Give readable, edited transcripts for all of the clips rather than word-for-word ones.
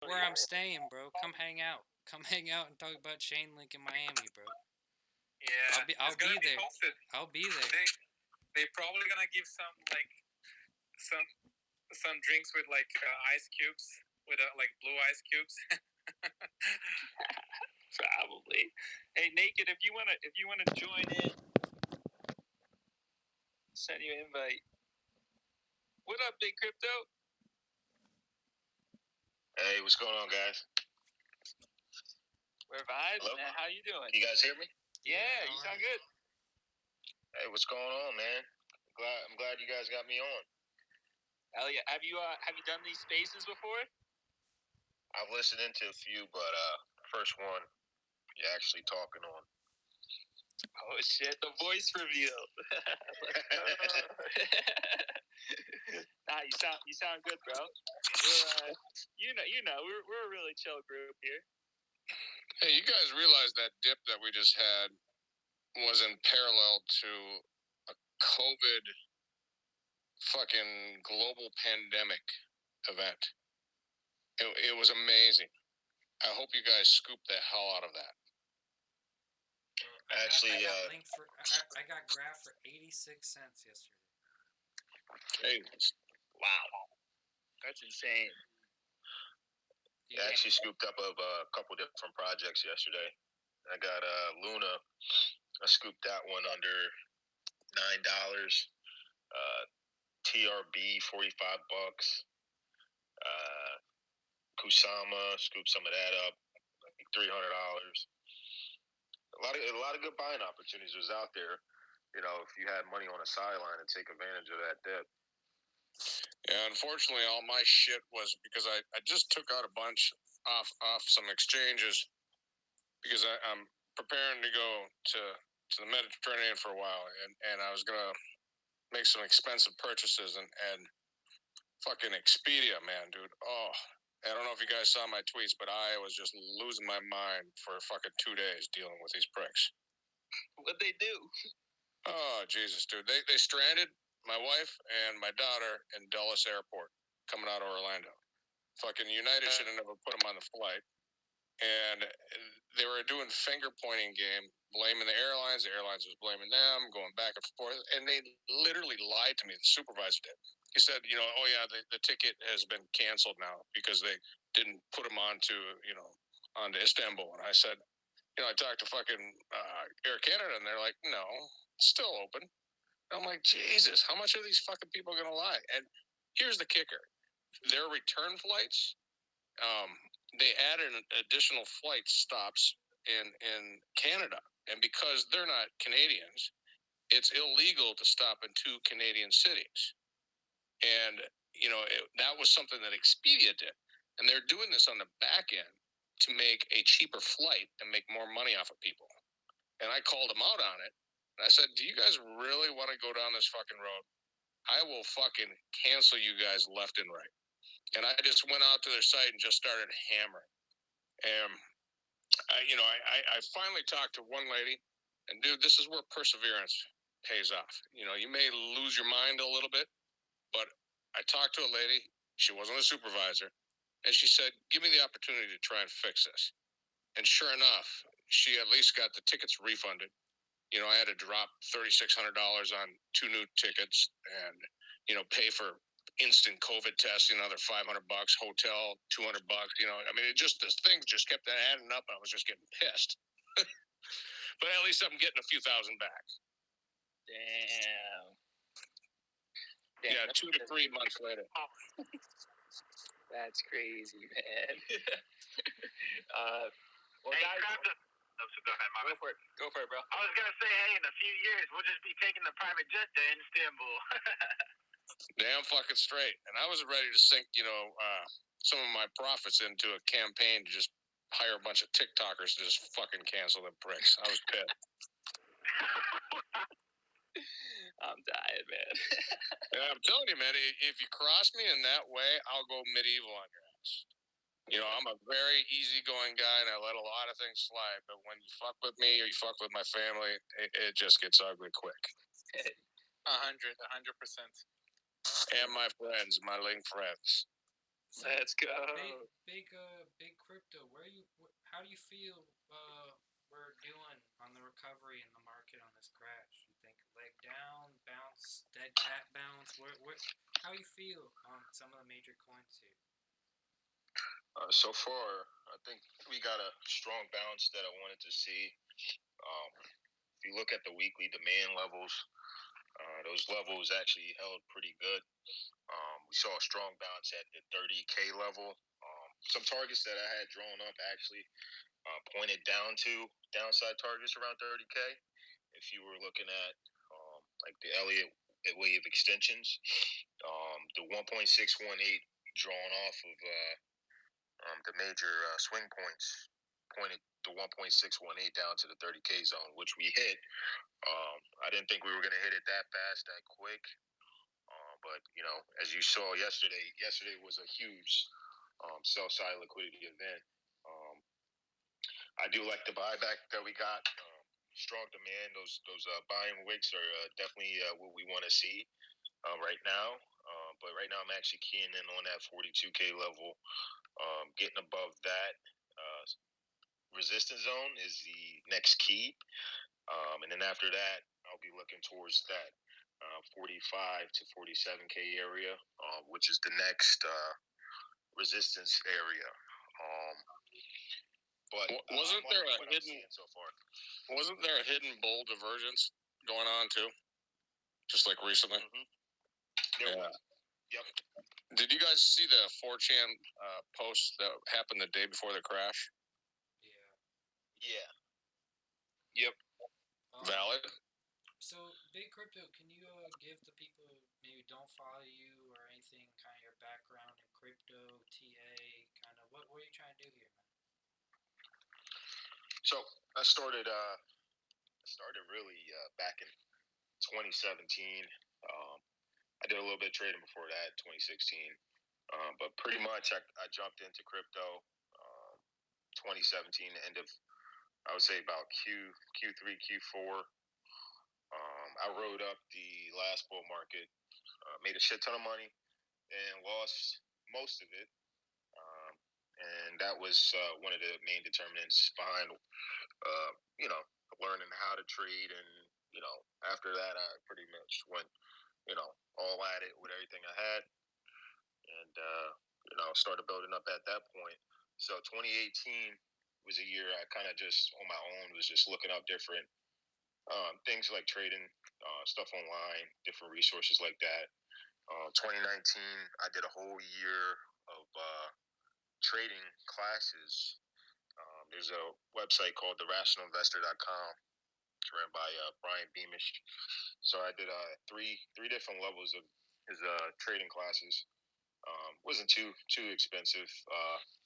where I'm staying, bro. Come hang out. Come hang out and talk about chain link in Miami, bro. Yeah, I'll be there. Hosted. I'll be there. They probably gonna give some some drinks with ice cubes with like blue ice cubes. Probably. Hey, Naked, if you wanna join in, send you an invite. What up, Big Crypto? Hey, what's going on, guys? We're vibes, man. How you doing? You guys hear me? Yeah, you sound good. Hey, what's going on, man? I'm glad you guys got me on. Hell yeah. Have you done these spaces before? I've listened into a few, but first one you're actually talking on. Oh shit, the voice reveal. Nah, you sound good, bro. We're a really chill group here. Hey, you guys realize that dip that we just had was in parallel to a COVID fucking global pandemic event. It was amazing. I hope you guys scooped the hell out of that. I got graph for 86 cents yesterday. Hey, wow, that's insane. Yeah. I actually scooped up a couple different projects yesterday. I got Luna. I scooped that one under $9. TRB $45. Kusama scooped some of that up, like $300. A lot of good buying opportunities was out there. You know, if you had money on a sideline and take advantage of that dip. Yeah, unfortunately, all my shit was because I just took out a bunch off some exchanges because I'm preparing to go to the Mediterranean for a while, and I was gonna make some expensive purchases and fucking Expedia, man, dude. Oh, I don't know if you guys saw my tweets, but I was just losing my mind for fucking 2 days dealing with these pricks. What'd they do? Oh, Jesus, dude. They stranded my wife and my daughter in Dulles Airport coming out of Orlando. Fucking United should have never put them on the flight. And they were doing finger pointing game, blaming the airlines. The airlines was blaming them, going back and forth. And they literally lied to me. The supervisor did. He said, oh yeah, the ticket has been canceled now because they didn't put them onto Istanbul. And I said, I talked to fucking Air Canada, and they're like, no, it's still open. And I'm like, Jesus, how much are these fucking people going to lie? And here's the kicker. Their return flights, they added additional flight stops in Canada. And because they're not Canadians, it's illegal to stop in 2 Canadian cities. And, that was something that Expedia did. And they're doing this on the back end to make a cheaper flight and make more money off of people. And I called them out on it. And I said, do you guys really want to go down this fucking road? I will fucking cancel you guys left and right. And I just went out to their site and just started hammering. And, I finally talked to one lady. And, dude, this is where perseverance pays off. You may lose your mind a little bit. But I talked to a lady. She wasn't a supervisor. And she said, give me the opportunity to try and fix this. And sure enough, she at least got the tickets refunded. I had to drop $3,600 on 2 new tickets and, pay for instant COVID tests, another $500, hotel, $200. This thing just kept adding up. I was just getting pissed. But at least I'm getting a few thousand back. Damn. Yeah, 2 to 3 months later. That's crazy, man. Well, hey, guys, go ahead, Go for it, bro. I was gonna say, hey, in a few years, we'll just be taking the private jet to Istanbul. Damn fucking straight. And I was ready to sink, some of my profits into a campaign to just hire a bunch of TikTokers to just fucking cancel the pricks. I was pissed. I'm dying, man. Yeah, I'm telling you, man, if you cross me in that way, I'll go medieval on your ass. I'm a very easygoing guy, and I let a lot of things slide. But when you fuck with me or you fuck with my family, it just gets ugly quick. 100%. And my friends, my link friends. So Let's go. big crypto. How do you feel we're doing on the recovery in the market on this crash? You think leg down, bounce, dead cat bounce? How you feel on some of the major coins here? So far, I think we got a strong bounce that I wanted to see. If you look at the weekly demand levels, those levels actually held pretty good. We saw a strong bounce at the 30K level. Some targets that I had drawn up actually pointed down to downside targets around 30K. If you were looking at like the Elliott wave extensions, the 1.618 drawn off of the major swing points pointed the 1.618 down to the 30K zone, which we hit. I didn't think we were going to hit it that fast, that quick. But, as you saw yesterday was a huge sell-side liquidity event. I do like the buyback that we got. Strong demand. Those buying wicks are definitely what we want to see right now. But right now I'm actually keying in on that 42K level. Getting above that resistance zone is the next key. And then after that, I'll be looking towards that 45 to 47K area, which is the next resistance area. But wasn't there a hidden so far? Wasn't there a hidden bull divergence going on too? Just like recently. Mm-hmm. There was. Yep. Did you guys see the 4chan post that happened the day before the crash? Yeah. Yep. Valid. So, big crypto, can you give the people who maybe don't follow you or anything, kind of your background in crypto, TA, kind of what are you trying to do here, man? So I started really back in 2017. I did a little bit of trading before that, 2016. But pretty much I jumped into crypto 2017, end of, I would say about Q3, Q4. I rode up the last bull market, made a shit ton of money, and lost most of it. And that was one of the main determinants behind, learning how to trade. And, after that, I pretty much went, all at it with everything I had. And, started building up at that point. So 2018 was a year I kind of just, on my own, was just looking up different things like trading, stuff online, different resources like that. 2019, I did a whole year of trading classes. There's a website called therationalinvestor.com. It's ran by Brian Beamish. So I did three different levels of his trading classes. Wasn't too expensive.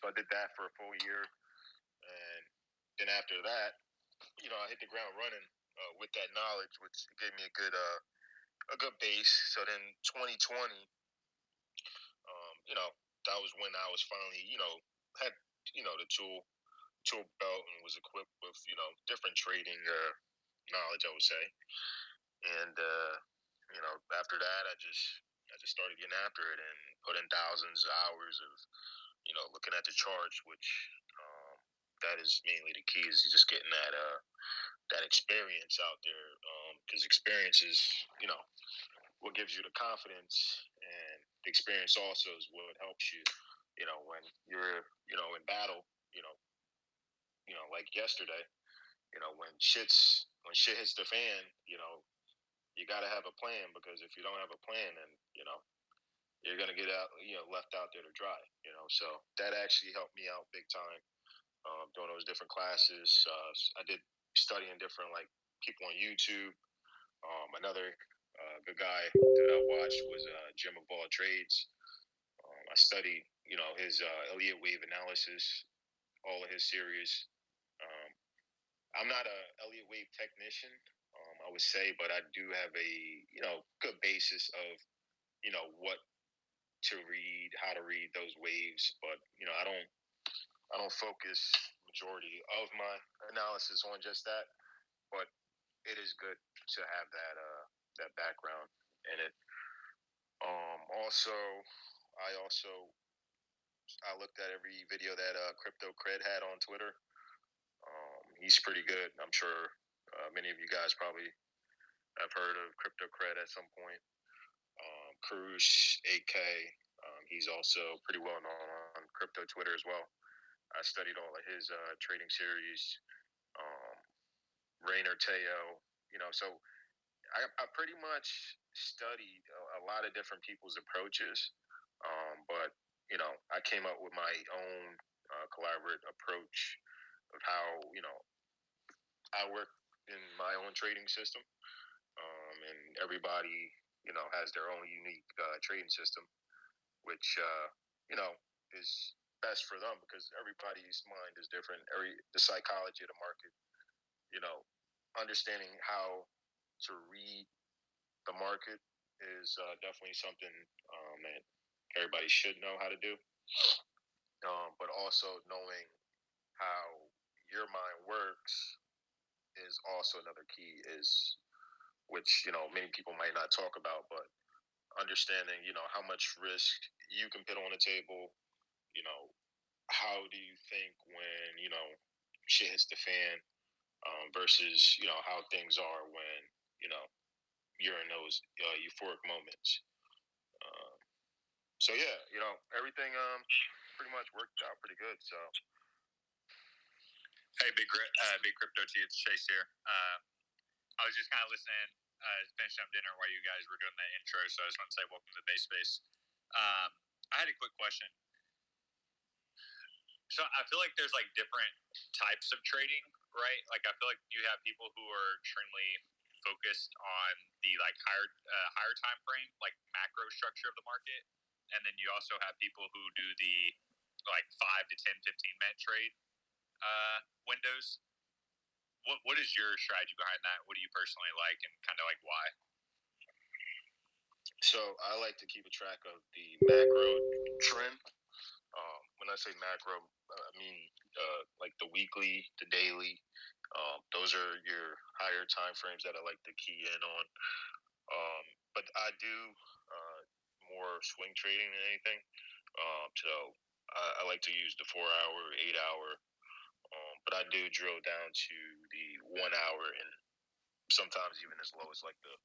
So I did that for a full year, and then after that, I hit the ground running with that knowledge, which gave me a good base. So then 2020, that was when I was finally, had the tool belt and was equipped with different trading knowledge, I would say. And after that, I just started getting after it and put in thousands of hours of looking at the charts, which that is mainly the key, is just getting that experience out there, because experience is what gives you the confidence, and the experience also is what helps you when you're in battle, like yesterday, when shit hits the fan, you got to have a plan, because if you don't have a plan, then you're gonna get out, left out there to dry. So that actually helped me out big time, doing those different classes. I did studying different people on YouTube. Another good guy that I watched was Jim of All Trades. I studied his Elliott wave analysis, all of his series. I'm not a Elliott wave technician, I would say, but I do have a good basis of what to read, how to read those waves. But I don't focus majority of my analysis on just that. But it is good to have that background in it. I also I looked at every video that Crypto Cred had on Twitter. He's pretty good. I'm sure many of you guys probably have heard of Crypto Cred at some point. Karush 8K, he's also pretty well known on crypto Twitter as well. I studied all of his trading series. Rainer Teo, so I pretty much studied a lot of different people's approaches, but I came up with my own collaborative approach of how I work in my own trading system, and everybody has their own unique trading system, which is best for them because everybody's mind is different. The psychology of the market, understanding how to read the market is definitely something that everybody should know how to do. But also knowing how your mind works is also another key. Is which many people might not talk about, but understanding how much risk you can put on the table. How do you think when shit hits the fan, versus how things are when you're in those euphoric moments. Uh, so yeah, everything pretty much worked out pretty good. So Hey, big crypto T, it's Chase here. I was just kind of listening, finishing up dinner while you guys were doing the intro, so I just want to say welcome to the Base Space. I had a quick question. So I feel like there's like different types of trading, right? Like I feel like you have people who are extremely focused on the like higher time frame, like macro structure of the market, and then you also have people who do the like 5 to 10, 15-minute trade windows. What is your strategy behind that? What do you personally like, and kind of like why? So I like to keep a track of the macro trend. When I say macro, I mean like the weekly, the daily. Those are your higher time frames that I like to key in on. But I do more swing trading than anything. So I like to use the 4 hour, 8 hour. But I do drill down to the 1 hour and sometimes even as low as like the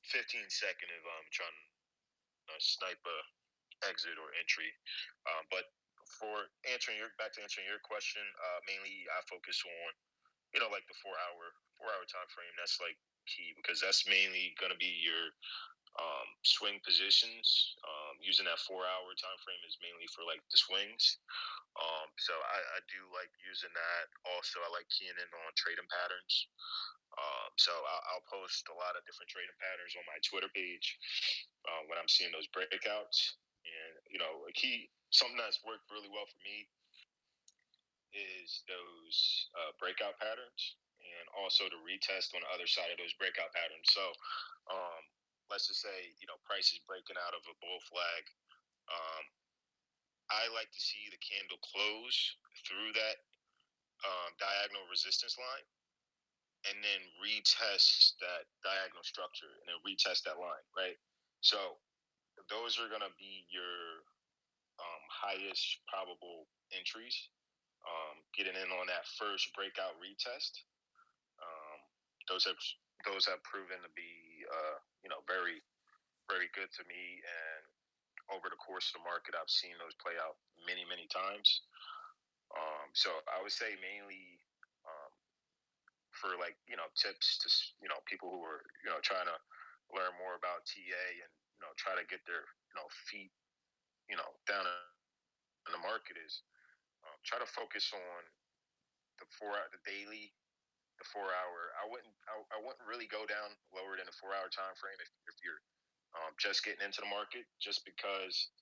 15-second if I'm trying to snipe a exit or entry. But for back to answering your question, mainly I focus on like the 4 hour time frame. That's like key because that's mainly going to be your swing positions. Using that 4 hour time frame is mainly for like the swings. So I do like using that. Also, I like keying in on trading patterns. So I'll post a lot of different trading patterns on my Twitter page when I'm seeing those breakouts. And something that's worked really well for me is those breakout patterns, and also to retest on the other side of those breakout patterns. So let's just say price is breaking out of a bull flag. I like to see the candle close through that diagonal resistance line and then retest that diagonal structure and then retest that line, right? So those are going to be your highest probable entries. Getting in on that first breakout retest, those have proven to be very, very good to me. And over the course of the market, I've seen those play out many, many times. So I would say mainly for like tips to people who are trying to learn more about TA and try to get their feet down in the market is try to focus on the daily, the 4 hour. I wouldn't really go down lower than the 4 hour time frame if you're just getting into the market, just because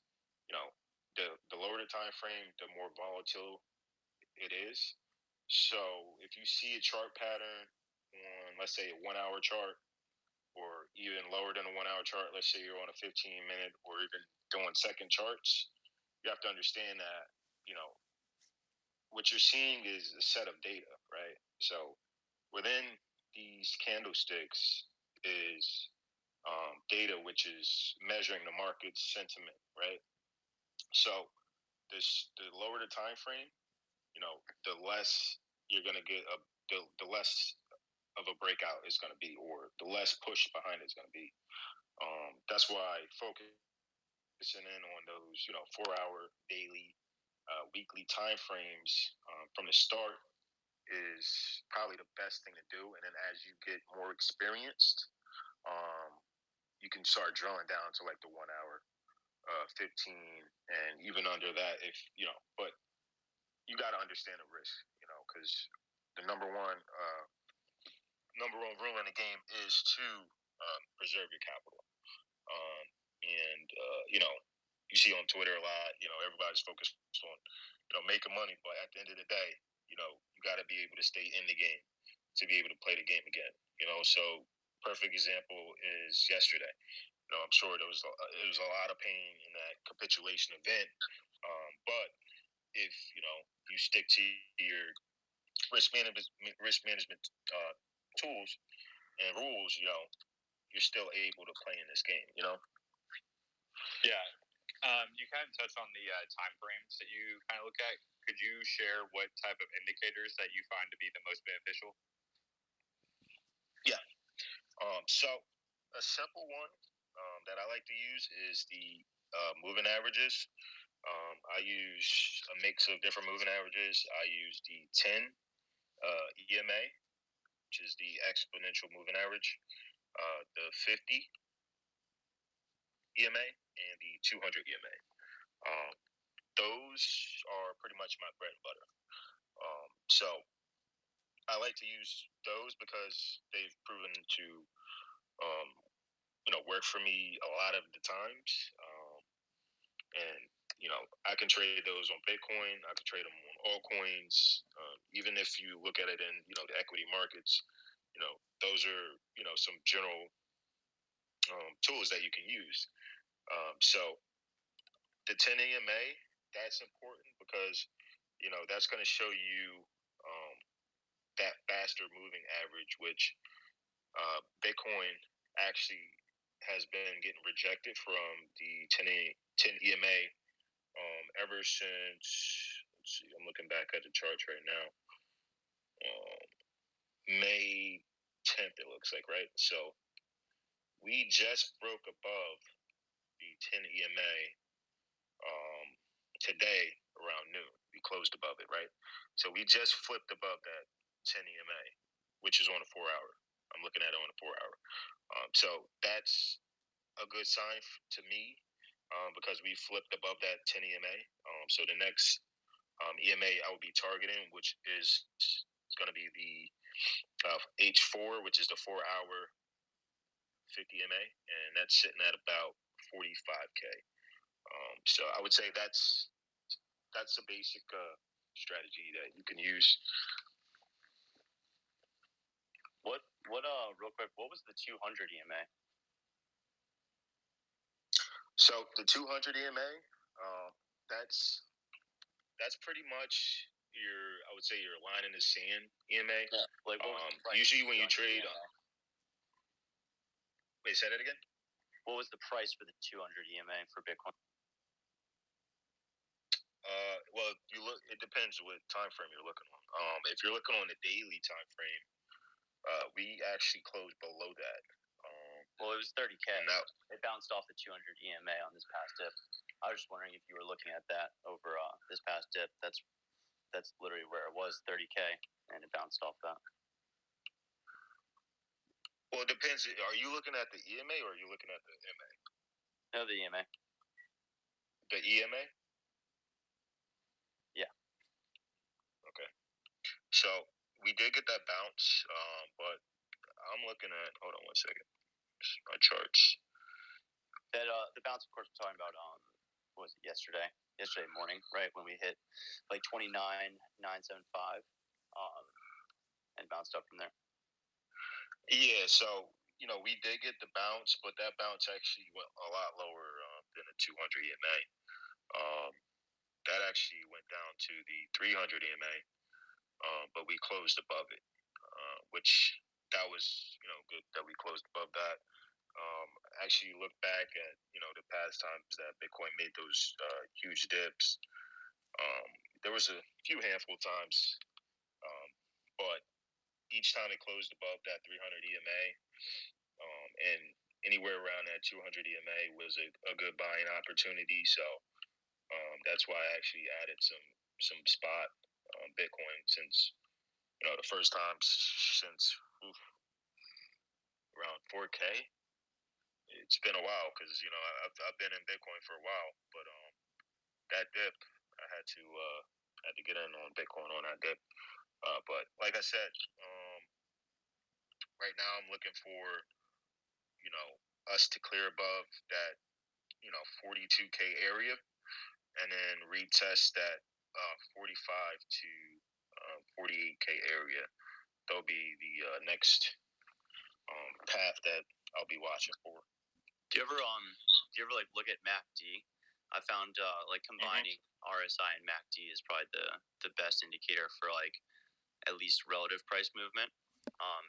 the lower the time frame, the more volatile it is. So if you see a chart pattern on, let's say, a 1 hour chart, or even lower than a 1 hour chart, let's say you're on a 15-minute or even doing second charts, you have to understand that what you're seeing is a set of data, right? So within these candlesticks is data which is measuring the market's sentiment, right? So the lower the time frame, the less you're gonna get the less of a breakout is gonna be, or the less push behind it's gonna be. That's why focusing in on those 4-hour daily, weekly time frames from the start is probably the best thing to do. And then as you get more experienced, um, you can start drilling down to like the 1 hour, 15, and even under that but you got to understand the risk, because the number one rule in the game is to preserve your capital. And you see on Twitter a lot, everybody's focused on making money, but at the end of the day, you got to be able to stay in the game to be able to play the game again. So perfect example is yesterday. I'm sure there was a lot of pain in that capitulation event, but if you stick to your risk management tools and rules, you're still able to play in this game. Yeah. You kind of touched on the time frames that you kind of look at. Could you share what type of indicators that you find to be the most beneficial? Yeah. So a simple one that I like to use is the moving averages. I use a mix of different moving averages. I use the 10 EMA, which is the exponential moving average, the 50 EMA, and the 200 EMA. Those are pretty much my bread and butter. So I like to use those because they've proven to work for me a lot of the times. And I can trade those on Bitcoin. I can trade them on altcoins. Even if you look at it in the equity markets, those are some general tools that you can use. So the 10 EMA, that's important because that's going to show you that faster moving average, which Bitcoin actually has been getting rejected from the 10 EMA ever since. Let's see, I'm looking back at the charts right now. May 10th, it looks like, right? So we just broke above the 10 EMA today around noon. We closed above it, right? So we just flipped above that 10 EMA, which is on a 4-hour. I'm looking at it on a 4-hour. So that's a good sign to me because we flipped above that 10 EMA. So the next EMA I will be targeting, which is going to be the H4, which is the 4-hour 50 EMA, and that's sitting at about 45K. So I would say that's a basic strategy that you can use. Real quick, what was the 200 EMA? So the 200 EMA, that's pretty much I would say your line in the sand EMA. Yeah. Like usually when you trade, wait, say that again. What was the price for the 200 EMA for Bitcoin? Well, it depends what time frame you're looking on. If you're looking on the daily time frame, we actually closed below that. Well, it was 30K. Now, it bounced off the 200 EMA on this past dip. I was just wondering if you were looking at that over this past dip. That's literally where it was, 30K, and it bounced off that. Well, it depends. Are you looking at the EMA or are you looking at the MA? No, the EMA. The EMA? Yeah. Okay. So we did get that bounce, but I'm looking at. Hold on one second. My charts. That the bounce, of course, we're talking about. What was it yesterday? Yesterday morning, right when we hit like 29,975, and bounced up from there. Yeah. So we did get the bounce, but that bounce actually went a lot lower than the 200 EMA. That actually went down to the 300 EMA, but we closed above it, which that was good that we closed above that. Actually, look back at the past times that Bitcoin made those huge dips. There was a few handful of times, but each time it closed above that 300 EMA, and anywhere around that 200 EMA was a good buying opportunity. So that's why I actually added some spot Bitcoin since the first time since around 4K. It's been a while because I've been in Bitcoin for a while, but that dip I had to get in on Bitcoin on that dip. But like I said, right now I'm looking for us to clear above that 42K area, and then retest that 45 to 48K area. That'll be the next path that I'll be watching for. Do you ever like look at MACD? I found like combining RSI and MACD is probably the best indicator for like at least relative price movement.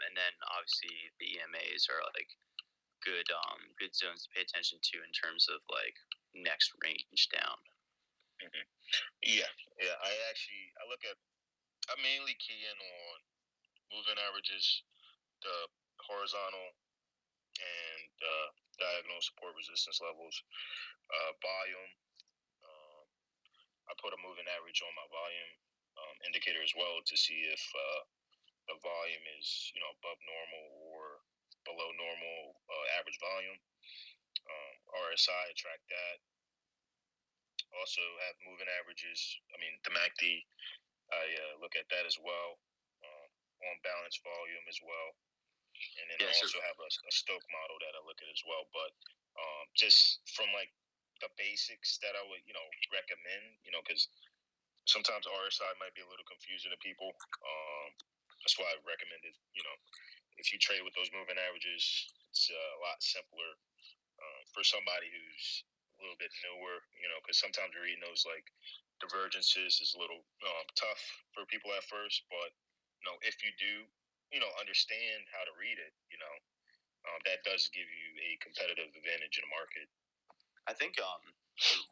And then obviously the EMAs are like good zones to pay attention to in terms of like next range down. Mm-hmm. Yeah. I mainly key in on moving averages, the horizontal and diagonal support resistance levels, volume. I put a moving average on my volume indicator as well to see if the volume is above normal or below normal average volume. RSI, track that. Also have moving averages. I mean, the MACD, I look at that as well. On balance volume as well. And then I also have a Stoke model that I look at as well. But just from like the basics that I would, recommend, because sometimes RSI might be a little confusing to people. That's why I recommended, if you trade with those moving averages, it's a lot simpler for somebody who's a little bit newer, because sometimes reading those like divergences is a little tough for people at first. But, if you do, understand how to read it, that does give you a competitive advantage in the market. I think a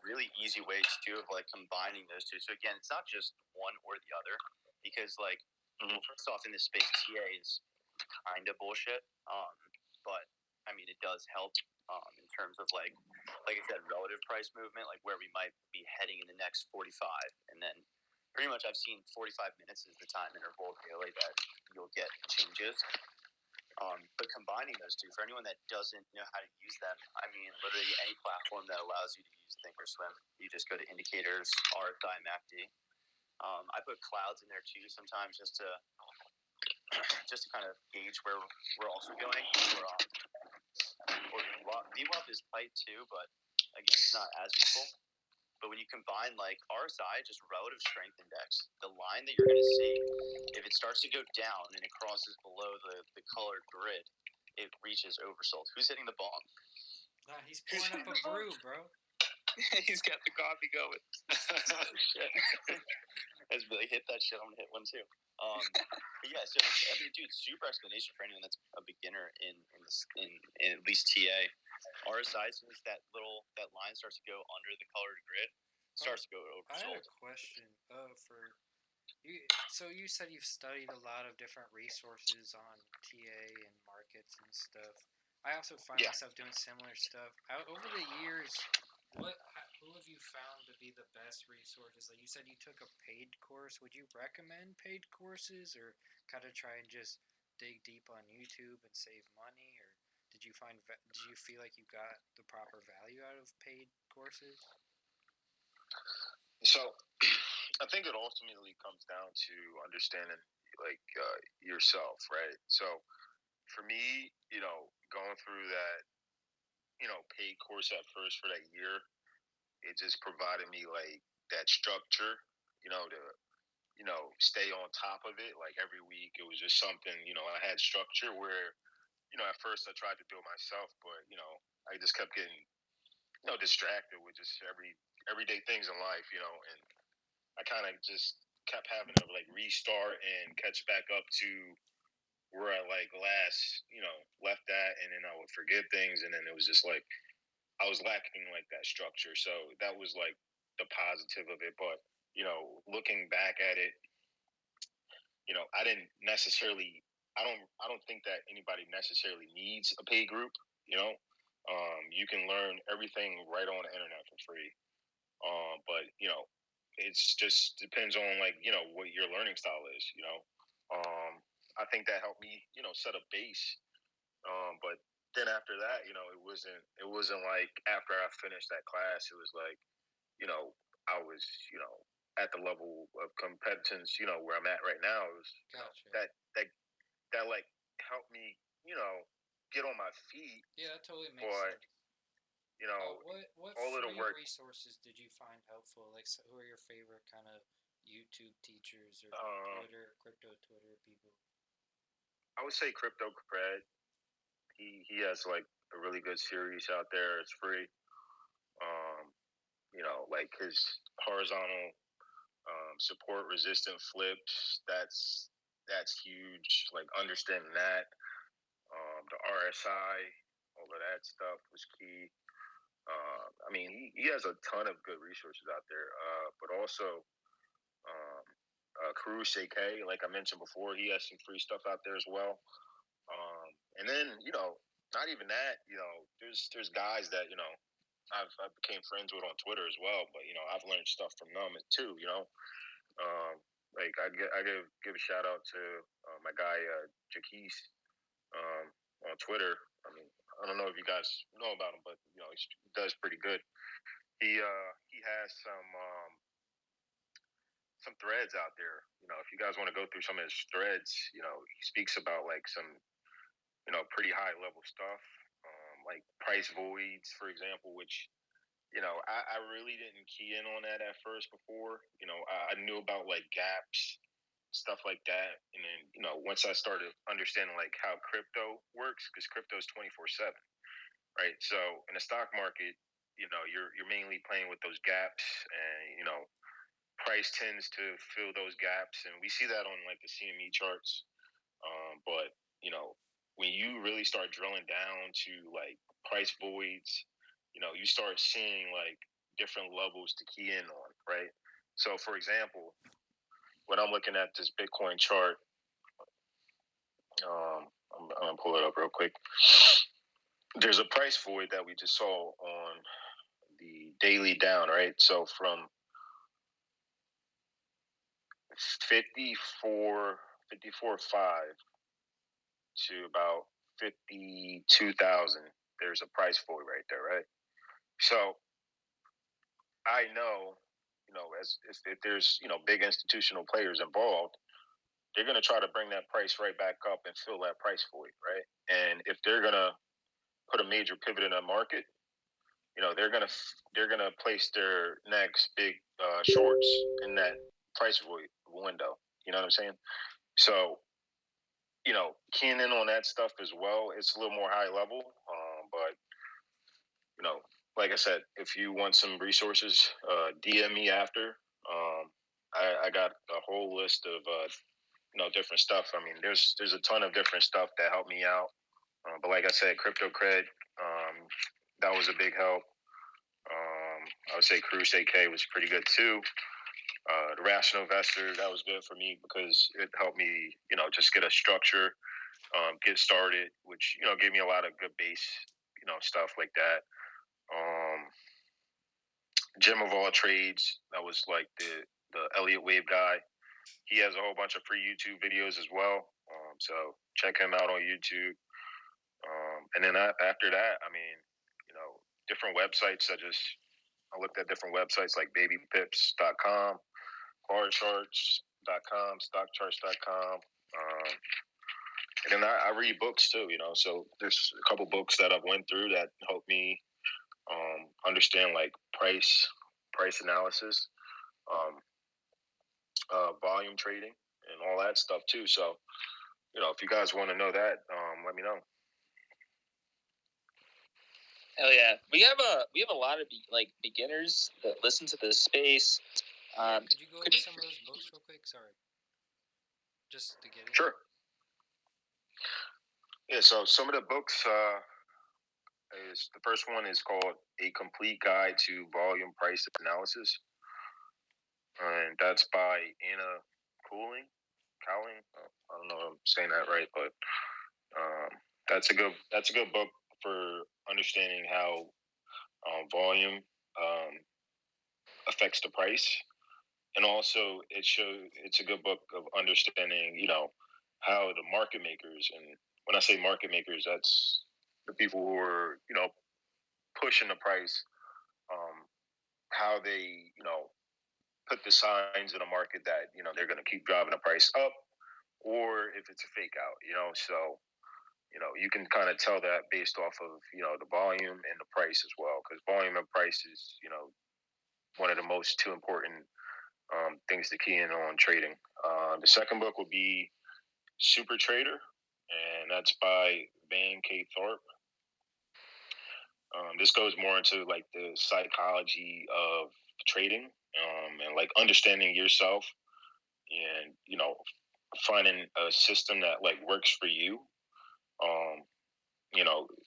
really easy way too of like combining those two. So again, it's not just one or the other, because like first off, in this space, TA is kind of bullshit. But I mean, it does help in terms of like I said, relative price movement, like where we might be heading in the next 45, and then pretty much I've seen 45 minutes is the time interval daily that you'll get changes. But combining those two, for anyone that doesn't know how to use them, I mean, literally any platform that allows you to use Thinkorswim, you just go to indicators, RSI, MACD. I put clouds in there too sometimes just to kind of gauge where we're also going. Or VWAP is tight too, but again, it's not as useful. But when you combine like RSI, just relative strength index, the line that you're going to see, if it starts to go down and it crosses below the colored grid, it reaches oversold. Who's hitting the bong? Nah, he's pouring up a brew, bro. He's got the coffee going. As Billy hit that shit, I'm gonna hit one too. But yeah, so I mean, dude, super explanation for anyone that's a beginner in at least TA. RSI, as soon as that line starts to go under the colored grid, starts to go oversold. I had a question for you. So you said you've studied a lot of different resources on TA and markets and stuff. I also find myself doing similar stuff. Over the years, who have you found to be the best resources? Like you said, you took a paid course. Would you recommend paid courses, or kind of try and just dig deep on YouTube and save money, or did you feel like you got the proper value out of paid courses? So, I think it ultimately comes down to understanding like yourself, right? So, for me, going through that, paid course at first for that year, it just provided me like that structure, to stay on top of it. Like every week, it was just something, I had structure where, at first I tried to do it myself, but I just kept getting, distracted with just everyday things in life, and I kind of just kept having to like restart and catch back up to where I like last, left at, and then I would forget things, and then it was just like I was lacking like that structure. So that was like the positive of it. But looking back at it, I didn't necessarily. I don't think that anybody necessarily needs a paid group. You can learn everything right on the internet for free. But it's just depends on what your learning style is. I think that helped me set a base. But then after that, it wasn't like after I finished that class, it was like I was at the level of competence where I'm at right now. It was Gotcha. that like helped me get on my feet. Yeah, that totally makes But sense. What all of the free work. resources did you find helpful? Like, who are your favorite kind of YouTube teachers or crypto Twitter people? I would say Crypto Cred. He has like a really good series out there. It's free. Like his horizontal support resistant flips. That's huge. Like understanding that. The RSI, all of that stuff was key. I mean, he has a ton of good resources out there. But also, Cruise AK, like I mentioned before, he has some free stuff out there as well. And then, not even that, there's guys that, I became friends with on Twitter as well, but I've learned stuff from them too. Like I give a shout out to my guy Jaquise on Twitter. I mean, I don't know if you guys know about him, but he does pretty good. He has some threads out there. If you guys want to go through some of his threads, he speaks about like some pretty high level stuff, like price voids, for example, which I really didn't key in on that at first before. I knew about like gaps, stuff like that, and then once I started understanding like how crypto works, because crypto is 24/7, right? So in the stock market, you're mainly playing with those gaps, and price tends to fill those gaps, and we see that on like the CME charts. But when you really start drilling down to like price voids, you start seeing like different levels to key in on, right? So, for example, when I'm looking at this Bitcoin chart, I'm gonna pull it up real quick. There's a price void that we just saw on the daily down, right? So from 54.5 to about 52,000, there's a price void right there, right? So I know, as if there's big institutional players involved, they're going to try to bring that price right back up and fill that price void, right? And if they're going to put a major pivot in the market, they're gonna place their next big shorts in that price void window. You know what I'm saying? So keying in on that stuff as well. It's a little more high level, but like I said, if you want some resources, DM me after. I got a whole list of different stuff. I mean, there's a ton of different stuff that helped me out. But like I said, Crypto Cred, that was a big help. I would say Cruise AK was pretty good too. The Rational Investor, that was good for me because it helped me, just get a structure, get started, which, gave me a lot of good base, stuff like that. Gem of All Trades, that was like the Elliott Wave guy. He has a whole bunch of free YouTube videos as well. So check him out on YouTube. And then after that, I mean, different websites. I looked at different websites like babypips.com, barcharts.com, stockcharts.com. And then I read books too, so there's a couple books that I've went through that helped me understand like price analysis, volume trading, and all that stuff too. So, if you guys want to know that, let me know. Hell yeah, we have a lot of beginners that listen to this space. Could you go over some of those books real quick? Sorry, just to get it. Sure. Yeah. So some of the books is the first one is called A Complete Guide to Volume Price Analysis. and that's by Anna Cowling. I don't know if I'm saying that right, but that's a good book for understanding how volume affects the price, and also it's a good book of understanding, how the market makers, and when I say market makers, that's the people who are, pushing the price, um, how they, put the signs in the market that, they're going to keep driving the price up, or if it's a fake out, so, you can kind of tell that based off of, the volume and the price as well, because volume and price is, one of the most two important things to key in on trading. The second book will be Super Trader, and that's by Van K. Thorpe. This goes more into like the psychology of trading, and like understanding yourself, and finding a system that like works for you. Um,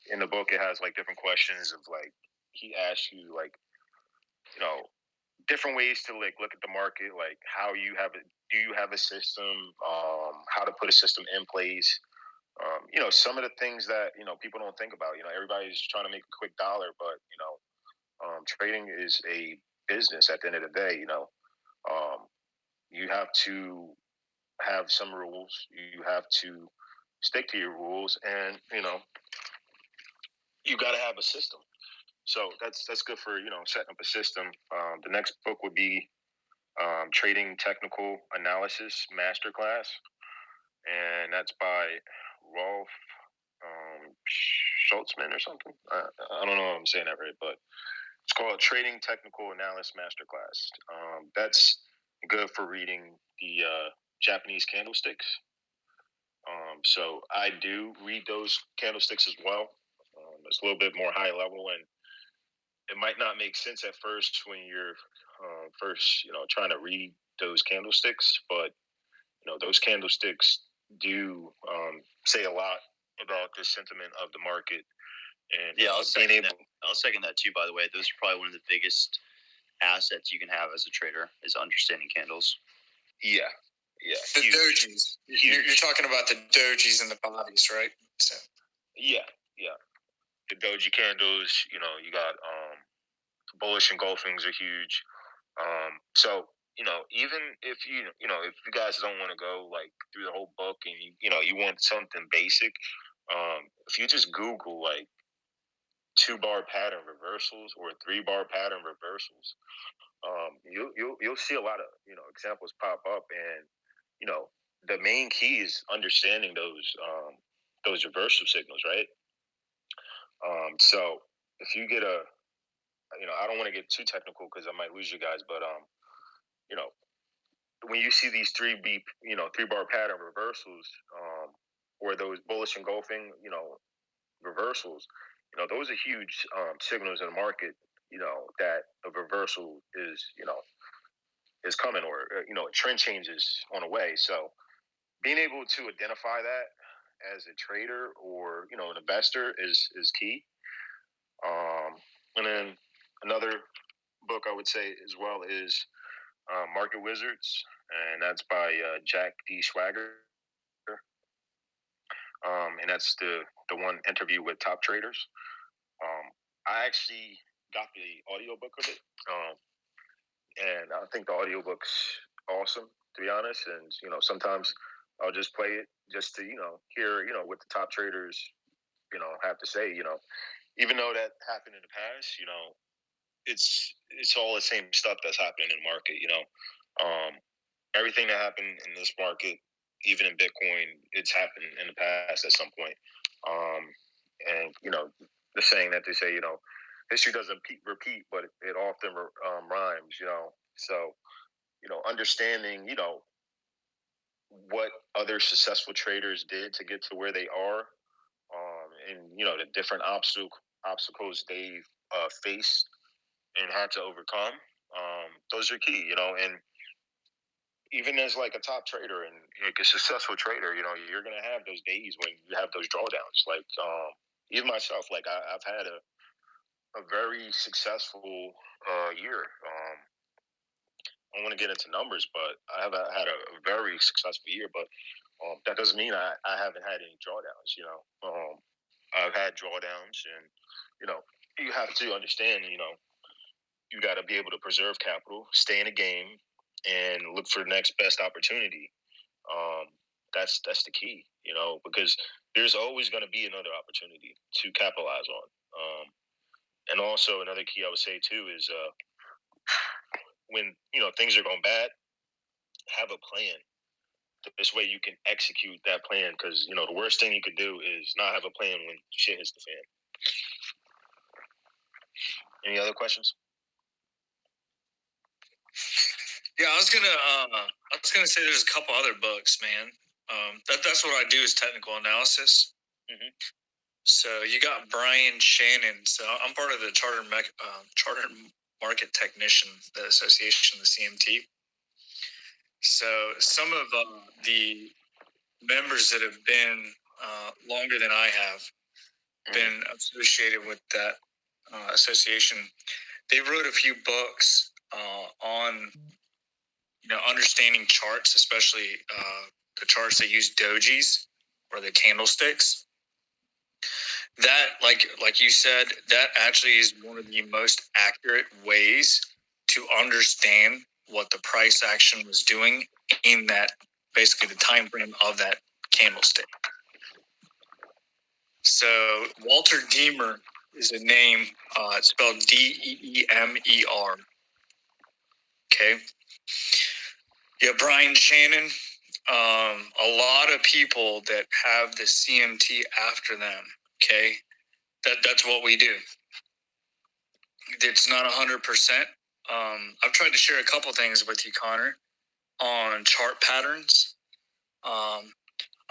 in the book it has like different questions of like he asks you like different ways to like look at the market, like how you have it. Do you have a system? How to put a system in place? Some of the things that people don't think about. Everybody's trying to make a quick dollar, but trading is a business at the end of the day. You have to have some rules. You have to stick to your rules, and you got to have a system. So that's good for setting up a system. The next book would be Trading Technical Analysis Masterclass, and that's by Rolf Schultzman or something. I don't know if I'm saying that right, but it's called Trading Technical Analysis Masterclass. That's good for reading the Japanese candlesticks. So I do read those candlesticks as well. It's a little bit more high level, and it might not make sense at first when you're first, trying to read those candlesticks, but those candlesticks do say a lot about the sentiment of the market. And I'll second that too. By the way, those are probably one of the biggest assets you can have as a trader is understanding candles. Yeah. The dojis. You're talking about the dojis and the bodies, right? So. Yeah. The doji candles. You got bullish engulfings are huge. So even if if you guys don't want to go like through the whole book, and you want something basic, if you just Google like 2-bar pattern reversals or 3-bar pattern reversals, you'll see a lot of examples pop up, and the main key is understanding those reversal signals, right? So if you get I don't want to get too technical because I might lose you guys, but when you see these 3-bar pattern reversals, or those bullish engulfing reversals, those are huge signals in the market, that a reversal is coming, or a trend change is on the way. So being able to identify that as a trader or an investor is key. And then another book I would say as well is Market Wizards, and that's by Jack D. Swagger. And that's the one interview with top traders. I actually got the audiobook of it, and I think the audiobook's awesome, to be honest. And sometimes I'll just play it just to hear what the top traders have to say. Even though that happened in the past, it's all the same stuff that's happening in the market. Everything that happened in this market, even in Bitcoin, it's happened in the past at some point. And the saying that they say, history doesn't repeat, but it often rhymes. So understanding what other successful traders did to get to where they are, and the different obstacles they've faced and had to overcome. Those are key, and even as like a top trader and like a successful trader, you're gonna have those days when you have those drawdowns. Like even myself, like I've had a very successful year. don't want to get into numbers, but I have had a very successful year. But that doesn't mean I haven't had any drawdowns. I've had drawdowns, and you have to understand. You got to be able to preserve capital, stay in the game, and look for the next best opportunity. That's the key. Because there's always going to be another opportunity to capitalize on. And also another key I would say too is when things are going bad, have a plan. This way you can execute that plan, because the worst thing you could do is not have a plan when shit hits the fan. Any other questions? Yeah, I was gonna say there's a couple other books, man. That's what I do is technical analysis. Mhm. So you got Brian Shannon. So I'm part of the Charter Market Technician Association, the CMT. So some of the members that have been longer than I have been associated with that association, they wrote a few books on understanding charts, especially the charts that use dojis or the candlesticks. That, like you said, that actually is one of the most accurate ways to understand what the price action was doing in that, basically the time frame of that candlestick. So Walter Deemer is a name. It's spelled Deemer. Okay. Yeah, Brian Shannon. A lot of people that have the CMT after them. Okay, that's what we do. It's not 100%. I've tried to share a couple things with you, Connor, on chart patterns. I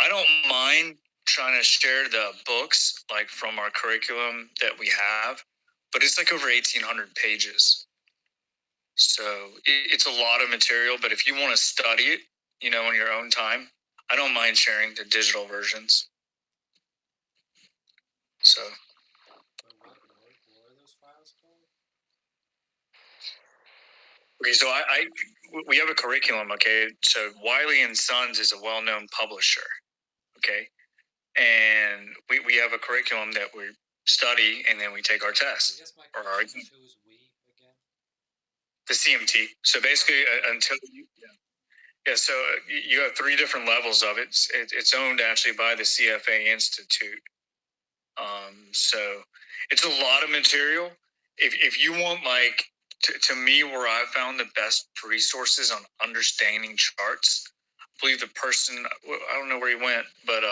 don't mind trying to share the books like from our curriculum that we have, but it's like over 1,800 pages. So it's a lot of material, but if you want to study it, in your own time, I don't mind sharing the digital versions. So. What are those files called? Okay, so we have a curriculum, okay? So Wiley & Sons is a well-known publisher, okay? And we have a curriculum that we study, and then we take our tests. I guess my question is, who's we again? The CMT. So basically, until so you have 3 different levels of it. It's owned actually by the CFA Institute. So it's a lot of material. If you want, like, to me, where I found the best resources on understanding charts, I believe the person, I don't know where he went, but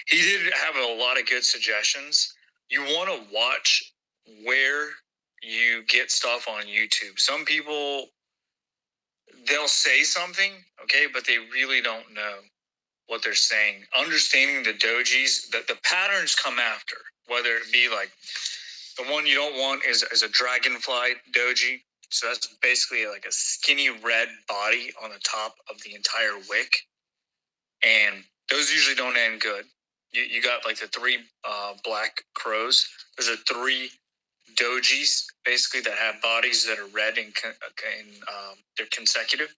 he did have a lot of good suggestions. You want to watch where you get stuff on YouTube. Some people, they'll say something, okay, but they really don't know what they're saying. Understanding the dojis, the patterns come after, whether it be like the one you don't want is a dragonfly doji. So that's basically like a skinny red body on the top of the entire wick. And those usually don't end good. You got like the 3 black crows. There's a 3 dojis basically that have bodies that are red and they're consecutive.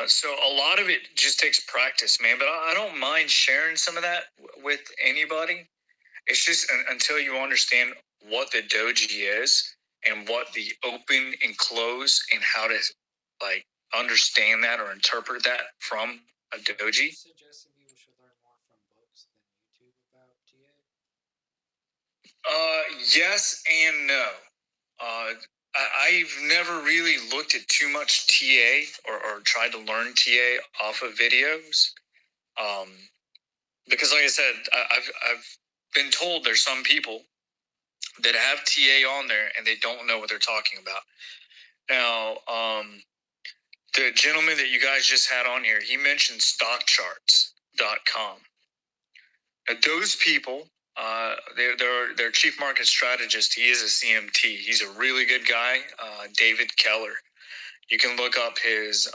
So a lot of it just takes practice, man. But I don't mind sharing some of that with anybody. It's just until you understand what the doji is and what the open and close and how to like understand that or interpret that from a doji. Are you suggesting people should learn more from books than YouTube about TA? Yes and no. I've never really looked at too much TA or tried to learn TA off of videos. Because like I said, I've been told there's some people that have TA on there and they don't know what they're talking about. Now, the gentleman that you guys just had on here, he mentioned stockcharts.com. Now, those people, their chief market strategist, he is a CMT. He's a really good guy, David Keller. You can look up his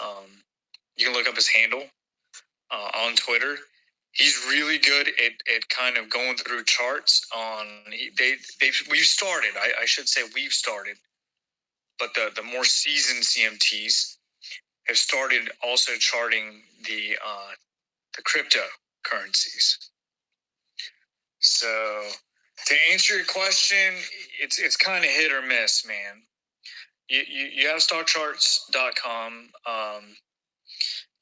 handle on Twitter. He's really good at kind of going through charts on. We've started. I should say we've started but the more seasoned CMTs have started also charting the cryptocurrencies. So to answer your question, it's kind of hit or miss, man. You have stockcharts.com.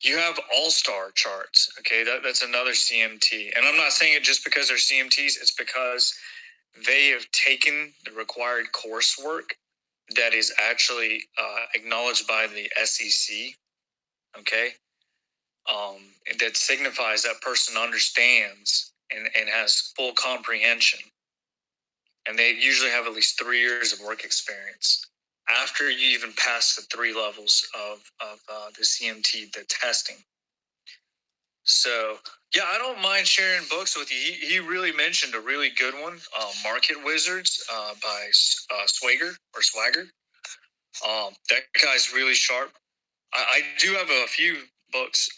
You have all-star charts. Okay, that's another CMT. And I'm not saying it just because they're CMTs. It's because they have taken the required coursework that is actually acknowledged by the SEC. Okay, that signifies that person understands and has full comprehension. And they usually have at least 3 years of work experience after you even pass the 3 levels of the CMT, the testing. So, yeah, I don't mind sharing books with you. He really mentioned a really good one, Market Wizards by Swagger. That guy's really sharp. I do have a few books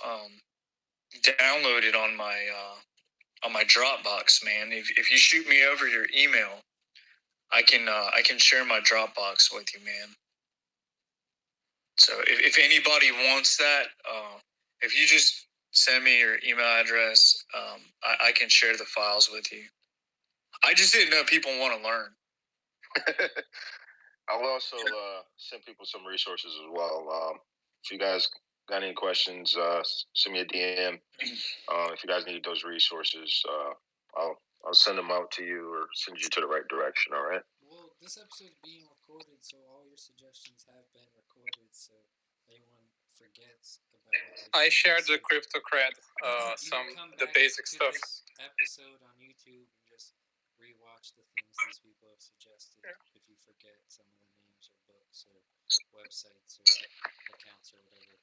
downloaded on my Dropbox, man. If you shoot me over your email, I can share my Dropbox with you, man. So if anybody wants that, if you just send me your email address, I can share the files with you. I just didn't know people want to learn. I'll also send people some resources as well. If you guys got any questions, send me a DM. If you guys need those resources, I'll send them out to you or send you to the right direction. All right. Well, this episode's being recorded, so all your suggestions have been recorded, so anyone forgets about what I shared the said. crypto cred, You some can come the back basic to stuff. this episode on YouTube and just rewatch the things these people have suggested if you forget some of the names or books or websites or accounts or whatever.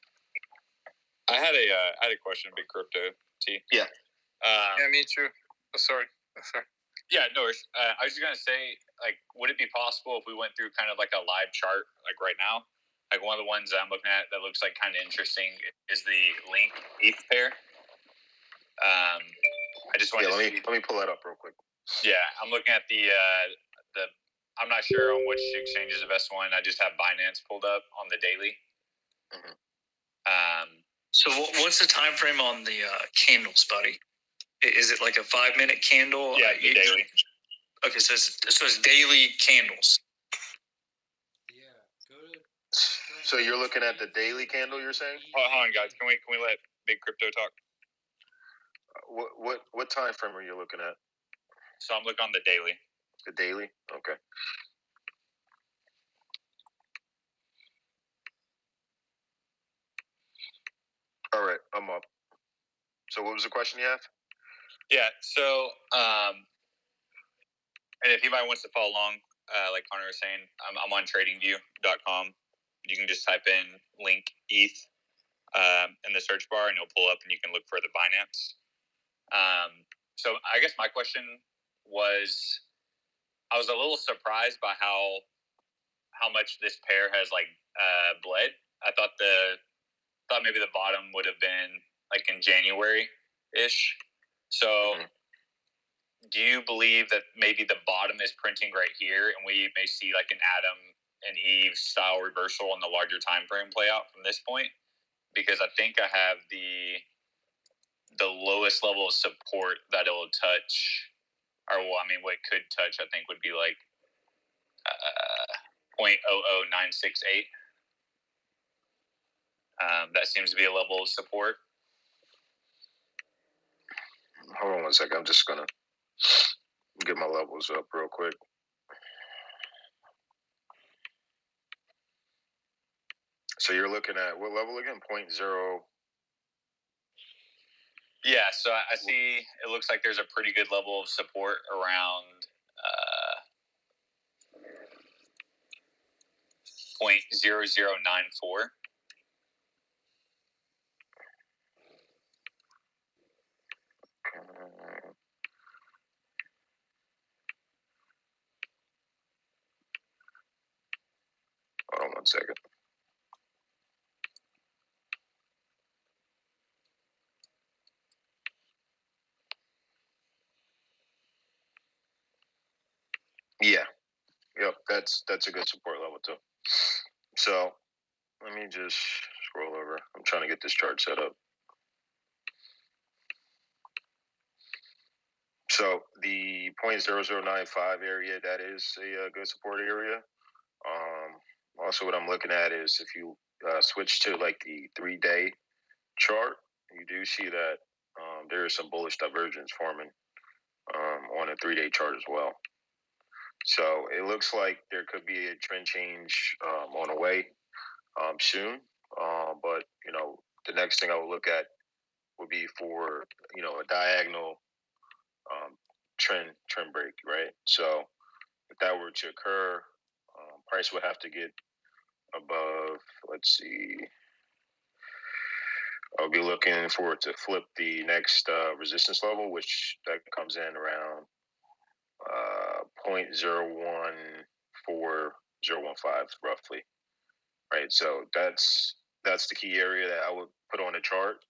I had a question, Big Crypto T. Yeah. Yeah, me too. Oh, sorry. Yeah, no worries. I was just gonna say, like, would it be possible if we went through kind of like a live chart, like right now? Like one of the ones I'm looking at that looks like kind of interesting is the link ETH pair. I just wanted let me pull that up real quick. Yeah, I'm looking at the. I'm not sure on which exchange is the best one. I just have Binance pulled up on the daily. Mm-hmm. So what's the time frame on the candles, buddy? Is it like a 5-minute candle? Yeah, the daily. Okay, so it's daily candles. Yeah, go to. So you're looking at the daily candle, you're saying? Hold on, guys. Can we let Big Crypto talk? What time frame are you looking at? So I'm looking on the daily. The daily? Okay. All right, I'm up. So what was the question you have? Yeah, so and if anybody wants to follow along, like Connor was saying, I'm on tradingview.com. You can just type in link ETH in the search bar and it'll pull up and you can look for the Binance. So I guess my question was, I was a little surprised by how much this pair has like bled. I thought maybe the bottom would have been like in January ish. So do you believe that maybe the bottom is printing right here and we may see like an Adam and Eve style reversal in the larger time frame play out from this point? Because I think I have the lowest level of support that it will touch, or well, I mean, what it could touch, I think would be like 0.00968. That seems to be a level of support. Hold on one second. I'm just going to get my levels up real quick. So you're looking at what level again? 0.0. Yeah, so I see it looks like there's a pretty good level of support around 0.0094. Hold on one second. Yeah. Yep. That's a good support level too. So let me just scroll over. I'm trying to get this chart set up. So the 0.0095 area, that is a good support area. Also, what I'm looking at is if you switch to like the 3-day chart, you do see that there is some bullish divergence forming on a 3-day chart as well. So it looks like there could be a trend change on the way soon. But the next thing I would look at would be for a diagonal trend break, right? So if that were to occur, price would have to get above. Let's see. I'll be looking for it to flip the next resistance level, which that comes in around 0.014015 roughly, right? So that's the key area that I would put on the chart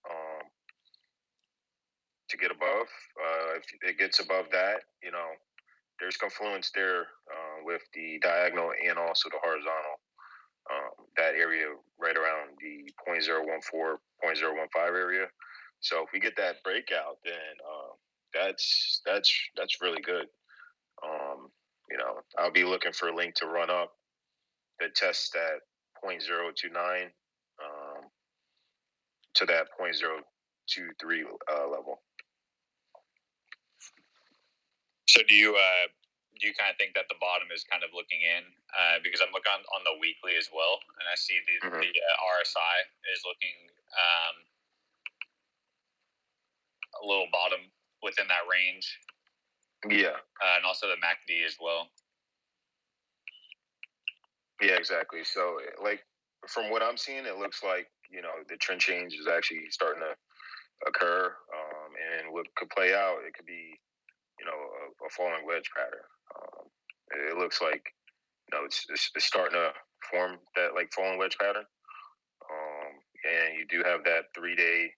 to get above. If it gets above that, there's confluence there with the diagonal and also the horizontal. That area right around the 0.014, 0.015 area. So if we get that breakout, then that's really good. I'll be looking for a link to run up that tests that 0.029 to that 0.023 level. So do you kind of think that the bottom is kind of looking in? Because I'm looking on the weekly as well, and I see the RSI is looking a little bottom within that range. Yeah. And also the MACD as well. Yeah, exactly. So, like, from what I'm seeing, it looks like, the trend change is actually starting to occur. And what could play out, it could be, a falling wedge pattern. It looks like, it's starting to form that, like, falling wedge pattern. And you do have that 3-day,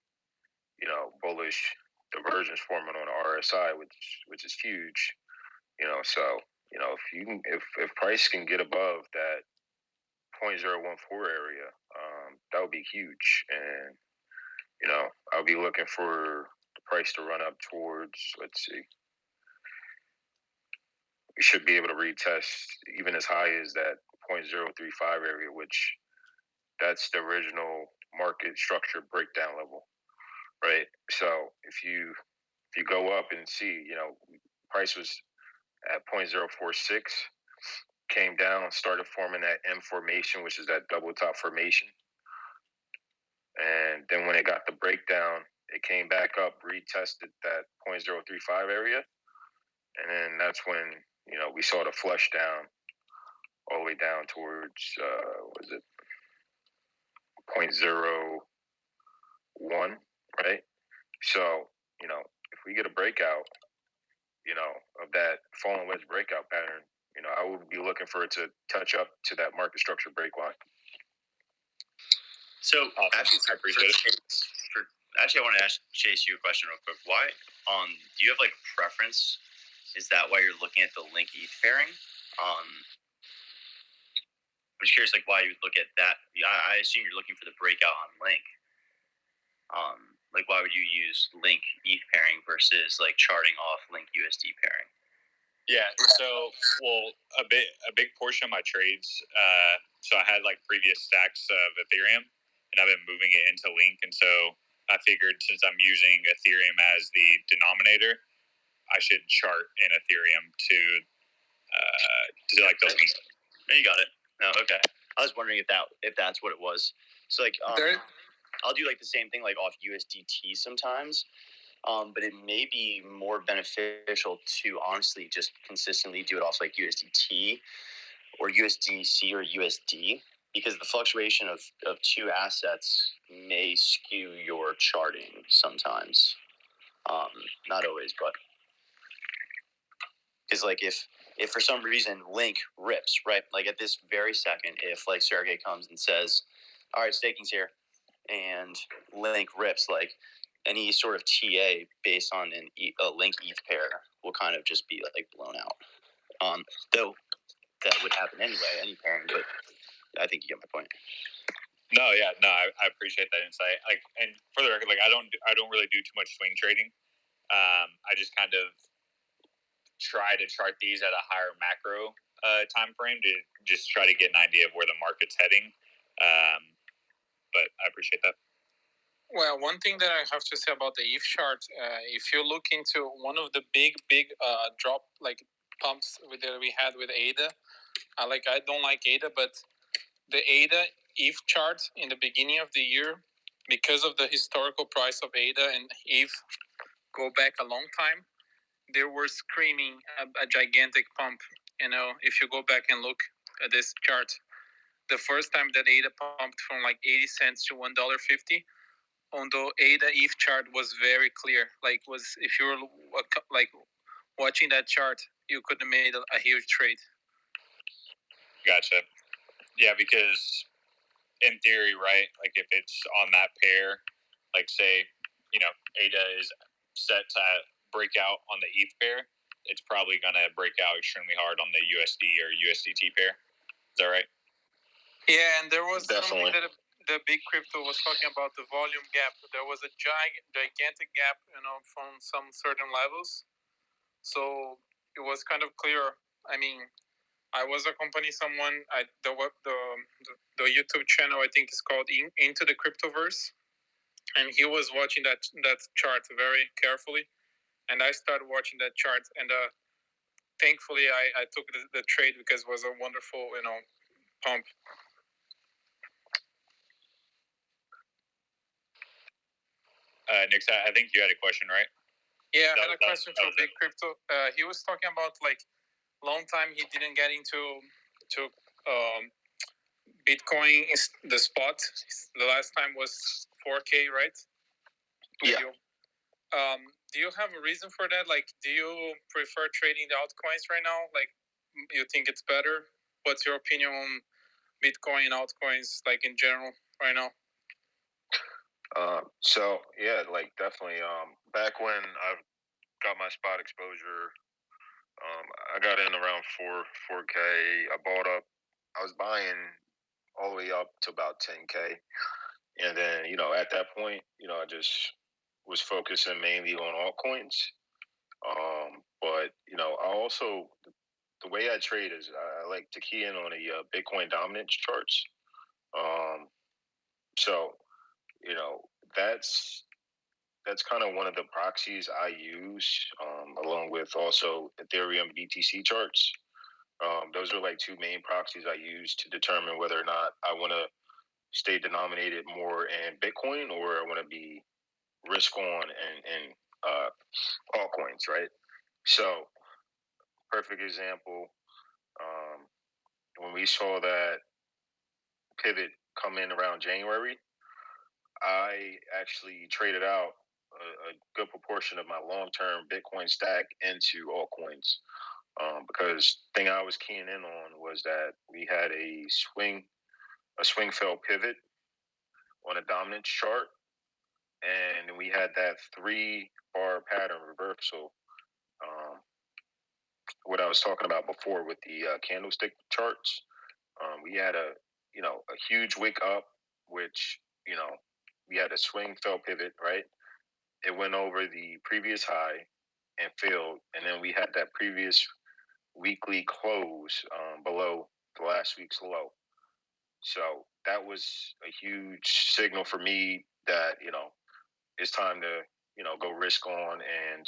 bullish divergence forming on the RSI, which is huge. So, if price can get above that 0.014 area, that would be huge. And, I'll be looking for the price to run up towards, let's see, we should be able to retest even as high as that 0.035 area, which that's the original market structure breakdown level, right? So if you go up and see, price was at 0.046, came down, started forming that M formation, which is that double top formation. And then when it got the breakdown, it came back up, retested that 0.035 area. And then that's when, we saw the flush down all the way down towards, what is it, 0.01, right? So, if we get a breakout, of that falling wedge breakout pattern, I would be looking for it to touch up to that market structure break line. So Awesome. I appreciate it. Actually, I want to ask Chase you a question real quick. Why? Do you have like a preference? Is that why you're looking at the link ETH pairing? I'm just curious, like why you would look at that. I assume you're looking for the breakout on link. Like why would you use link ETH pairing versus like charting off link USD pairing? Yeah, so a big portion of my trades. So I had like previous stacks of Ethereum, and I've been moving it into Link, and so I figured since I'm using Ethereum as the denominator, I should chart in Ethereum to like the Link. No, you got it. No, okay. I was wondering if that's what it was. So like I'll do like the same thing like off USDT sometimes. But it may be more beneficial to honestly just consistently do it off like USDT or USDC or USD because the fluctuation of two assets may skew your charting sometimes. Not always, but because like if for some reason Link rips, right? Like at this very second, if like Sergey comes and says, all right, staking's here, and Link rips, like any sort of TA based on a link ETH pair will kind of just be like blown out. Though that would happen anyway, any pairing. But I think you get my point. No, yeah, no, I appreciate that insight. Like, and for the record, like, I don't really do too much swing trading. I just kind of try to chart these at a higher macro time frame to just try to get an idea of where the market's heading. But I appreciate that. Well, one thing that I have to say about the ETH chart, if you look into one of the big drop like pumps that we had with ADA, I don't like ADA, but the ADA ETH chart in the beginning of the year, because of the historical price of ADA and ETH go back a long time, they were screaming a gigantic pump. You know, if you go back and look at this chart, the first time that ADA pumped from like 80 cents to $1.50, on the ADA ETH chart was very clear. Like, was if you were like watching that chart, you could have made a huge trade. Gotcha. Yeah, because in theory, right? Like, if it's on that pair, like say, you know, ADA is set to break out on the ETH pair, it's probably gonna break out extremely hard on the USD or USDT pair. Is that right? Yeah, and there was Definitely. something that the big crypto was talking about, the volume gap. There was a gigantic gap, you know, from some certain levels. So it was kind of clear. I mean, I was accompanying someone at the YouTube channel. I think it's called Into the Cryptoverse, and he was watching that chart very carefully, and I started watching that chart, and thankfully I took the trade because it was a wonderful, you know, pump. Nick, I think you had a question, right? Yeah, I had a question for Big Crypto. He was talking about like long time he didn't get into Bitcoin the spot. The last time was 4K, right? Yeah. Do you have a reason for that? Like, do you prefer trading the altcoins right now? Like, you think it's better? What's your opinion on Bitcoin and altcoins, like in general, right now? So yeah, like definitely. Back when I got my spot exposure, I got in around 4K. I bought up. I was buying all the way up to about 10K, and then at that point, I just was focusing mainly on altcoins. But I also, the way I trade is I like to key in on the Bitcoin dominance charts. So that's kind of one of the proxies I use, along with also Ethereum BTC charts. Those are like two main proxies I use to determine whether or not I want to stay denominated more in Bitcoin or I want to be risk on and altcoins, right? So, perfect example. When we saw that pivot come in around January, I actually traded out a good proportion of my long-term Bitcoin stack into altcoins, because the thing I was keying in on was that we had a swing fail pivot on a dominance chart, and we had that 3-bar pattern reversal. What I was talking about before with the candlestick charts, we had a huge wick up, which we had a swing fell pivot, right? It went over the previous high and failed, and then we had that previous weekly close below the last week's low. So that was a huge signal for me that it's time to go risk on and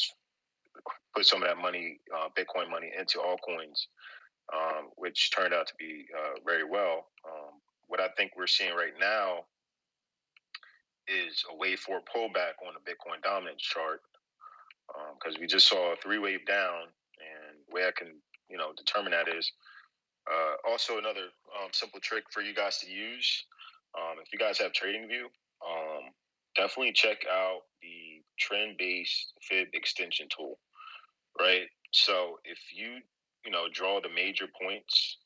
put some of that money, Bitcoin money, into altcoins, which turned out to be very well. What I think we're seeing right now is a wave 4 pullback on the Bitcoin dominance chart, because we just saw a 3-wave down, and the way I can determine that is also another simple trick for you guys to use. If you guys have TradingView, definitely check out the trend-based fib extension tool, right? So if you draw the major points,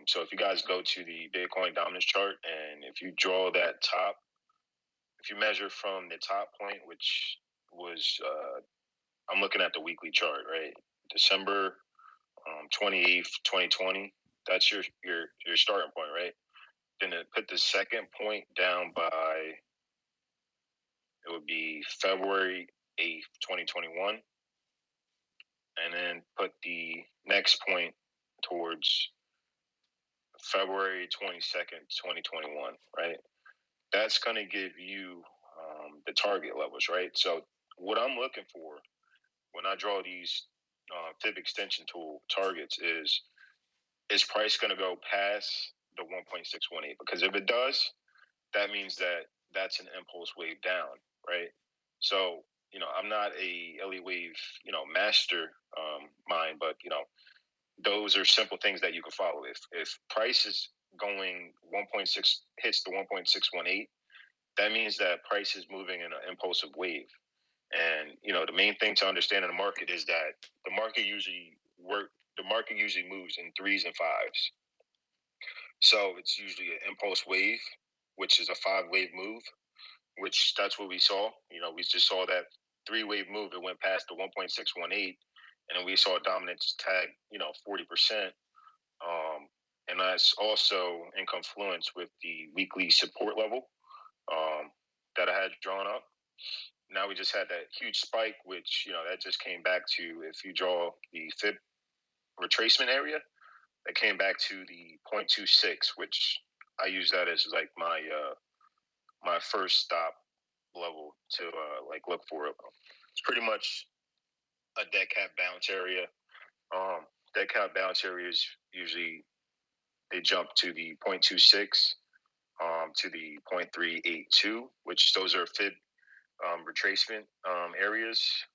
so if you guys go to the Bitcoin dominance chart, and if you draw that top, if you measure from the top point, which was I'm looking at the weekly chart, right? December 28th, 2020. That's your starting point, right? Then it put the second point down by, it would be February 8th, 2021. And then put the next point towards February 22nd, 2021, right? That's going to give you the target levels, right? So what I'm looking for when I draw these fib extension tool targets is price going to go past the 1.618? Because if it does, that means that that's an impulse wave down, right? So, I'm not a Elliott wave, master mind, but, those are simple things that you can follow. If price is going 1.6, hits the 1.618, that means that price is moving in an impulsive wave. And, the main thing to understand in the market is that the market usually moves in 3s and 5s. So it's usually an impulse wave, which is a 5-wave move, which that's what we saw. We just saw that 3-wave move. It went past the 1.618, and then we saw dominance tag, 40%. And that's also in confluence with the weekly support level that I had drawn up. Now we just had that huge spike, which, that just came back to, if you draw the fib retracement area, that came back to the 0.26, which I use that as like my first stop level to look for it. It's pretty much a dead cat bounce area. Dead cat bounce areas usually they jump to the 0.26 to the 0.382, which those are fib retracement areas.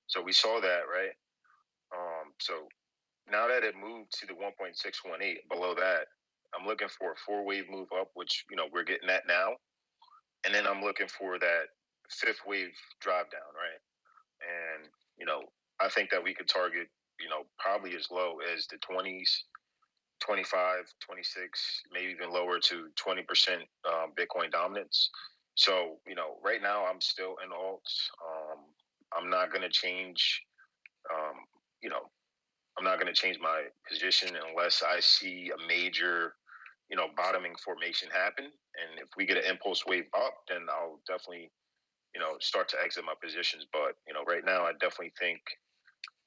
So we saw that, right? So now that it moved to the 1.618, below that, I'm looking for a 4-wave move up, which, we're getting at now. And then I'm looking for that 5th wave drive down, right? And, I think that we could target, probably as low as the 20s, 25, 26, maybe even lower to 20% Bitcoin dominance. So, right now I'm still in alts. I'm not going to change, I'm not going to change my position unless I see a major, bottoming formation happen. And if we get an impulse wave up, then I'll definitely, start to exit my positions. But, right now I definitely think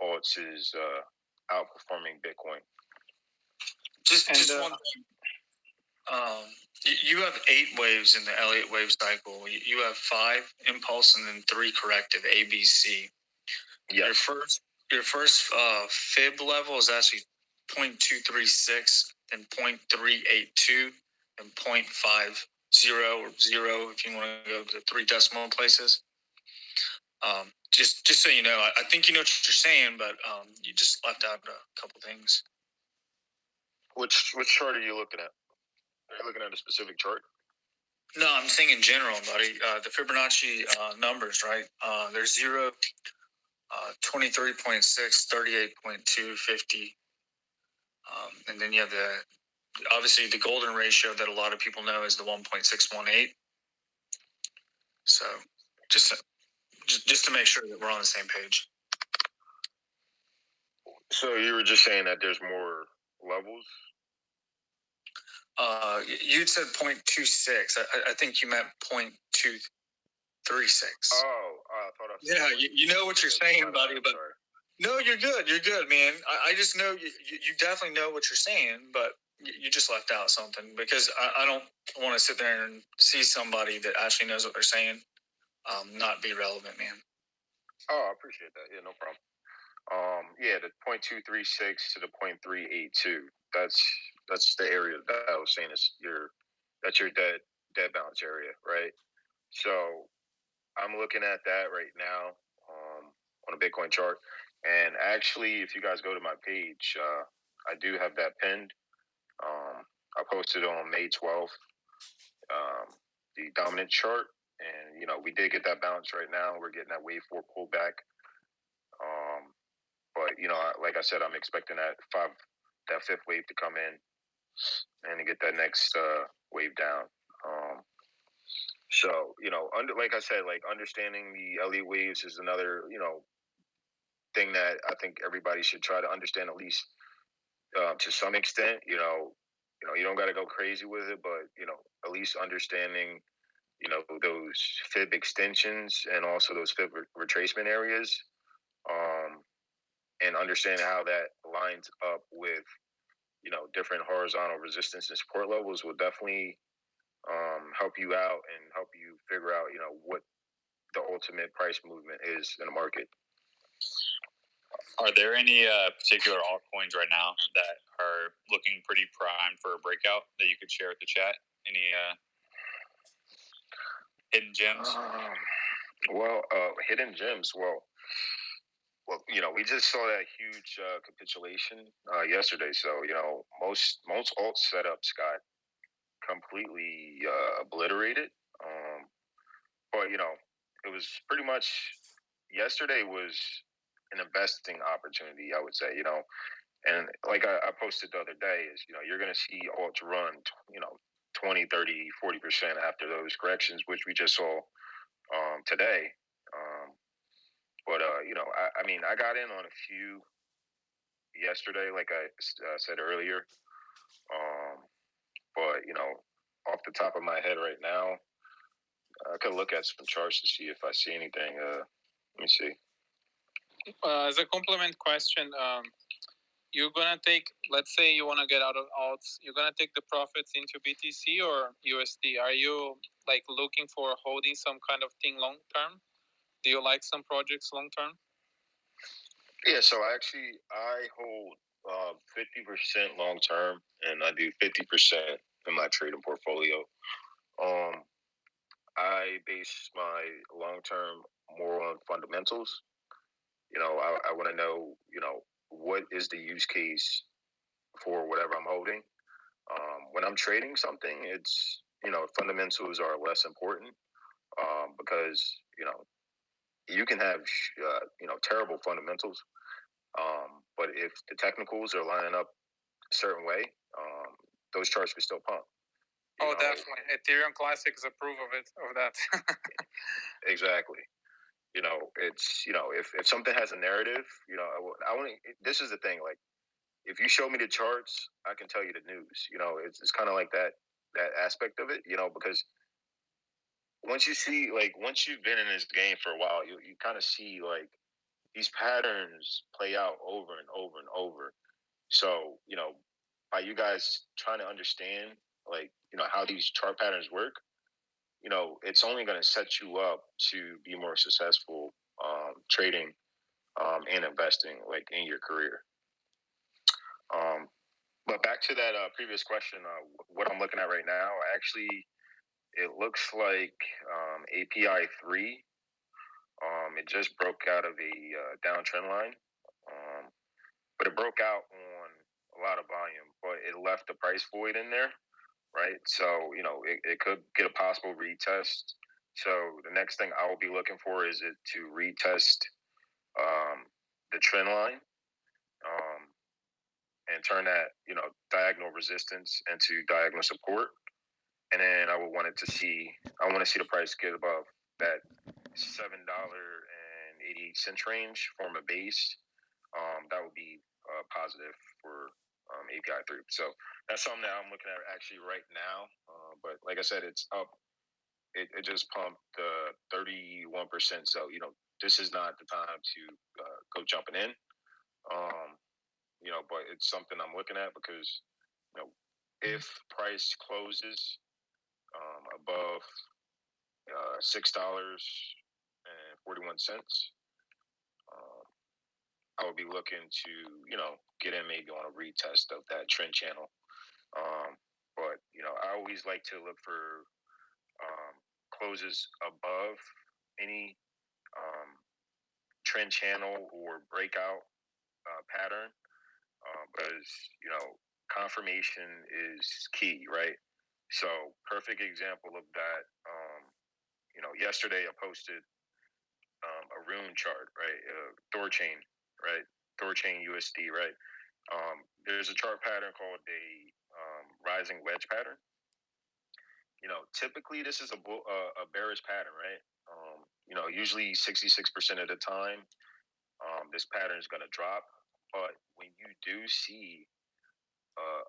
alts is outperforming Bitcoin. Just one thing. You have 8 waves in the Elliott wave cycle. You have 5 impulse and then 3 corrective, A, B, C. Yeah. Your first fib level is actually 0.236 and 0.382 and 0.50 or 0 if you want to go to 3 decimal places. Just so you know, I think you know what you're saying, but you just left out a couple things. Which chart are you looking at? Are you looking at a specific chart? No, I'm saying in general, buddy. The Fibonacci numbers, right? There's 0, 23.6, 38.2, 50. And then you have obviously the golden ratio that a lot of people know is the 1.618. So just to make sure that we're on the same page. So you were just saying that there's more levels? You'd said 0.26. I think you meant 0.236. Oh, I thought I said. Yeah, you know what you're saying, buddy. But no, you're good. You're good, man. I just know you definitely know what you're saying, but you just left out something because I don't want to sit there and see somebody that actually knows what they're saying not be relevant, man. Oh, I appreciate that. Yeah, no problem. Yeah, the 0.236 to the 0.382. That's the area that I was saying is that's your dead balance area, right? So I'm looking at that right now on a Bitcoin chart. And actually, if you guys go to my page, I do have that pinned. I posted on May 12th, the dominant chart. And, we did get that bounce right now. We're getting that wave 4 pullback. But, like I said, I'm expecting that 5th wave to come in and to get that next wave down. So, like I said, understanding the Elliott waves is another, thing that I think everybody should try to understand at least to some extent. You don't got to go crazy with it, but at least understanding those fib extensions and also those fib retracement areas, and understanding how that lines up with different horizontal resistance and support levels will definitely help you out and help you figure out what the ultimate price movement is in the market. Are there any particular altcoins right now that are looking pretty prime for a breakout that you could share with the chat? Any hidden gems? Hidden gems. Well, we just saw that huge capitulation yesterday. So most alt setups got completely obliterated. But it was pretty much yesterday was an investing opportunity, I would say. And like I posted the other day, is you're going to see alts run 20, 30, 40% after those corrections, which we just saw today. But I got in on a few yesterday, like I said earlier. But off the top of my head right now, I could look at some charts to see if I see anything. Let me see. As a complement question, you're gonna take, let's say you want to get out of alts, you're gonna take the profits into BTC or USD. Are you like looking for holding some kind of thing long term? Do you like some projects long term? Yeah, so actually I hold 50% long term, and I do 50% in my trading portfolio. I base my long term more on fundamentals. I want to know, what is the use case for whatever I'm holding. When I'm trading something, it's fundamentals are less important, because you can have terrible fundamentals, but if the technicals are lining up a certain way, those charts can still pump. Definitely. Ethereum Classic is a proof of that. Exactly. It's if something has a narrative, I want. This is the thing. Like, if you show me the charts, I can tell you the news. It's kind of like that aspect of it. Because once you've been in this game for a while, you kind of see like these patterns play out over and over and over. So by you guys trying to understand like how these chart patterns work, it's only going to set you up to be more successful trading and investing like in your career. But back to that previous question, what I'm looking at right now, actually, it looks like API 3. It just broke out of a downtrend line, but it broke out on a lot of volume, but it left the price void in there, right? So, it could get a possible retest. So the next thing I will be looking for is it to retest the trend line, and turn that diagonal resistance into diagonal support, and then I want to see the price get above that $7.88 range, form a base. That would be positive for API 3. So that's something that I'm looking at actually right now. But like I said, it's up. It just pumped 31%. So this is not the time to go jumping in. But it's something I'm looking at because if price closes above $6.41, I would be looking to get in maybe on a retest of that trend channel. But I always like to look for closes above any trend channel or breakout pattern, because confirmation is key, right? So perfect example of that. Yesterday I posted a rune chart, right? Thorchain, right? Thorchain USD, right? There's a chart pattern called a rising wedge pattern. Typically this is a bearish pattern, right? Usually 66% of the time, this pattern is going to drop. But when you do see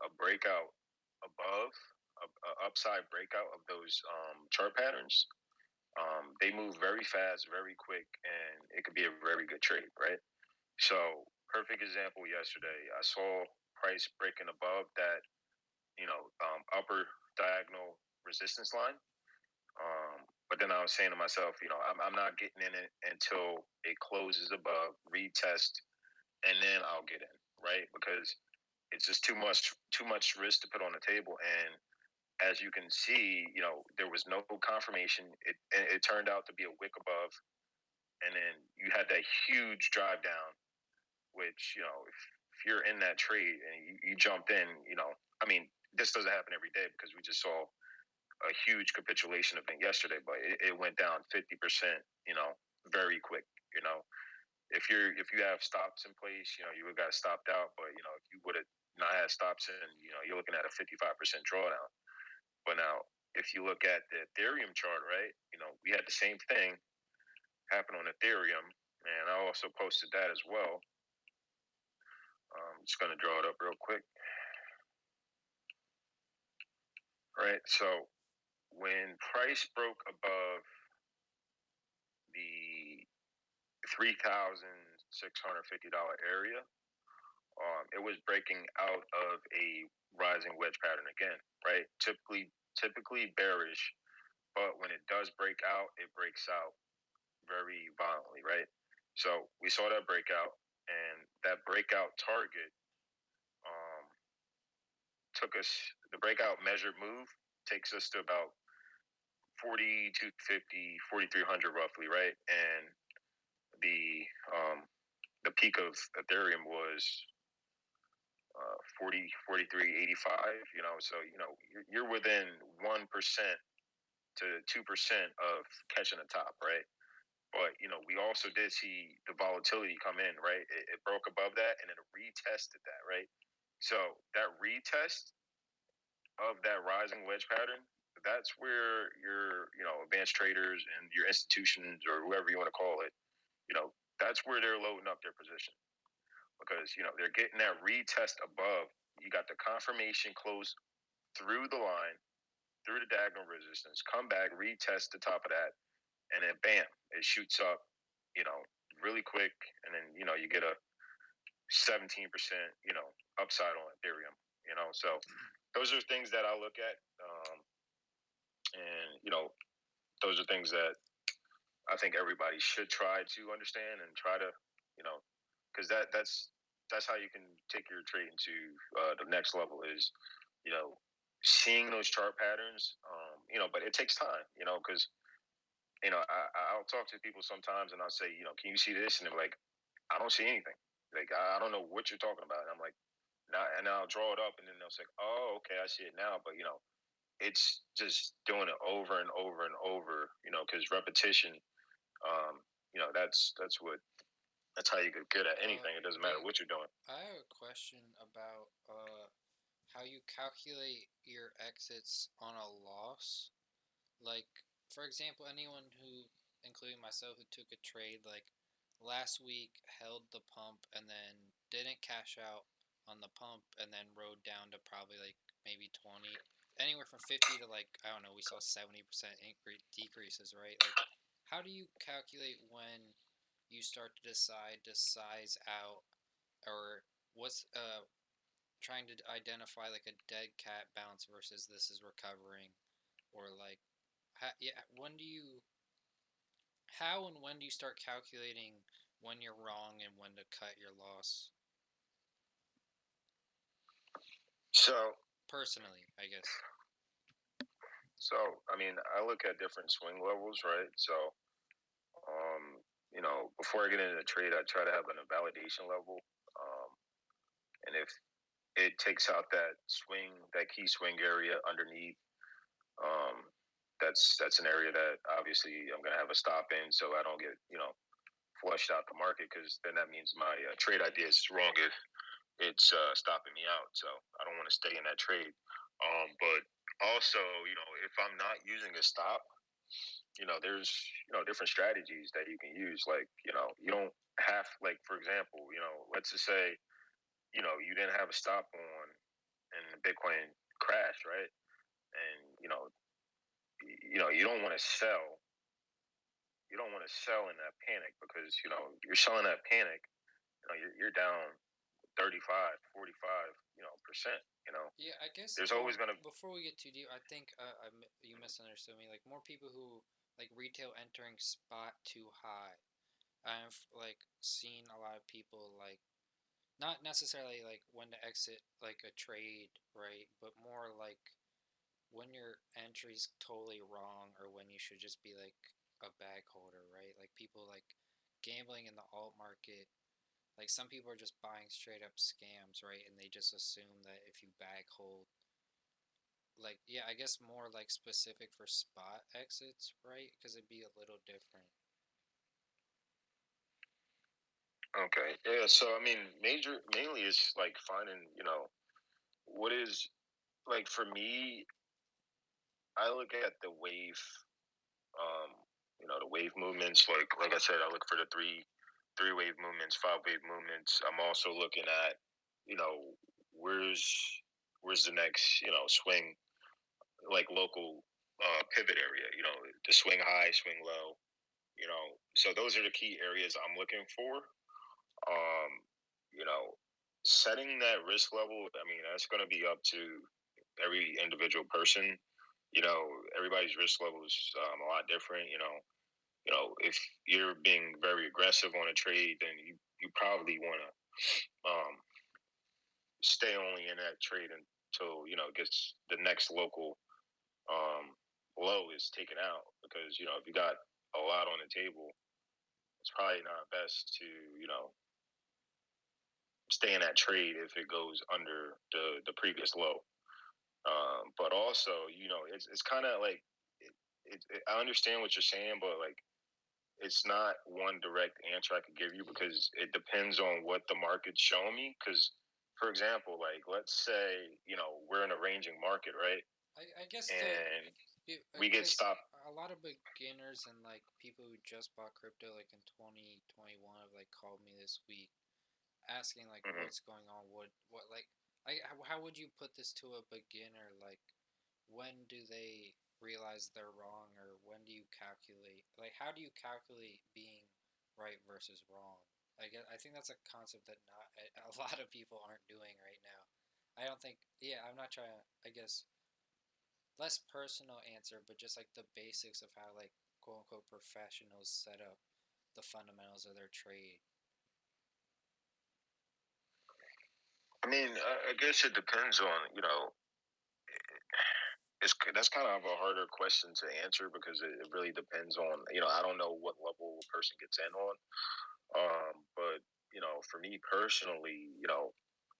a breakout above, a upside breakout of those chart patterns, they move very fast, very quick, and it could be a very good trade, right? So, perfect example yesterday, I saw price breaking above that, upper diagonal resistance line. But then I was saying to myself, I'm not getting in it until it closes above, retest, and then I'll get in, right? Because it's just too much risk to put on the table. And as you can see, there was no confirmation. It turned out to be a wick above, and then you had that huge drive down, which if you're in that trade and you jumped in, I mean, this doesn't happen every day because we just saw a huge capitulation event yesterday, but it went down 50%, very quick. If you have stops in place, you would got stopped out. But if you would have not had stops in, you're looking at a 55% drawdown. But now, if you look at the Ethereum chart, right, we had the same thing happen on Ethereum, and I also posted that as well. I'm just going to draw it up real quick. All right, so when price broke above the $3,650 area, it was breaking out of a rising wedge pattern again, right? Typically bearish, but when it does break out, it breaks out very violently, right? So we saw that breakout, and that breakout target took us. The breakout measured move takes us to about 4,250, 4,300 roughly, right? And the peak of Ethereum was 43.85. So you're within 1% to 2% of catching the top, right? But we also did see the volatility come in, right? It broke above that and then it retested that, right? So that retest of that rising wedge pattern, that's where your advanced traders and your institutions or whoever you want to call it, that's where they're loading up their position because they're getting that retest above. You got the confirmation close through the line, through the diagonal resistance, come back, retest the top of that, and then bam, it shoots up, really quick, and then you get a 17%, upside on Ethereum. So those are things that I look at, and those are things that I think everybody should try to understand and try to, because that's how you can take your trading to the next level is, seeing those chart patterns. But it takes time, because I'll talk to people sometimes and I'll say, can you see this? And they're like, I don't see anything. Like I don't know what you're talking about. And I'm like, and I'll draw it up, and then they'll say, oh, okay, I see it now. But it's just doing it over and over and over, because repetition, that's how you get good at anything. It doesn't matter what you're doing. I have a question about how you calculate your exits on a loss. Like, for example, anyone who, including myself, who took a trade like last week, held the pump and then didn't cash out on the pump and then rode down to probably like maybe 20, anywhere from 50 to like, I don't know, we saw 70% decreases, right? Like, how do you calculate when you start to decide to size out, or what's trying to identify like a dead cat bounce versus this is recovering, or like how and when do you start calculating when you're wrong and when to cut your loss? So personally, I guess. So I mean, I look at different swing levels, right? So before I get into the trade, I try to have an validation level, and if it takes out that key swing area underneath, that's an area that obviously I'm gonna have a stop in, so I don't get flushed out the market, because then that means my trade idea is wrong if it's stopping me out. So I don't want to stay in that trade. But also, if I'm not using a stop, there's different strategies that you can use. Like you don't have, like, for example, let's just say you didn't have a stop on and Bitcoin crashed, right? And you don't want to sell. You don't want to sell in that panic because you're selling that panic. You're down 35, 45, percent. Yeah, I guess There's always gonna. before we get too deep, I think you misunderstood me. Like more people who like retail entering spot too high. I've like seen a lot of people like not necessarily like when to exit like a trade, right? But more like when your entry's totally wrong or when you should just be like a bag holder, right? Like people like gambling in the alt market. Like some people are just buying straight up scams, right? And they just assume that if you bag hold, like yeah, I guess more like specific for spot exits, right? Because it'd be a little different. Okay, yeah. So I mean, mainly is like finding what is like for me. I look at the wave, um, the wave movements. Like I said, I look for the three wave movements, 5 wave movements. I'm also looking at, you know, where's the next, swing, like local pivot area. The swing high, swing low. So those are the key areas I'm looking for. Um, you know, Setting that risk level. I mean, that's going to be up to every individual person. Everybody's risk level is a lot different. If you're being very aggressive on a trade, then you probably want to um, stay only in that trade until it gets the next local um, low is taken out. Because if you got a lot on the table, it's probably not best to stay in that trade if it goes under the previous low. But also, it's kind of like I understand what you're saying, but like it's not one direct answer I could give you because it depends on what the market's showing me. Because, for example, like let's say we're in a ranging market, right? I guess And we get 'cause stopped. a lot of beginners and like people who just bought crypto like in 2021 have like called me this week asking like Mhm. what's going on, what like how would you put this to a beginner, like when do they realize they're wrong, or when do you calculate, like how do you calculate being right versus wrong? I think that's a concept that not a lot of people aren't doing right now. I don't think, yeah, I'm not trying to, I guess, less personal answer, but just like the basics of how like quote unquote professionals set up the fundamentals of their trade. I mean, I guess it depends on that's kind of a harder question to answer because it really depends on I don't know what level a person gets in on. But for me personally,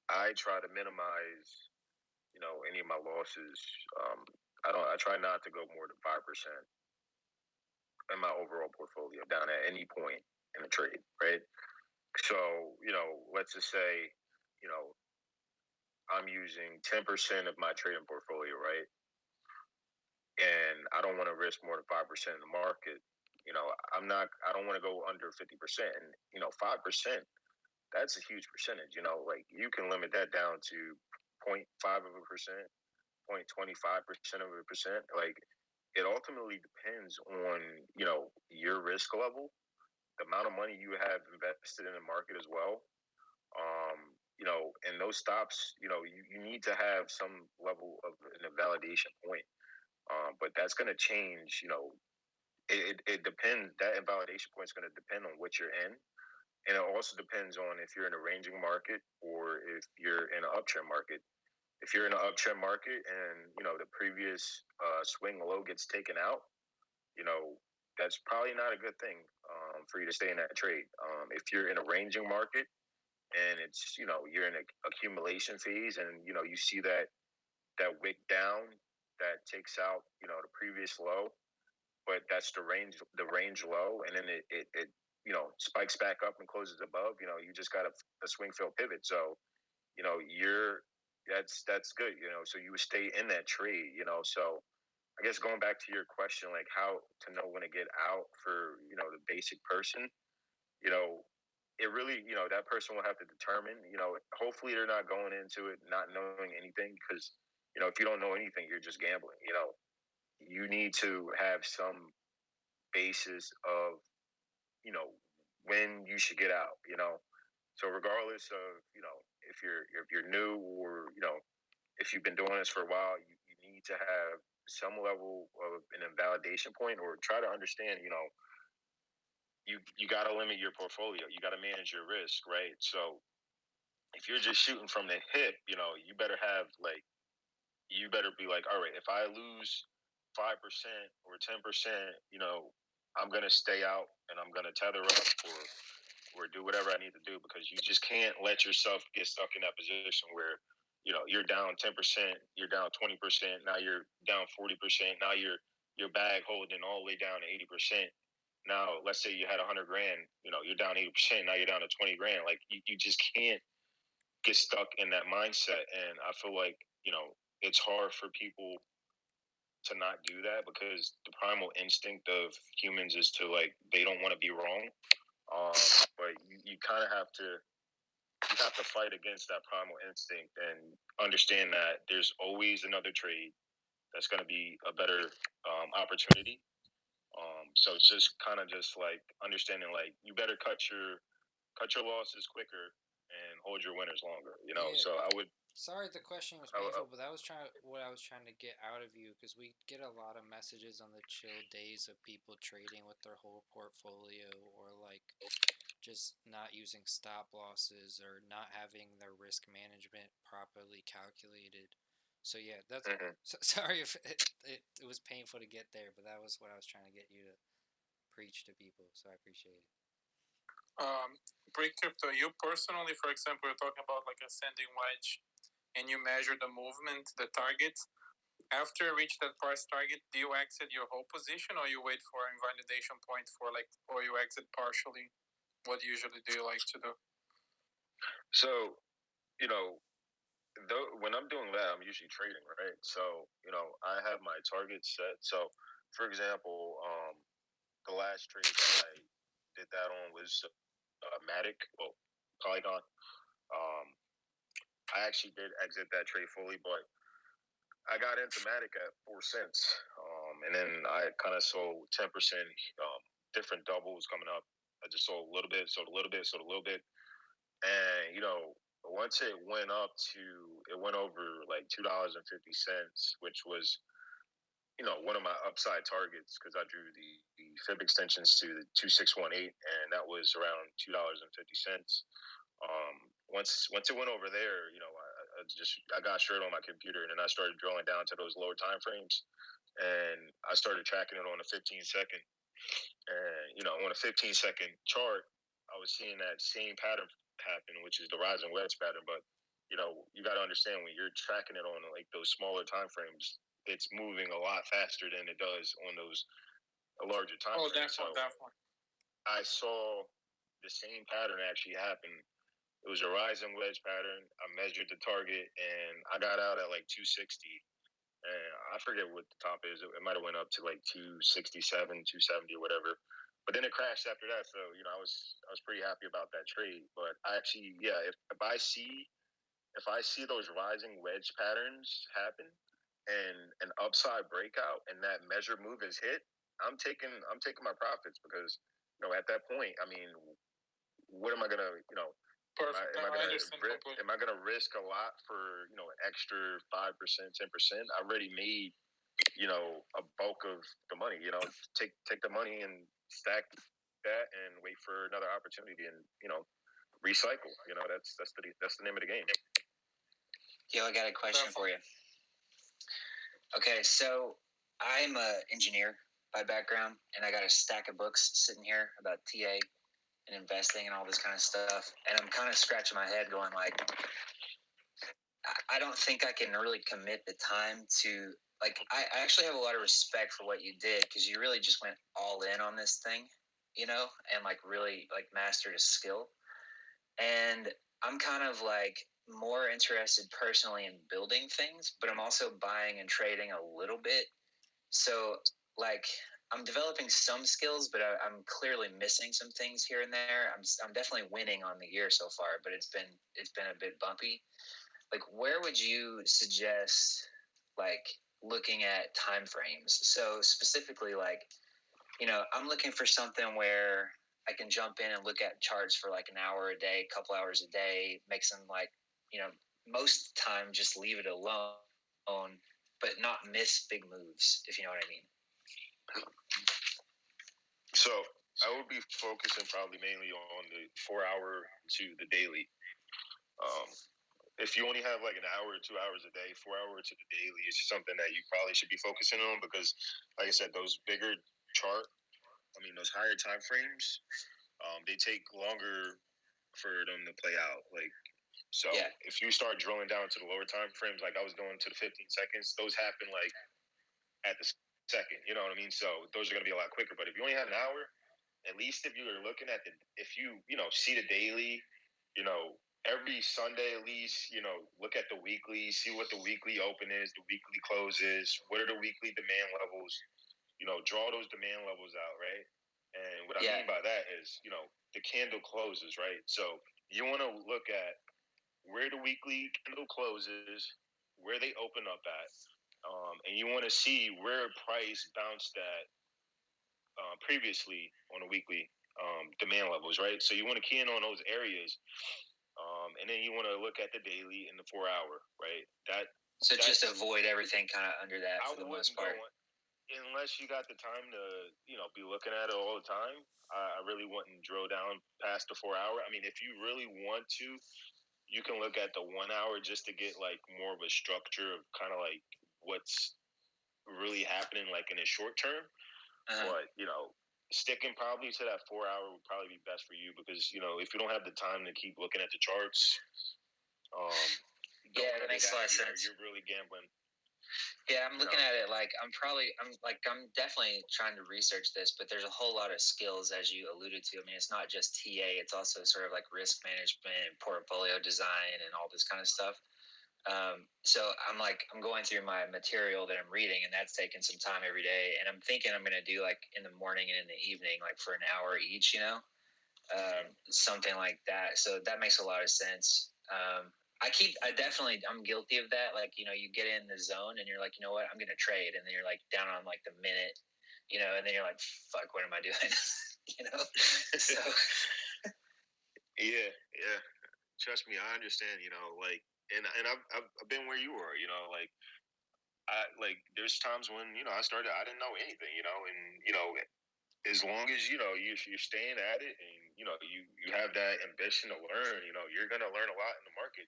I try to minimize any of my losses. I try not to go more than 5% in my overall portfolio down at any point in a trade, right? So let's just say you know I'm using 10% of my trading portfolio, right? And I don't want to risk more than 5% in the market. I don't want to go under 50%. And 5%, that's a huge percentage. Like you can limit that down to 0.5 of a percent, 0.25% of a percent. Like it ultimately depends on your risk level, the amount of money you have invested in the market as well. And those stops, you need to have some level of an validation point. But that's going to change. It depends. That invalidation point is going to depend on what you're in, and it also depends on if you're in a ranging market or if you're in an uptrend market. If you're in an uptrend market and the previous swing low gets taken out, you know that's probably not a good thing for you to stay in that trade. If you're in a ranging market and it's you're in an accumulation phase and you see that wick down that takes out the previous low, but that's the range low, and then it spikes back up and closes above. You just got a swing fail pivot, so you're that's good. So you would stay in that trade. So I guess going back to your question, like how to know when to get out for the basic person, you know it really, that person will have to determine, hopefully they're not going into it not knowing anything, because, if you don't know anything, you're just gambling. You need to have some basis of, when you should get out, So regardless of, if you're new, or, if you've been doing this for a while, you need to have some level of an invalidation point, or try to understand, you got to limit your portfolio. You got to manage your risk, right? So if you're just shooting from the hip, you better have you better be like, all right, if I lose 5% or 10%, I'm gonna stay out and I'm gonna tether up, or do whatever I need to do, because you just can't let yourself get stuck in that position where you're down 10%, you're down 20%, now you're down 40%, now your bag holding all the way down to 80%. Now, let's say you had 100 grand, you're down 80%. Now you're down to 20 grand. Like you just can't get stuck in that mindset. And I feel like, it's hard for people to not do that, because the primal instinct of humans is to, like, they don't want to be wrong. But you kind of have to fight against that primal instinct and understand that there's always another trade that's going to be a better opportunity. So it's just kind of just like understanding, like, you better cut your losses quicker and hold your winners longer. Yeah. So I would. Sorry, the question was painful, but that was what I was trying to get out of you, because we get a lot of messages on the chill days of people trading with their whole portfolio, or like just not using stop losses, or not having their risk management properly calculated. So yeah, that's sorry if it was painful to get there, but that was what I was trying to get you to preach to people. So I appreciate it. Break crypto. You personally, for example, you're talking about like ascending wedge, and you measure the movement, the target. After you reach that price target, do you exit your whole position, or you wait for an invalidation point or you exit partially? What usually do you like to do? So, when I'm doing that, I'm usually trading, right? So, I have my targets set. So, for example, the last trade that I did that on was Matic, well, Polygon. I actually did exit that trade fully, but I got into Matic at 4 cents, and then I kind of sold 10%, different doubles coming up. I just sold a little bit, sold a little bit, sold a little bit, and once it went over like $2.50, which was one of my upside targets, because I drew the fib extensions to the 2618, and that was around $2.50. Once it went over there, I got straight on my computer, and then I started drawing down to those lower time frames, and I started tracking it on a 15-second. And on a 15-second chart, I was seeing that same pattern happen, which is the rising wedge pattern. But you got to understand, when you're tracking it on like those smaller time frames, it's moving a lot faster than it does on those larger time frames. Definitely. I saw the same pattern actually happen. It was a rising wedge pattern. I measured the target, and I got out at like 260. And I forget what the top is. It might have went up to like 267, 270, or whatever. But then it crashed after that. So I was pretty happy about that trade. But I actually, yeah, if I see those rising wedge patterns happen, and an upside breakout, and that measured move is hit, I'm taking my profits, because at that point, I mean, what am I gonna Perfect. Am I gonna risk a lot for extra 5%, 10%? I already made a bulk of the money. Take the money and stack that, and wait for another opportunity, and recycle. That's the name of the game. Yo, I got a question for you. Okay, so I'm an engineer by background, and I got a stack of books sitting here about TA and investing and all this kind of stuff. And I'm kind of scratching my head going like, I don't think I can really commit the time to, like, I actually have a lot of respect for what you did, because you really just went all in on this thing, and like really like mastered a skill. And I'm kind of like more interested personally in building things, but I'm also buying and trading a little bit. So like, I'm developing some skills, but I'm clearly missing some things here and there. I'm definitely winning on the year so far, but it's been a bit bumpy. Like, where would you suggest, like, looking at time frames? So specifically, like, I'm looking for something where I can jump in and look at charts for like an hour a day, a couple hours a day, make some, like, most time just leave it alone, but not miss big moves, if you know what I mean. So I would be focusing probably mainly on the 4 hour to the daily. If you only have like an hour or 2 hours a day, 4 hour to the daily is something that you probably should be focusing on because, like I said, those bigger those higher time frames, they take longer for them to play out. Like, so Yeah. if you start drilling down to the lower time frames, like I was doing to the 15 seconds, those happen like at the second. You know what I mean? So those are going to be a lot quicker. But if you only have an hour, at least if you are looking at if you see the daily, every Sunday at least, look at the weekly, see what the weekly open is, the weekly close is, what are the weekly demand levels, draw those demand levels out, right? And what I mean by that is, the candle closes, right? So you want to look at where the weekly candle closes, where they open up at, and you want to see where price bounced at previously on the weekly demand levels, right? So you want to key in on those areas, and then you want to look at the daily and the 4 hour, right? So just avoid everything kind of under that for the most part. Unless you got the time to, be looking at it all the time. I really wouldn't drill down past the 4 hour. I mean, if you really want to, you can look at the 1 hour just to get like more of a structure of kind of like what's really happening like in the short term. But sticking probably to that 4 hour would probably be best for you because if you don't have the time to keep looking at the charts, that makes a lot of sense. You're really gambling. Yeah, I'm looking at it like I'm definitely trying to research this, but there's a whole lot of skills as you alluded to. I mean, it's not just TA; it's also sort of like risk management and portfolio design and all this kind of stuff. So I'm going through my material that I'm reading, and that's taking some time every day. And I'm thinking I'm going to do like in the morning and in the evening, like for an hour each, something like that. So that makes a lot of sense. I'm guilty of that. Like, you get in the zone and you're like, you know what, I'm going to trade. And then you're like down on like the minute, and then you're like, fuck, what am I doing? So. Yeah. Trust me, I understand, and I've been where you were, there's times when, I started, I didn't know anything, and, as long as, you're staying at it and, you have that ambition to learn, you're going to learn a lot in the market.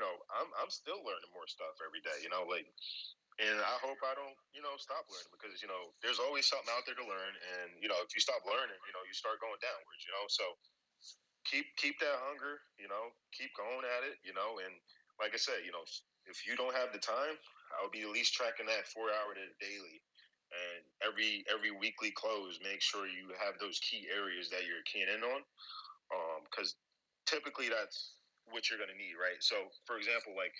I'm still learning more stuff every day, and I hope I don't, stop learning because, there's always something out there to learn. And, if you stop learning, you start going downwards, so keep that hunger, keep going at it, and like I said, if you don't have the time, I'll be at least tracking that 4 hour to daily. And every weekly close, make sure you have those key areas that you're keying in on. Because typically that's what you're going to need, right? So, for example, like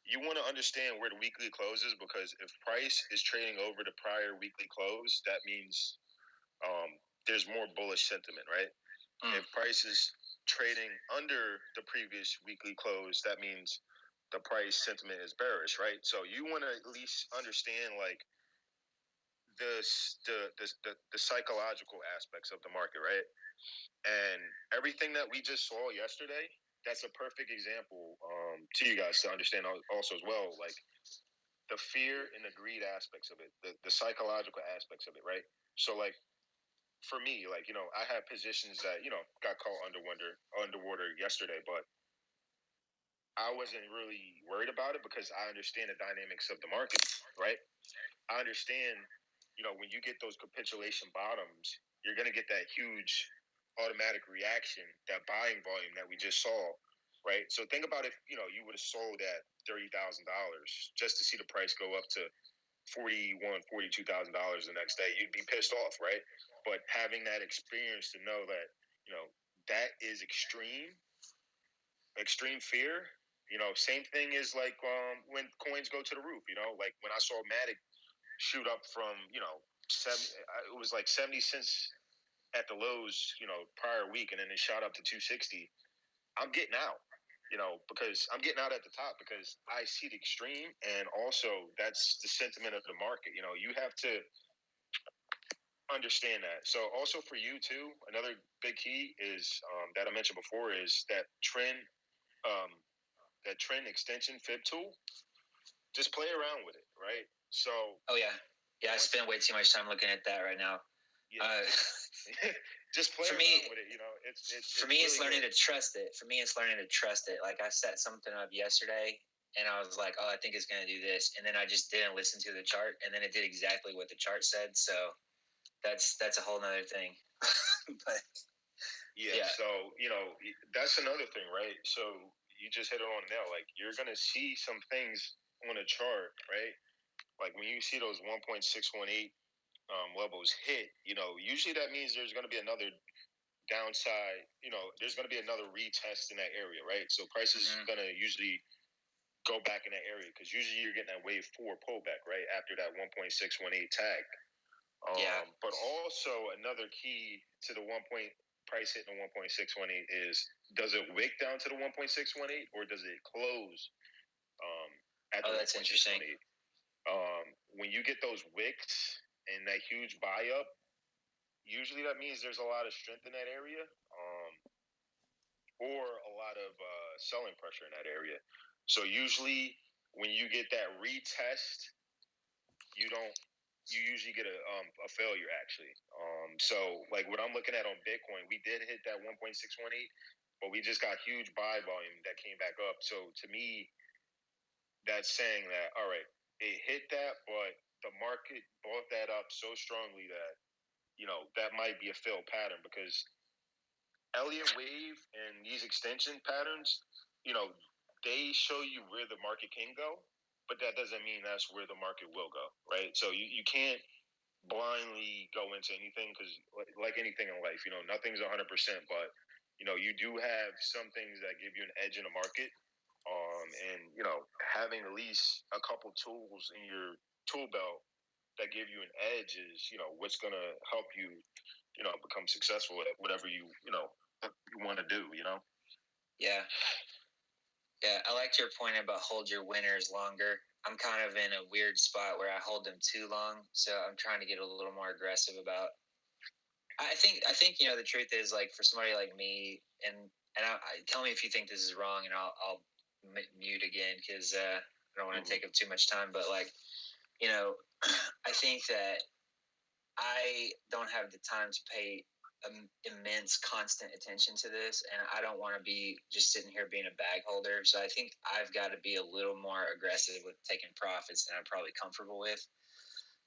you want to understand where the weekly close is because if price is trading over the prior weekly close, that means there's more bullish sentiment, right? If price is trading under the previous weekly close, that means the price sentiment is bearish, right? So you want to at least understand like the psychological aspects of the market, right? And everything that we just saw yesterday, that's a perfect example to you guys to understand also as well, like the fear and the greed aspects of it, the psychological aspects of it, right? So like for me, like, I had positions that, got caught underwater yesterday, but I wasn't really worried about it because I understand the dynamics of the market, right? I understand, when you get those capitulation bottoms, you're going to get that huge automatic reaction, that buying volume that we just saw, right? So think about if, you would have sold at $30,000 just to see the price go up to $41,000, $42,000 the next day, you'd be pissed off, right? But having that experience to know that, that is extreme fear. Same thing is like when coins go to the roof. Like when I saw Matic shoot up from it was like 70 cents at the lows, prior week, and then it shot up to 260. I'm getting out, because I'm getting out at the top because I see the extreme, and also that's the sentiment of the market. You have to understand that. So also for you too, another big key is that I mentioned before is um, that trend extension fib tool. Just play around with it, right? So. Oh yeah, I spend way too much time looking at that right now. Yeah. Just play for around me, with it. For me, it's learning to trust it. Like I set something up yesterday, and I was like, "Oh, I think it's going to do this," and then I just didn't listen to the chart, and then it did exactly what the chart said. So that's a whole nother thing. But yeah. So that's another thing, right? So you just hit it on the nail. Like you're going to see some things on a chart, right? Like when you see those 1.618 levels hit, usually that means there's going to be another downside. There's going to be another retest in that area, right? So price is going to usually go back in that area because usually you're getting that wave 4 pullback, right, after that 1.618 tag. But also another key to the price hitting the 1.618 is, does it wick down to the 1.618 or does it close at the 1.618? That's interesting. When you get those wicks and that huge buy up, usually that means there's a lot of strength in that area, or a lot of selling pressure in that area. So usually when you get that retest, you usually get a failure actually. So like what I'm looking at on Bitcoin, we did hit that 1.618, but we just got huge buy volume that came back up. So to me, that's saying that, all right, it hit that, but the market bought that up so strongly that that might be a failed pattern, because Elliott wave and these extension patterns, they show you where the market can go, but that doesn't mean that's where the market will go, right? So you can't blindly go into anything, because like anything in life, nothing's 100%, but you do have some things that give you an edge in the market, and having at least a couple tools in your tool belt that give you an edge is what's going to help you become successful at whatever you want to do. Yeah, I liked your point about hold your winners longer. I'm kind of in a weird spot where I hold them too long, so I'm trying to get a little more aggressive about. I think the truth is, like, for somebody like me, and tell me if you think this is wrong, and I'll mute again because I don't want to take up too much time. But like, I think that I don't have the time to pay immense constant attention to this, and I don't want to be just sitting here being a bag holder. So I think I've got to be a little more aggressive with taking profits than I'm probably comfortable with.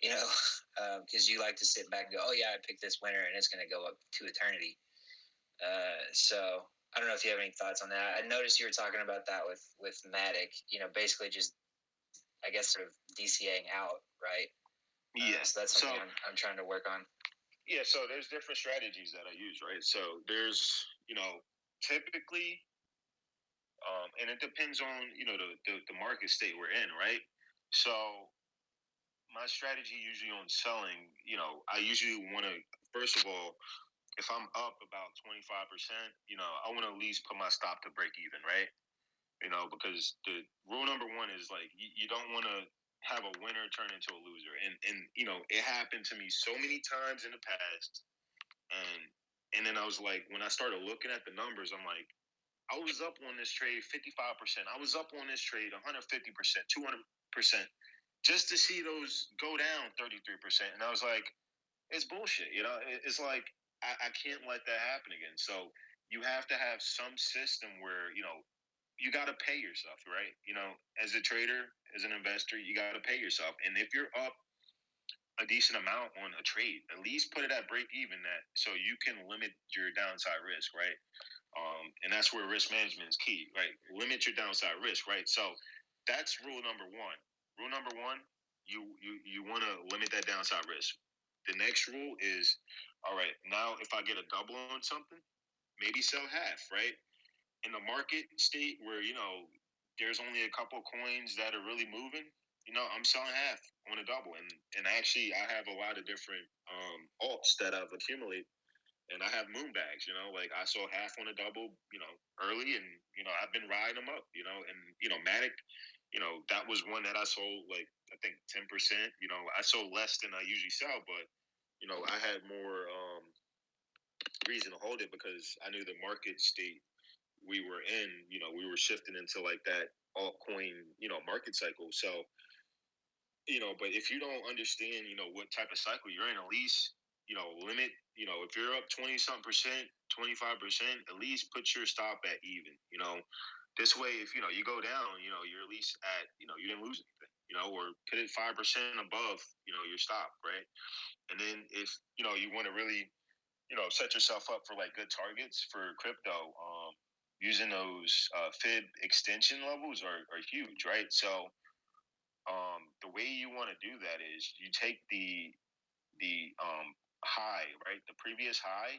Because you like to sit back and go, "Oh yeah, I picked this winner, and it's going to go up to eternity." So I don't know if you have any thoughts on that. I noticed you were talking about that with Matic. Basically just, I guess, sort of DCAing out, right? Yeah. So that's something I'm trying to work on. Yeah. So there's different strategies that I use, right? So there's typically, and it depends on the market state we're in, right? So my strategy usually on selling, I usually want to, first of all, if I'm up about 25%, I want to at least put my stop to break even, right? Because the rule number one is like, you don't want to have a winner turn into a loser. And it happened to me so many times in the past. And then I was like, when I started looking at the numbers, I'm like, I was up on this trade 55%. I was up on this trade 150%, 200%, just to see those go down 33%. And I was like, it's bullshit. It's like, I can't let that happen again. So you have to have some system where, you got to pay yourself, right? As a trader, as an investor, you got to pay yourself. And if you're up a decent amount on a trade, at least put it at break even, so you can limit your downside risk, right? And that's where risk management is key, right? Limit your downside risk, right? So that's rule number one. Rule number one, you want to limit that downside risk. The next rule is, all right, now if I get a double on something, maybe sell half, right? In the market state where there's only a couple coins that are really moving, I'm selling half on a double, and actually I have a lot of different alts that I've accumulated, and I have moon bags. Like I sold half on a double, early, and I've been riding them up, and Matic, that was one that I sold like I think 10%. I sold less than I usually sell, but I had more reason to hold it because I knew the market state we were in. We were shifting into like that altcoin, market cycle. So but if you don't understand, what type of cycle you're in, at least, limit, if you're up 20 something percent, 25%, at least put your stop at even, this way, if, you go down, you're at least at, you didn't lose anything, or put it 5% above, your stop, right? And then if, you want to really, set yourself up for like good targets for crypto, using those fib extension levels are huge, right? So, the way you want to do that is you take the high, right, the previous high.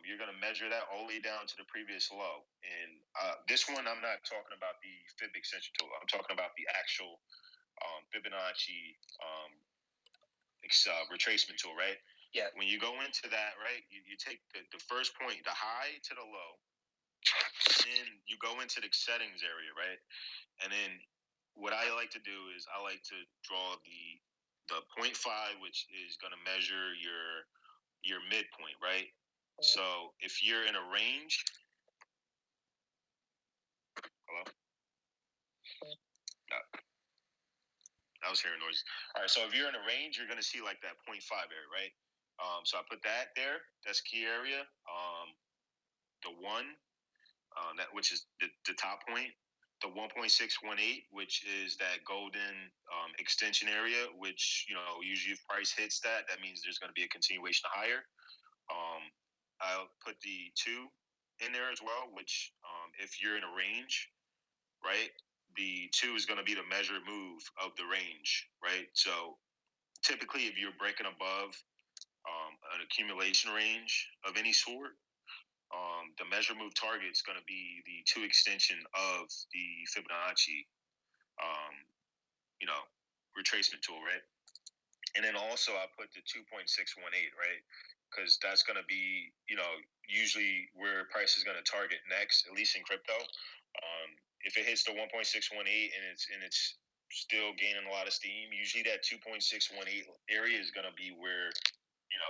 You're going to measure that all the way down to the previous low. And this one, I'm not talking about the fib extension tool. I'm talking about the actual Fibonacci retracement tool, right? Yeah. When you go into that, right, you take the first point, the high to the low, and then you go into the settings area, right? And then what I like to do is I like to draw the 0.5, which is going to measure your midpoint, right? So if you're in a range, hello, no, I was hearing noises. All right, so if you're in a range, you're going to see like that 0.5 area, right? So I put that there. That's key area. The one, that which is the top point. The 1.618, which is that golden extension area, which usually if price hits that means there's going to be a continuation higher. I'll put the 2 in there as well, which if you're in a range, right, the 2 is going to be the measured move of the range, right? So typically, if you're breaking above an accumulation range of any sort, the measure move target is going to be the 2 extension of the Fibonacci, retracement tool, right? And then also I put the 2.618, right? Because that's going to be, usually where price is going to target next, at least in crypto. If it hits the 1.618 and it's still gaining a lot of steam, usually that 2.618 area is going to be where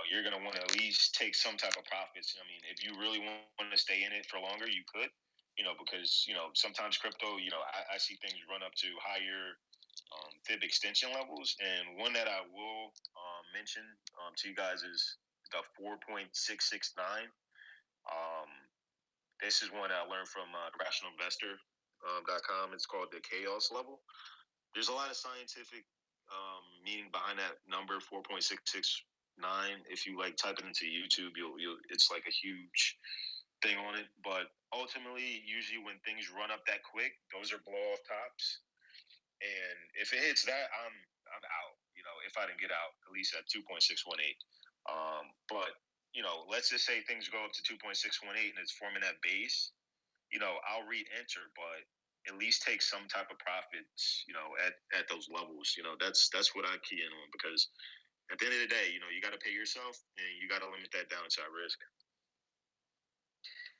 you're going to want to at least take some type of profits. I mean, if you really want to stay in it for longer, you could, because sometimes crypto, I see things run up to higher fib extension levels, and one that I will mention to you guys is the 4.669. This is one I learned from rationalinvestor.com. It's called the chaos level. There's a lot of scientific meaning behind that number 4.669. If you like type it into YouTube, you'll it's like a huge thing on it. But ultimately, usually when things run up that quick, those are blow off tops. And if it hits that, I'm out. If I didn't get out at least at 2.618. But let's just say things go up to 2.618 and it's forming that base. I'll re-enter, but at least take some type of profits. At those levels. That's what I key in on, because at the end of the day, you got to pay yourself and you got to limit that downside risk.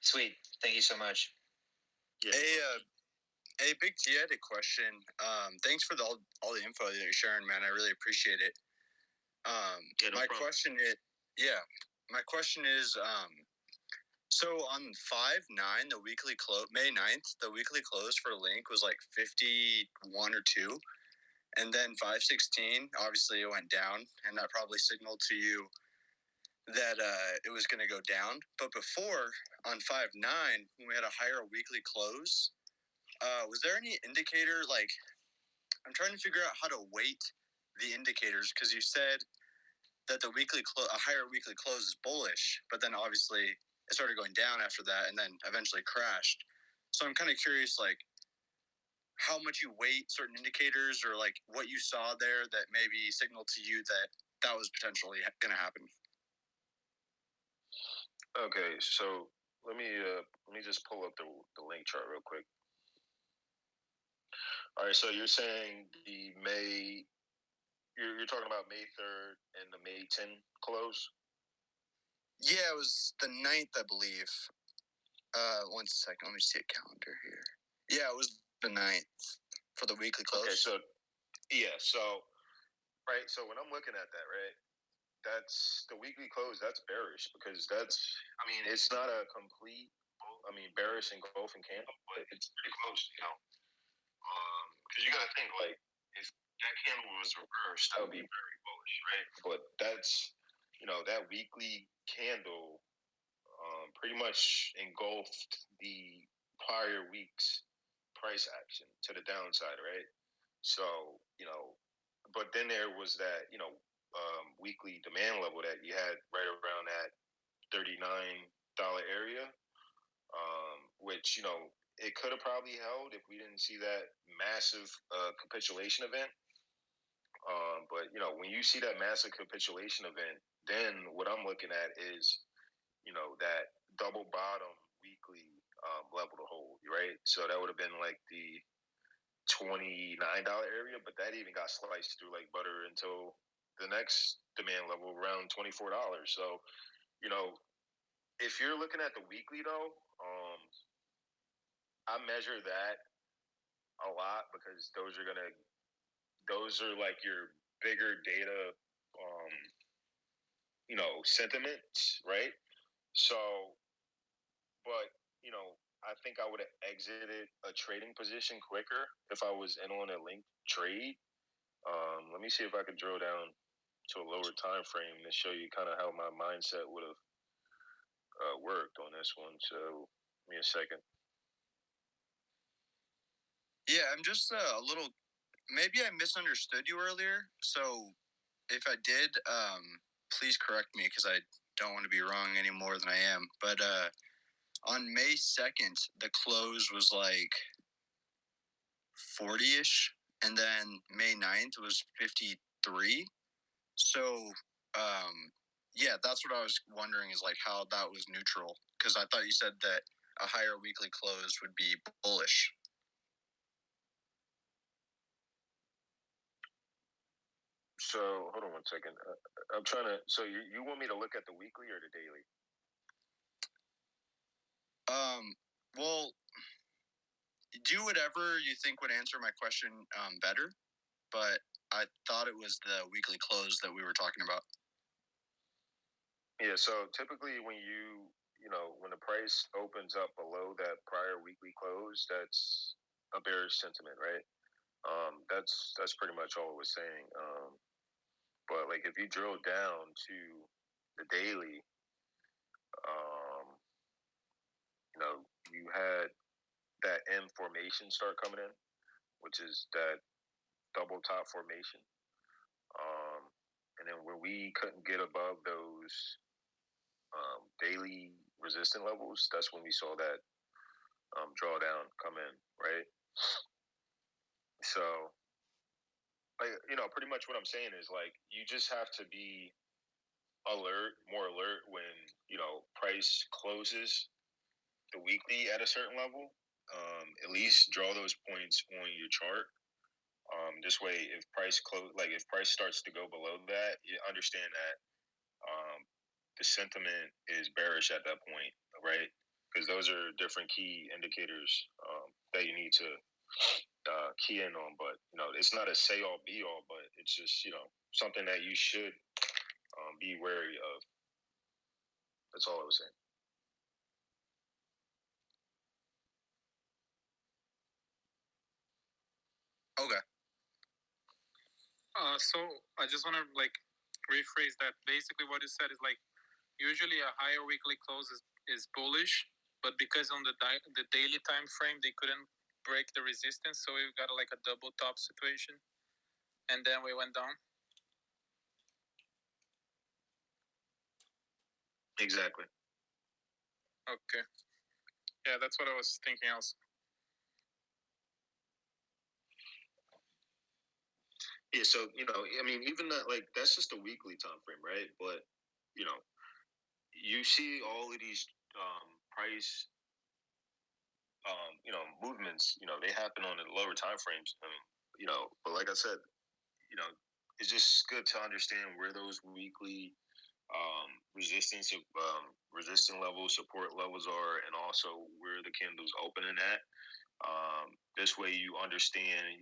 Sweet. Thank you so much. Yeah. Hey, Big T, I had a question. Thanks for all the info that you're sharing, man. I really appreciate it. My question is, so on 5/9, the weekly close, May 9th, the weekly close for Link was like 51 or 2. And then 5/16, obviously it went down, and that probably signaled to you that it was going to go down. But before, on 5/9, when we had a higher weekly close, was there any indicator, like, I'm trying to figure out how to weight the indicators, because you said that the a higher weekly close is bullish, but then obviously it started going down after that and then eventually crashed. So I'm kind of curious, like, how much you weight certain indicators, or like what you saw there that maybe signaled to you that was potentially going to happen. Okay, so let me just pull up the link chart real quick. All right, so you're saying the May, you're talking about May 3rd and the May 10 close? Yeah, it was the 9th, I believe. 1 second, let me see a calendar here. Yeah, it was the 9th for the weekly close. Okay, so right, so when I'm looking at that, right, that's the weekly close, that's bearish because it's not a complete, bearish engulfing candle, but it's pretty close, because you got to think, like, if that candle was reversed, that would be very bullish, right? But that's, that weekly candle pretty much engulfed the prior week's price action to the downside, right? So, but then there was that, weekly demand level that you had right around that $39 area, which, it could have probably held if we didn't see that massive capitulation event. But, when you see that massive capitulation event, then what I'm looking at is, that double bottom weekly level to hold, right? So that would have been like the $29 area, but that even got sliced through like butter until the next demand level around $24. So, if you're looking at the weekly though, I measure that a lot because those are like your bigger data, sentiments, right? So, but I think I would have exited a trading position quicker if I was in on a linked trade. Let me see if I could drill down to a lower time frame to show you kind of how my mindset would have worked on this one. So, give me a second. Yeah, I'm just a little. Maybe I misunderstood you earlier. So, if I did, please correct me because I don't want to be wrong any more than I am. But on May 2nd, the close was like 40-ish, and then May 9th was 53. So, yeah, that's what I was wondering is like how that was neutral because I thought you said that a higher weekly close would be bullish. So, hold on one second. I'm trying to. So, you want me to look at the weekly or the daily? Well, do whatever you think would answer my question better, but I thought it was the weekly close that we were talking about. Yeah, so typically when when the price opens up below that prior weekly close, that's a bearish sentiment, right? That's pretty much all it was saying. But like if you drill down to the daily, you had that M formation start coming in, which is that double top formation. And then when we couldn't get above those daily resistant levels, that's when we saw that drawdown come in, right? So, like, pretty much what I'm saying is like you just have to be more alert when price closes the weekly at a certain level. At least draw those points on your chart. This way, if price starts to go below that, you understand that the sentiment is bearish at that point, right? Because those are different key indicators that you need to key in on. But it's not a say all be all, but it's just something that you should be wary of. That's all I was saying. Okay. So I just want to like rephrase that. Basically, what you said is like usually a higher weekly close is bullish, but because on the daily time frame they couldn't break the resistance, so we got like a double top situation, and then we went down. Exactly. Okay. Yeah, that's what I was thinking also. Yeah, so even that, like, that's just a weekly time frame, right? But you see all of these price movements, they happen on the lower time frames. I mean, but like I said, it's just good to understand where those weekly resistance levels, support levels are, and also where the candle's opening at. This way, you understand,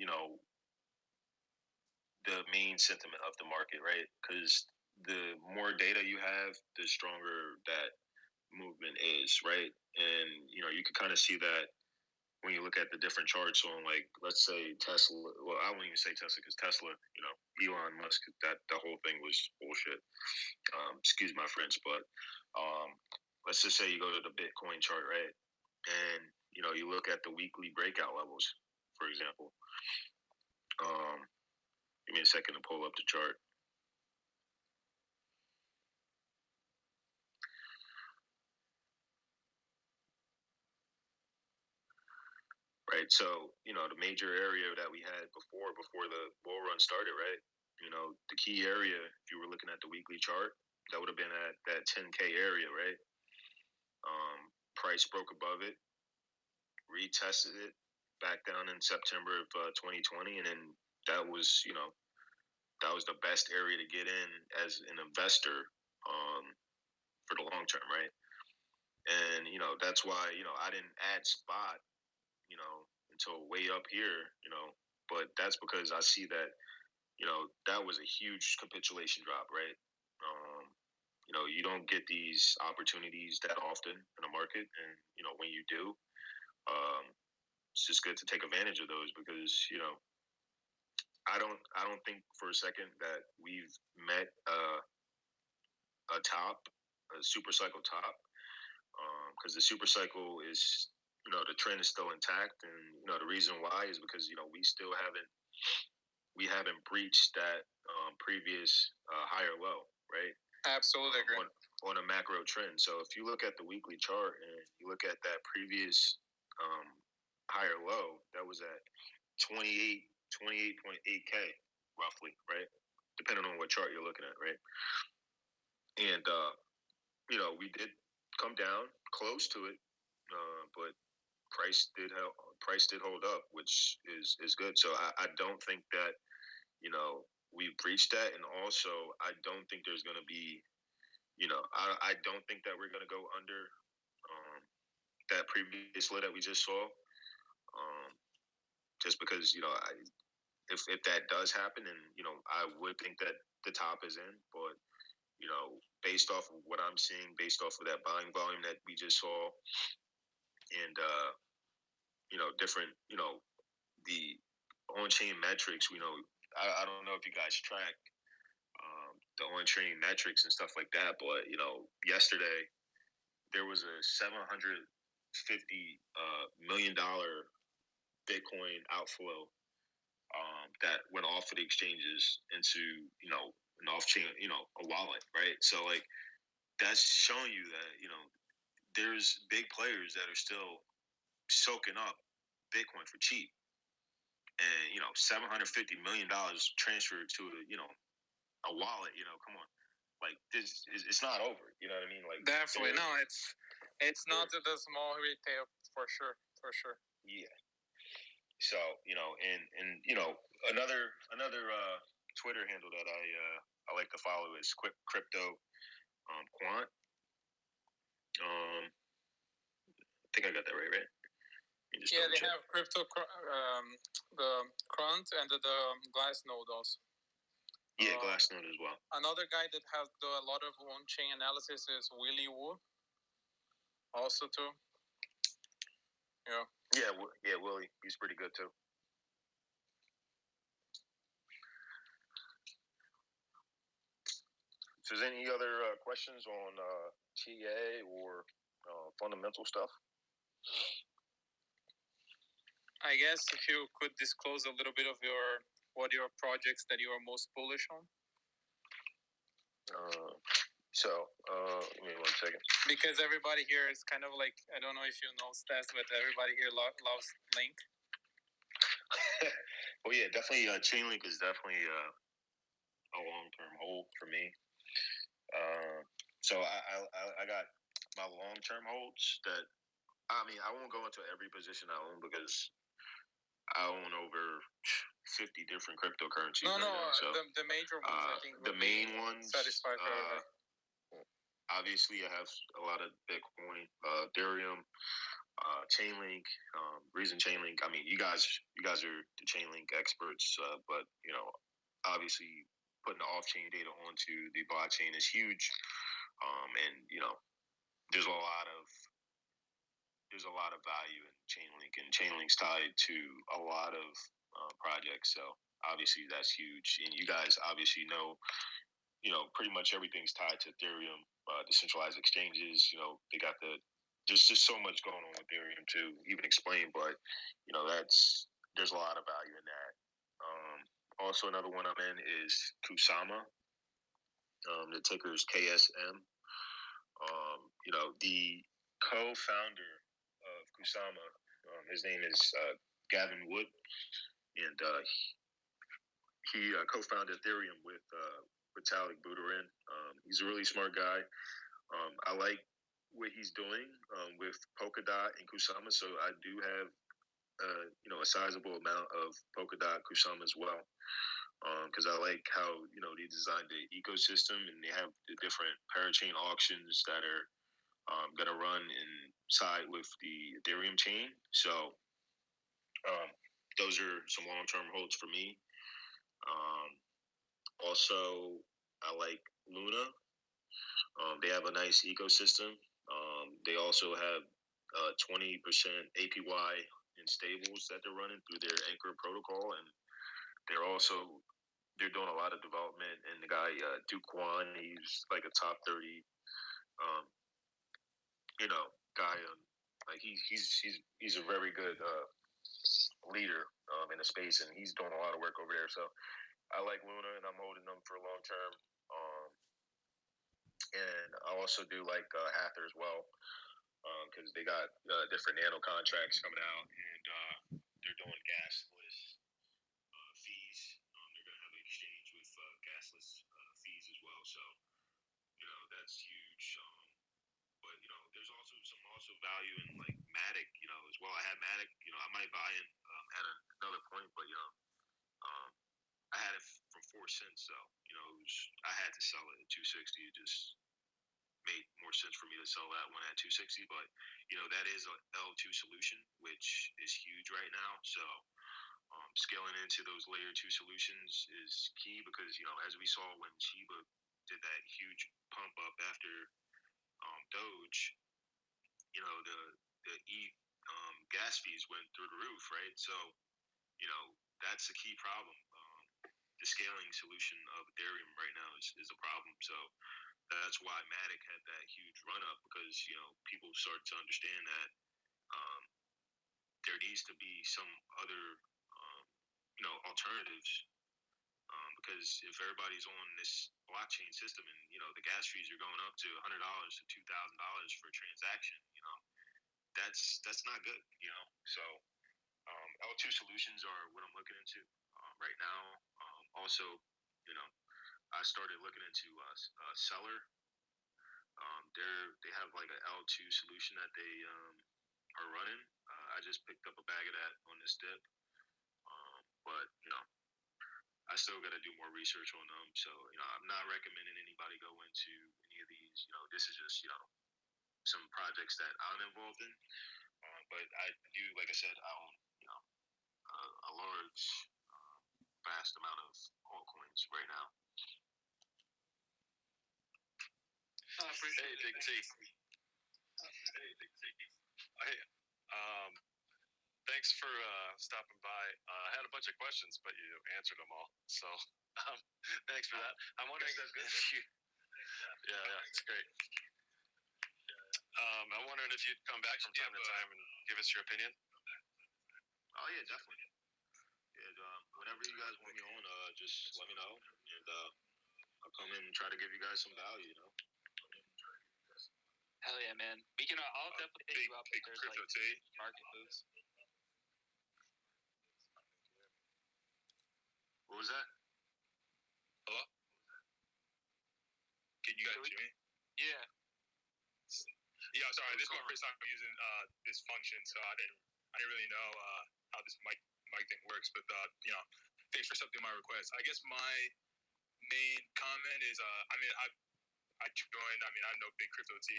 the main sentiment of the market, right? Because the more data you have, the stronger that movement is, right? And you can kind of see that when you look at the different charts on, like, let's say Tesla. Well, I won't even say Tesla because Tesla, Elon Musk, that the whole thing was bullshit. Excuse my French, but let's just say you go to the Bitcoin chart, right? And you look at the weekly breakout levels, for example. Give me a second to pull up the chart. Right, so the major area that we had before the bull run started, right? The key area, if you were looking at the weekly chart, that would have been at that 10K area, right? Price broke above it, retested it back down in September of 2020, and then that was the best area to get in as an investor for the long term, right? And that's why I didn't add spot until way up here, but that's because I see that that was a huge capitulation drop, right? You don't get these opportunities that often in the market, and when you do, it's just good to take advantage of those because I don't think for a second that we've met a top, a super cycle top, because the super cycle is the trend is still intact, and the reason why is because we haven't breached that previous higher low, right? Absolutely agree. On a macro trend. So if you look at the weekly chart and you look at that previous higher low, that was at 28.8K roughly, right? Depending on what chart you're looking at, right? And we did come down close to it, but price did hold up, which is good. So I don't think that we've breached that, and also I don't think there's going to be I don't think that we're going to go under that previous low that we just saw, just because if that does happen, then I would think that the top is in, but based off of what I'm seeing, based off of that buying volume that we just saw, and different the on-chain metrics, I don't know if you guys track the on-chain metrics and stuff like that, but yesterday there was a $750 $million Bitcoin outflow that went off of the exchanges into an off-chain, a wallet, right? So like that's showing you that there's big players that are still soaking up Bitcoin for cheap, and $750 million transferred to a wallet. Come on, like this is it's not over. You know what I mean? Like definitely no, it's not the small retail for sure. Yeah. So and another Twitter handle that I like to follow is Crypto Quant. I think I got that right? Yeah, they have crypto, the Crunch and the Glassnode also. Yeah, Glassnode as well. Another guy that has a lot of on-chain analysis is Willy Woo. Also too. Yeah. Yeah, Willie. He's pretty good too. So, is there any other questions on TA or fundamental stuff? I guess if you could disclose a little bit of your projects that you are most bullish on. Give me 1 second. Because everybody here is kind of like, I don't know if you know stats, but everybody here loves Link. Well, yeah, definitely. Chainlink is definitely a long-term hold for me. So I got my long-term holds that I mean, I won't go into every position I own because I own over 50 different cryptocurrencies. So the major ones. I think the main ones. Satisfy for everybody. Obviously, I have a lot of Bitcoin, Ethereum, Chainlink, Reason Chainlink. I mean, you guys are the Chainlink experts, but obviously, putting the off-chain data onto the blockchain is huge, and there's a lot of value in Chainlink, and Chainlink's tied to a lot of projects. So obviously, that's huge, and you guys obviously know pretty much everything's tied to Ethereum, decentralized exchanges. They got there's just so much going on with Ethereum to even explain, but there's a lot of value in that. Also, another one I'm in is Kusama. The ticker is KSM. The co-founder of Kusama, his name is Gavin Wood, and he co-founded Ethereum with Vitalik Buterin. He's a really smart guy. I like what he's doing with Polkadot and Kusama, so I do have a sizable amount of Polkadot Kusama as well, because I like how they designed the ecosystem, and they have the different parachain auctions that are going to run inside with the Ethereum chain. So those are some long-term holds for me. Also, I like Luna. They have a nice ecosystem. They also have 20% APY in stables that they're running through their Anchor protocol, and they're doing a lot of development. And the guy Duke Kwan, he's like a top 30, guy. Like he's a very good leader in the space, and he's doing a lot of work over there. So I like Luna, and I'm holding them for long term. And I also do like Ather as well, because they got different nano contracts coming out, and they're doing gasless fees. They're going to have an exchange with gasless fees as well. So that's huge. But there's also value in like Matic, as well. I had Matic. I might buy it at another point, but I had it from 4 cents, so I had to sell it at 260. It just made more sense for me to sell that one at 260. But that is a L2 solution, which is huge right now. So scaling into those layer 2 solutions is key, because as we saw when Shiba did that huge pump up after Doge, the gas fees went through the roof, right? So that's a key problem. The scaling solution of Ethereum right now is a problem. So that's why Matic had that huge run up, because people start to understand that there needs to be some other alternatives, because if everybody's on this blockchain system and the gas fees are going up to $100 to $2,000 for a transaction, that's not good. So L2 solutions are what I'm looking into right now. Also, I started looking into Seller. They have like an L2 solution that they are running. I just picked up a bag of that on this dip, but I still got to do more research on them. So I'm not recommending anybody go into any of these. This is just some projects that I'm involved in. But I do, like I said, I own a large, vast amount of altcoins right now. I appreciate it, Big T. Hey, thanks for stopping by. I had a bunch of questions, but you answered them all. So thanks for that. I'm wondering if you. Yeah, it's great. I'm wondering if you'd come back from time to time and give us your opinion. Oh yeah, definitely. And whenever you guys want me on, just let me know, and I'll come in and try to give you guys some value. Hell yeah, man. We can. I'll definitely hit you up if there's like market moves. What was that? Hello? Can you guys hear me? Yeah. Yeah, sorry. This is my first time using this function, so I didn't really know how this mic thing works. But thanks for accepting my request. I guess my main comment is, I joined. I know Big Crypto T.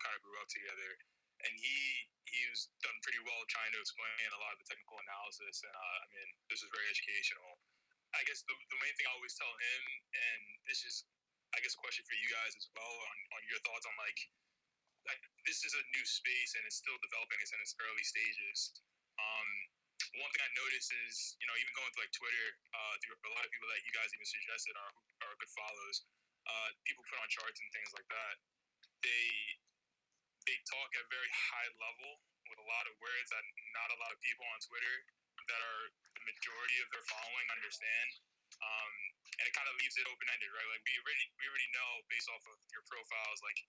Kind of grew up together, and he was done pretty well trying to explain a lot of the technical analysis. And this was very educational. I guess the main thing I always tell him, and this is, I guess, a question for you guys as well on your thoughts on like this is a new space and it's still developing. It's in its early stages. One thing I noticed is, even going to like Twitter, through a lot of people that you guys even suggested are good follows. People put on charts and things like that. They talk at very high level with a lot of words that not a lot of people on Twitter that are the majority of their following understand. And it kind of leaves it open ended, right? Like we already know based off of your profiles, like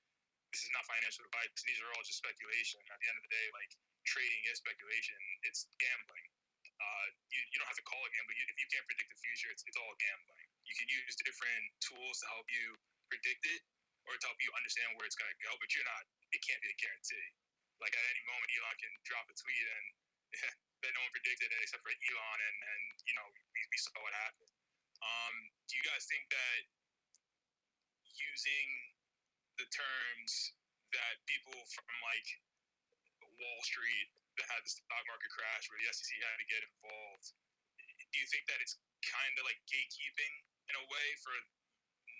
this is not financial advice. These are all just speculation. At the end of the day, like trading is speculation. It's gambling. You don't have to call it gambling. If you can't predict the future, it's all gambling. You can use different tools to help you predict it or to help you understand where it's going to go, but it can't be a guarantee. Like at any moment, Elon can drop a tweet and that no one predicted it except for Elon, and we saw what happened. Do you guys think that using the terms that people from like Wall Street that had the stock market crash where the SEC had to get involved, do you think that it's kind of like gatekeeping in a way for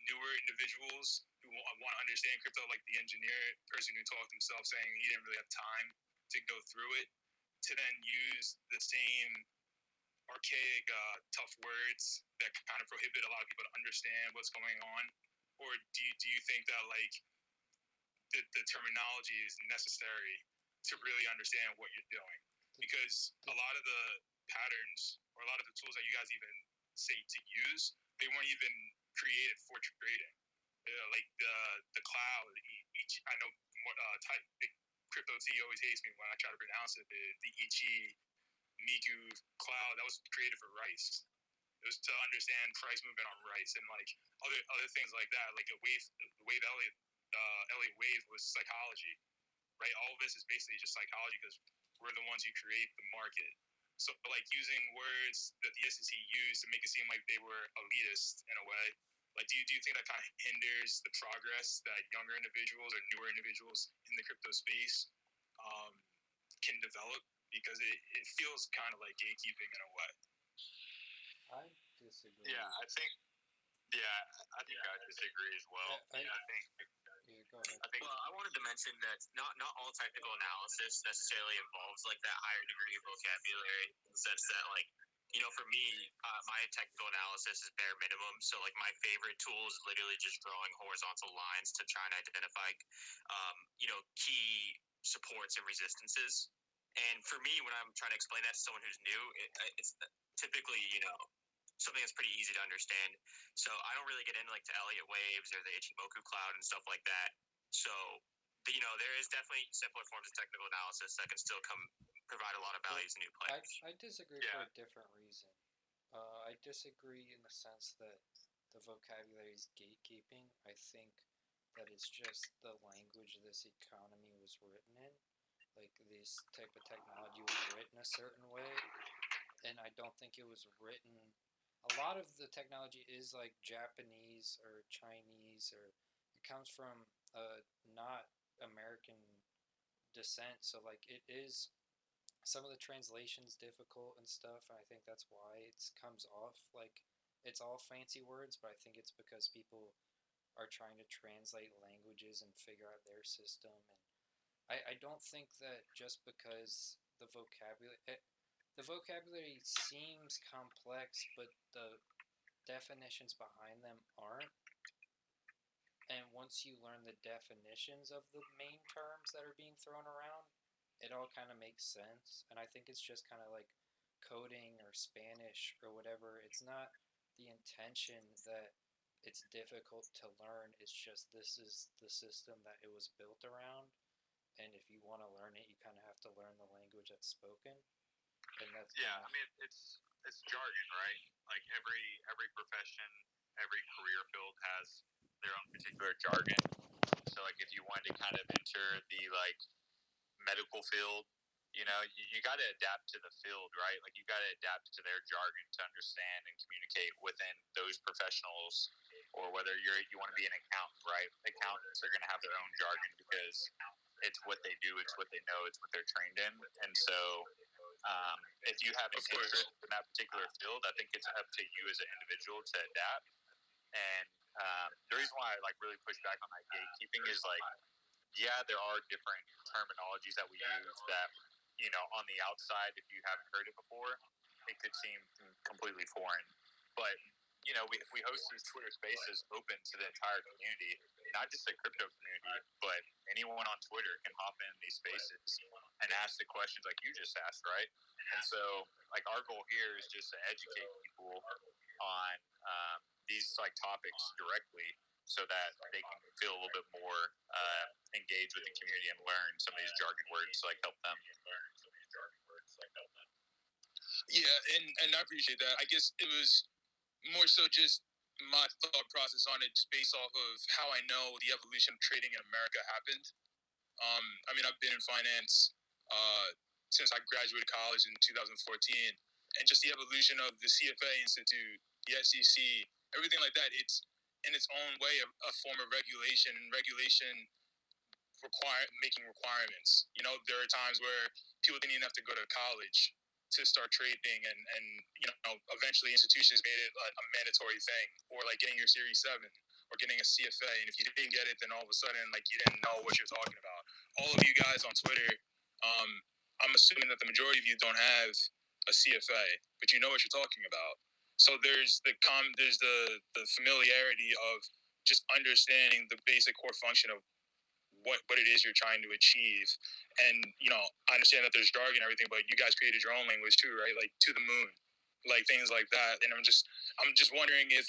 newer individuals who want to understand crypto, like the engineer person who talked himself saying he didn't really have time to go through it, to then use the same archaic, tough words that kind of prohibit a lot of people to understand what's going on? Or do you think that like the terminology is necessary to really understand what you're doing? Because a lot of the patterns or a lot of the tools that you guys even say to use, they weren't even created for trading. Like the cloud, I know Big Crypto T always hates me when I try to pronounce it. The Ichi Miku cloud, that was created for rice. It was to understand price movement on rice and like other things like that. Like the wave Elliott wave was psychology, right? All of this is basically just psychology because we're the ones who create the market. So like using words that the SEC used to make it seem like they were elitist in a way, like do you think that kind of hinders the progress that younger individuals or newer individuals in the crypto space can develop? Because it feels kind of like gatekeeping in a way. I disagree. Yeah, I think I disagree as well. Go ahead. Well, I wanted to mention that not all technical analysis necessarily involves like that higher degree of vocabulary, in the sense that like, for me, my technical analysis is bare minimum. So like my favorite tool is literally just drawing horizontal lines to try and identify, key supports and resistances. And for me, when I'm trying to explain that to someone who's new, it's typically, something that's pretty easy to understand. So I don't really get into like the Elliott waves or the Ichimoku cloud and stuff like that. So, there is definitely simpler forms of technical analysis that can still provide a lot of value to new players. I disagree for a different reason. I disagree in the sense that the vocabulary is gatekeeping. I think that it's just the language this economy was written in. Like this type of technology was written a certain way, and I don't think it was written. A lot of the technology is like Japanese or Chinese, or it comes from not American descent. So like it is, some of the translation's difficult and stuff, and I think that's why it comes off like it's all fancy words. But I think it's because people are trying to translate languages and figure out their system. And I don't think that just because the vocabulary seems complex, but the definitions behind them aren't. And once you learn the definitions of the main terms that are being thrown around, it all kind of makes sense. And I think it's just kind of like coding or Spanish or whatever. It's not the intention that it's difficult to learn. It's just this is the system that it was built around. And if you want to learn it, you kind of have to learn the language that's spoken. And that's it's jargon, right? Like every profession, every career field has their own particular jargon. So like if you wanted to kind of enter the like medical field, you know, you got to adapt to the field, right? Like you got to adapt to their jargon to understand and communicate within those professionals. Or whether you want to be an accountant, right? Accountants are going to have their own jargon because it's what they do, it's what they know, it's what they're trained in. And so if you have an interest in that particular field, I think it's up to you as an individual to adapt. And the reason why I like really push back on that gatekeeping is like, yeah, there are different terminologies that we use that, you know, on the outside, if you haven't heard it before, it could seem completely foreign. But you know, we host these Twitter Spaces open to the entire community, not just the crypto community, but anyone on Twitter can hop in these spaces and ask the questions like you just asked, right? And so, like, our goal here is just to educate people on these like topics directly, so that they can feel a little bit more engaged with the community and learn some of these jargon words, to, like help them. Yeah, and I appreciate that. I guess it was more so just my thought process on it, just based off of how I know the evolution of trading in America happened. I mean, I've been in finance since I graduated college in 2014, and just the evolution of the CFA Institute, the SEC, everything like that. It's in its own way a form of regulation, and regulation making requirements. You know, there are times where people didn't even have to go to college to start trading, and you know, eventually institutions made it a mandatory thing, or like getting your Series 7 or getting a CFA. And if you didn't get it, then all of a sudden, like, you didn't know what you're talking about. All of you guys on Twitter, I'm assuming that the majority of you don't have a CFA, but you know what you're talking about. So there's the familiarity of just understanding the basic core function of what it is you're trying to achieve. And you know, I understand that there's jargon and everything, but you guys created your own language too, right? Like to the moon, like things like that. And I'm just wondering if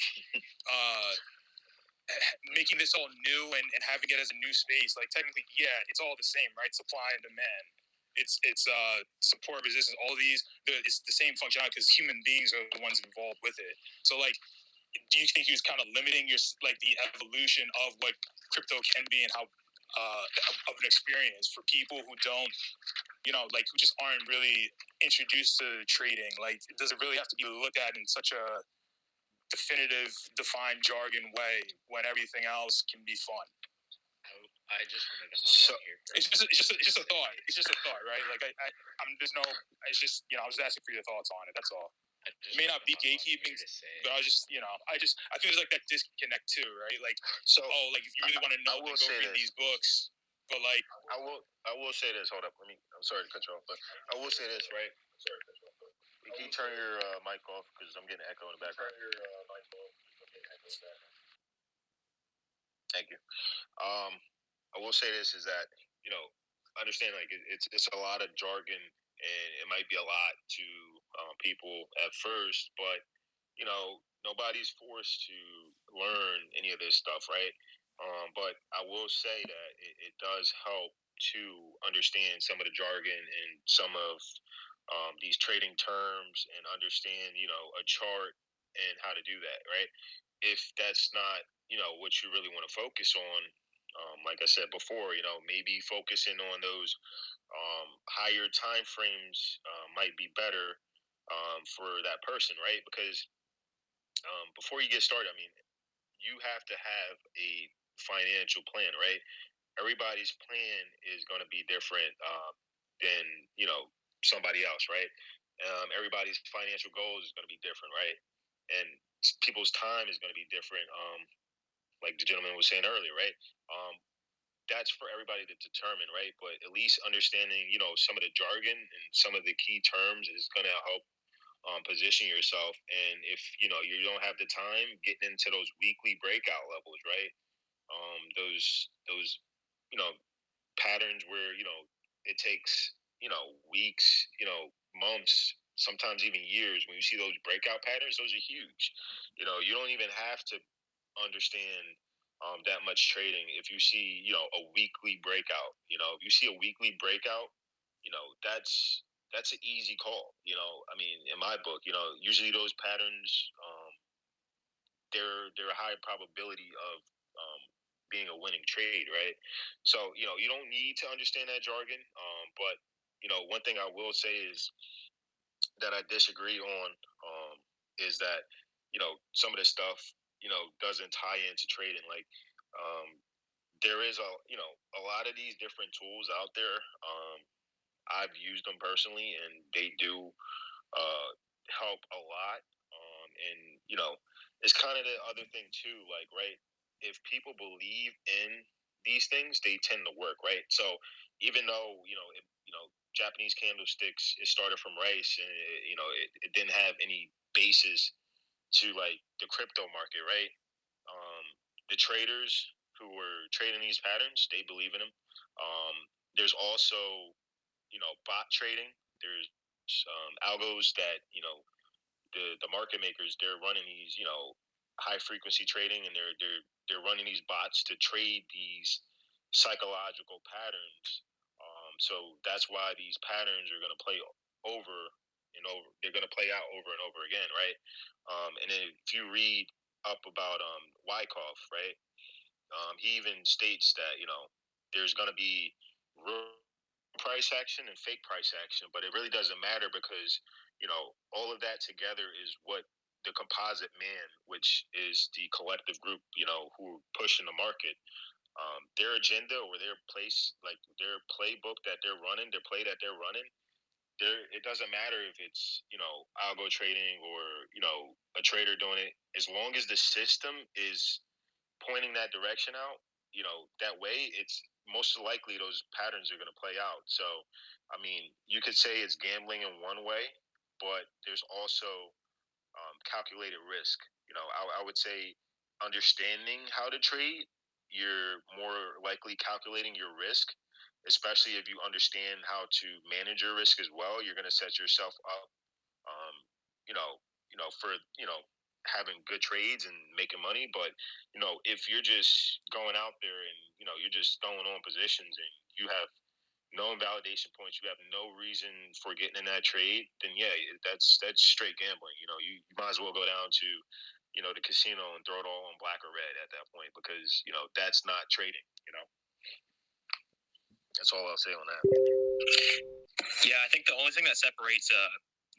making this all new and having it as a new space, like technically, yeah, it's all the same, right? Supply and demand. It's support, resistance, all these. It's the same functionality because human beings are the ones involved with it. So like, do you think he was kind of limiting your like the evolution of what crypto can be and how of an experience for people who don't, you know, like who just aren't really introduced to trading? Like, does it really have to be looked at in such a definitive, defined jargon way when everything else can be fun? I just wanted to here. It's just a thought. It's just a thought, right? Like I'm there's no. It's just, you know, I was asking for your thoughts on it. That's all. It may not be gatekeeping, but I was just, you know, I feel there's like that disconnect too, right? Like, so, like if you really want to know, then go read these books. But like, I will say this. Hold up, I'm sorry to cut you off, but I will say this, right? Can you turn your mic off because I'm getting echo in the background? Thank you. I will say this is that, you know, understand like it's a lot of jargon, and it might be a lot to people at first, but you know, nobody's forced to learn any of this stuff, right? But I will say that it does help to understand some of the jargon and some of these trading terms, and understand, you know, a chart and how to do that, right? If that's not, you know, what you really want to focus on, like I said before, you know, maybe focusing on those higher time frames might be better for that person, right? Because before you get started, I mean, you have to have a financial plan, right? Everybody's plan is going to be different than, you know, somebody else, right? Everybody's financial goals is going to be different, right? And people's time is going to be different. Like the gentleman was saying earlier, right? That's for everybody to determine, right? But at least understanding, you know, some of the jargon and some of the key terms is going to help position yourself. And if, you know, you don't have the time, getting into those weekly breakout levels, right? Those you know, patterns where, you know, it takes, you know, weeks, you know, months, sometimes even years. When you see those breakout patterns, those are huge. You know, you don't even have to understand that much trading. If you see, you know, a weekly breakout, you know, if you see a weekly breakout, you know, that's an easy call. You know, I mean, in my book, you know, usually those patterns, they're a high probability of being a winning trade, right? So you don't need to understand that jargon. But one thing I will say is that I disagree on is that some of this stuff doesn't tie into trading. Like there is a lot of these different tools out there. I've used them personally, and they do help a lot. And it's kind of the other thing too. Like, right, if people believe in these things, they tend to work, right? So even though Japanese candlesticks, it started from rice, and it didn't have any basis to like the crypto market, right? The traders who were trading these patterns, they believe in them. There's also bot trading. There's algos that the market makers, they're running these high frequency trading, and they're running these bots to trade these psychological patterns. So that's why these patterns are going to play over and over. They're going to play out over and over again, right? And then if you read up about Wyckoff, right? He even states that there's going to be real price action and fake price action, but it really doesn't matter because all of that together is what the composite man, which is the collective group, who are pushing the market, their agenda or their place, like their playbook that they're running, their play that they're running. It doesn't matter if it's algo trading or a trader doing it, as long as the system is pointing that direction out, that way, it's most likely those patterns are going to play out. So, I mean, you could say it's gambling in one way, but there's also calculated risk. I would say understanding how to trade, you're more likely calculating your risk, especially if you understand how to manage your risk as well. You're going to set yourself up, um, for having good trades and making money. But if you're just going out there and you're just throwing on positions and you have no invalidation points, you have no reason for getting in that trade, then yeah, that's straight gambling. You might as well go down to the casino and throw it all on black or red at that point, because that's not trading. That's all I'll say on that. Yeah, I think the only thing that separates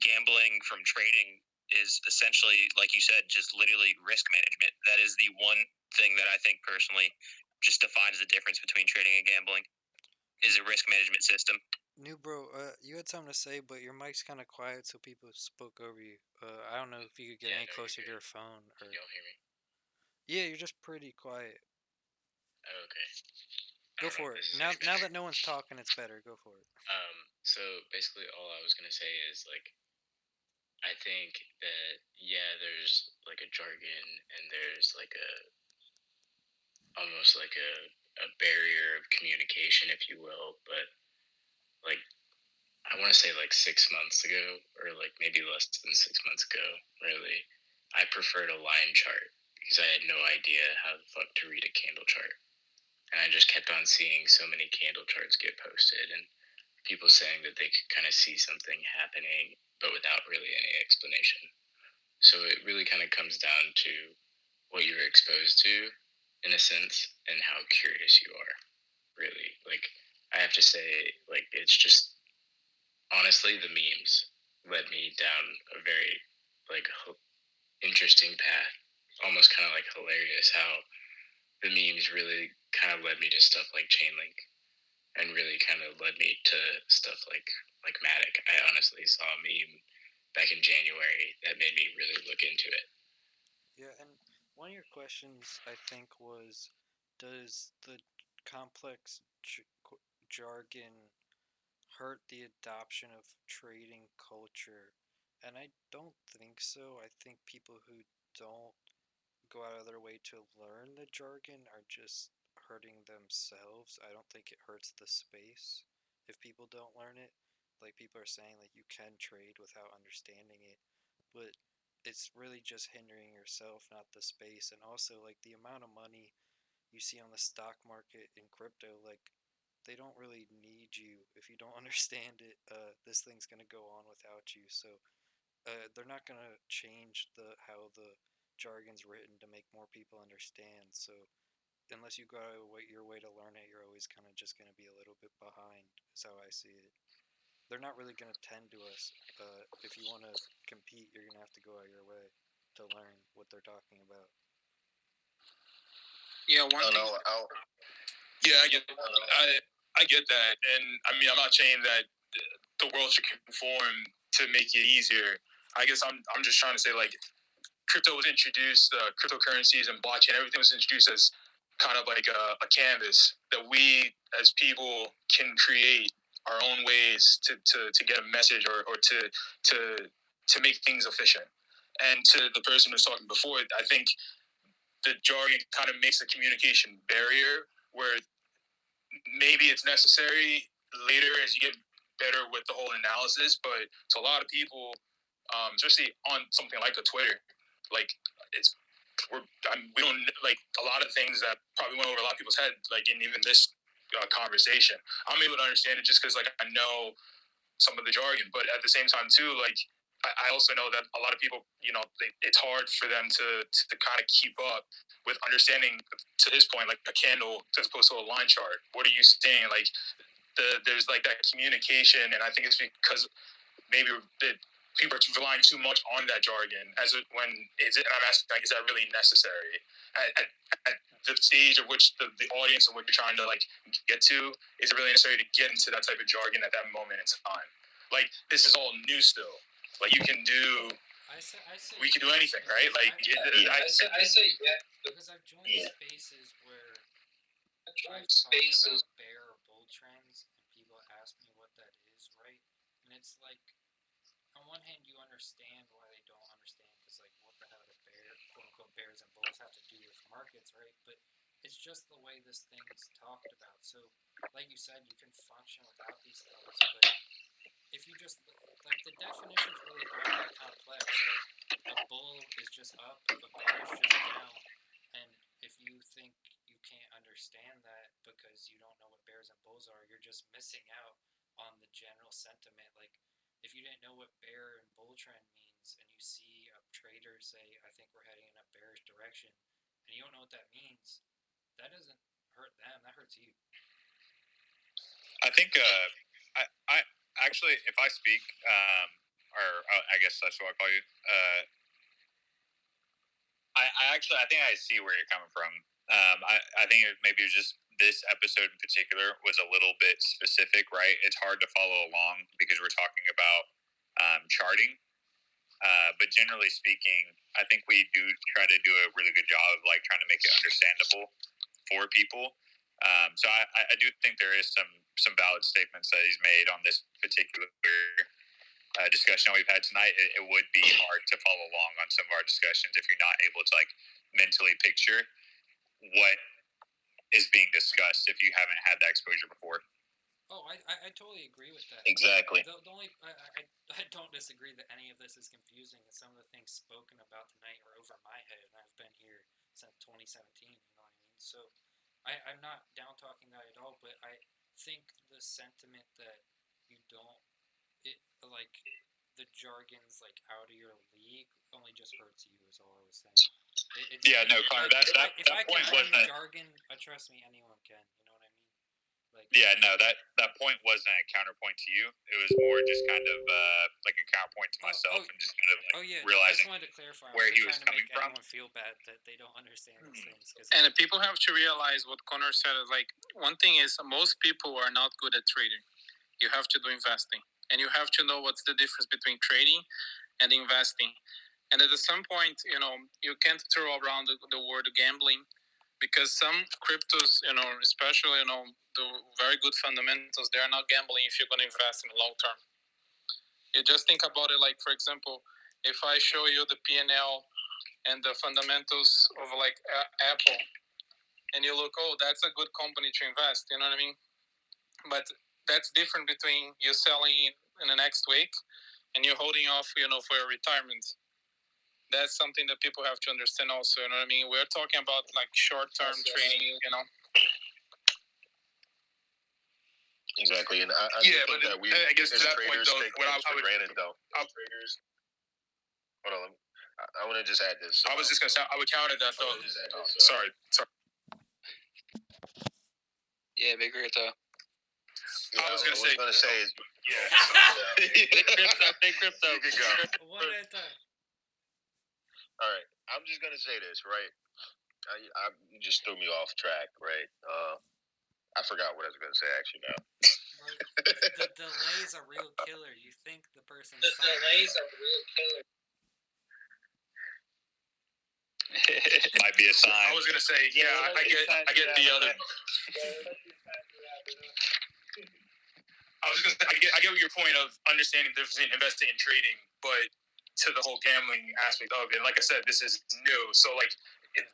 gambling from trading is essentially, like you said, just literally risk management. That is the one thing that I think personally just defines the difference between trading and gambling, is a risk management system. New bro, you had something to say, but your mic's kind of quiet, so people spoke over you. I don't know if you could get any closer to your phone. Or... Y'all hear me? Yeah, you're just pretty quiet. Okay. Go for it. Now that no one's talking, it's better. Go for it. So basically, all I was gonna say is like, I think that there's like a jargon and there's like almost like a barrier of communication, if you will. But like, I want to say like 6 months ago, or like maybe less than 6 months ago, really, I preferred a line chart because I had no idea how the fuck to read a candle chart. And I just kept on seeing so many candle charts get posted and people saying that they could kind of see something happening, but without really any explanation. So it really kind of comes down to what you're exposed to, in a sense, and how curious you are, really. Like, I have to say, like, it's just, honestly, the memes led me down a very, like, interesting path. Almost kind of like hilarious how the memes really kind of led me to stuff like Chainlink, and really kind of led me to stuff like Matic. I honestly saw a meme back in January that made me really look into it. Yeah, and one of your questions, I think, was, does the complex jargon hurt the adoption of trading culture? And I don't think so. I think people who don't go out of their way to learn the jargon are just hurting themselves. I don't think it hurts the space if people don't learn it. Like people are saying, like you can trade without understanding it, but it's really just hindering yourself, not the space. And also, like the amount of money you see on the stock market in crypto, like they don't really need you if you don't understand it. This thing's gonna go on without you. So they're not gonna change how the jargon's written to make more people understand. So unless you go your way to learn it, you're always kind of just going to be a little bit behind. Is how I see it. They're not really going to tend to us. If you want to compete, you're going to have to go out your way to learn what they're talking about. Yeah, one thing. Yeah, I get that, and I mean, I'm not saying that the world should conform to make it easier. I guess I'm just trying to say, like, crypto was introduced, cryptocurrencies and blockchain, everything was introduced as kind of like a canvas that we as people can create our own ways to get a message or to make things efficient. And to the person who was talking before, I think the jargon kind of makes a communication barrier where maybe it's necessary later as you get better with the whole analysis, but to a lot of people, especially on something like a Twitter, like we don't like a lot of things that probably went over a lot of people's head, like in even this conversation. I'm able to understand it just because like I know some of the jargon, but at the same time too, like I also know that a lot of people, it's hard for them to kind of keep up with understanding, to his point, like a candle as opposed to a line chart. What are you saying? Like there's like that communication, and I think it's because maybe people are relying too much on that jargon. And I'm asking, like, is that really necessary at the stage of which the audience of what you're trying to like get to? Is it really necessary to get into that type of jargon at that moment in time? Like, this is all new still. Like, you can do. We can do anything, right? Like, I say yeah, because I've joined spaces where I've talked about bear or bull trends, and people ask me what that is, right? And it's like, on one hand, you understand why they don't understand, because like, what the hell do quote unquote bears and bulls have to do with markets, right? But it's just the way this thing's talked about. So, like you said, you can function without these things, but if you just like the definitions really aren't that complex. Like a bull is just up, a bear is just down, and if you think you can't understand that because you don't know what bears and bulls are, you're just missing out on the general sentiment. Like if you didn't know what bear and bull trend means, and you see a trader say, "I think we're heading in a bearish direction," and you don't know what that means, that doesn't hurt them. That hurts you. I think I actually, if I speak, or I guess that's what I call you. I think I see where you're coming from. I think maybe it was just this episode in particular was a little bit specific, right? It's hard to follow along because we're talking about charting. But generally speaking, I think we do try to do a really good job of like trying to make it understandable for people. So I do think there is some valid statements that he's made on this particular discussion we've had tonight. It would be hard to follow along on some of our discussions if you're not able to like mentally picture what is being discussed if you haven't had that exposure before. Oh, I totally agree with that. Exactly. The only I don't disagree that any of this is confusing, and some of the things spoken about tonight are over my head, and I've been here since 2017. You know what I mean? So I'm not down talking that at all, but I think the sentiment that you don't like the jargon's like out of your league only just hurts you. Is all I was saying. Connor, like, that point wasn't. Jargon, trust me, anyone can. You know what I mean? Like, that point wasn't a counterpoint to you. It was more just kind of like a counterpoint to myself, and just kind of like realizing I just wanted to clarify where he was coming from. Anyone feel bad that they don't understand these things. And people have to realize what Connor said. Like, one thing is most people are not good at trading. You have to do investing, and you have to know what's the difference between trading and investing. And at some point, you can't throw around the word gambling, because some cryptos, especially, the very good fundamentals, they are not gambling if you're going to invest in the long term. You just think about it, like, for example, if I show you the P&L and the fundamentals of like Apple, and you look, oh, that's a good company to invest, you know what I mean? But that's different between you selling in the next week and you holding off, for your retirement. That's something that people have to understand also, you know what I mean? We're talking about like short-term trading, Exactly, and I guess to that point though, take things for granted though. Traders. Hold on, I want to just add this. I was just gonna say I would counter that though. Sorry. Yeah, big crypto. I was gonna say. Yeah. Big crypto. You can go. One at a time. All right. I'm just gonna say this, right? You just threw me off track, right? I forgot what I was gonna say actually now. The delay's a real killer. You think the person's The delay's a real killer. Might be a sign. I was gonna say, I get the other. I get your point of understanding the difference between investing and trading, but to the whole gambling aspect of it, like I said, this is new. So like,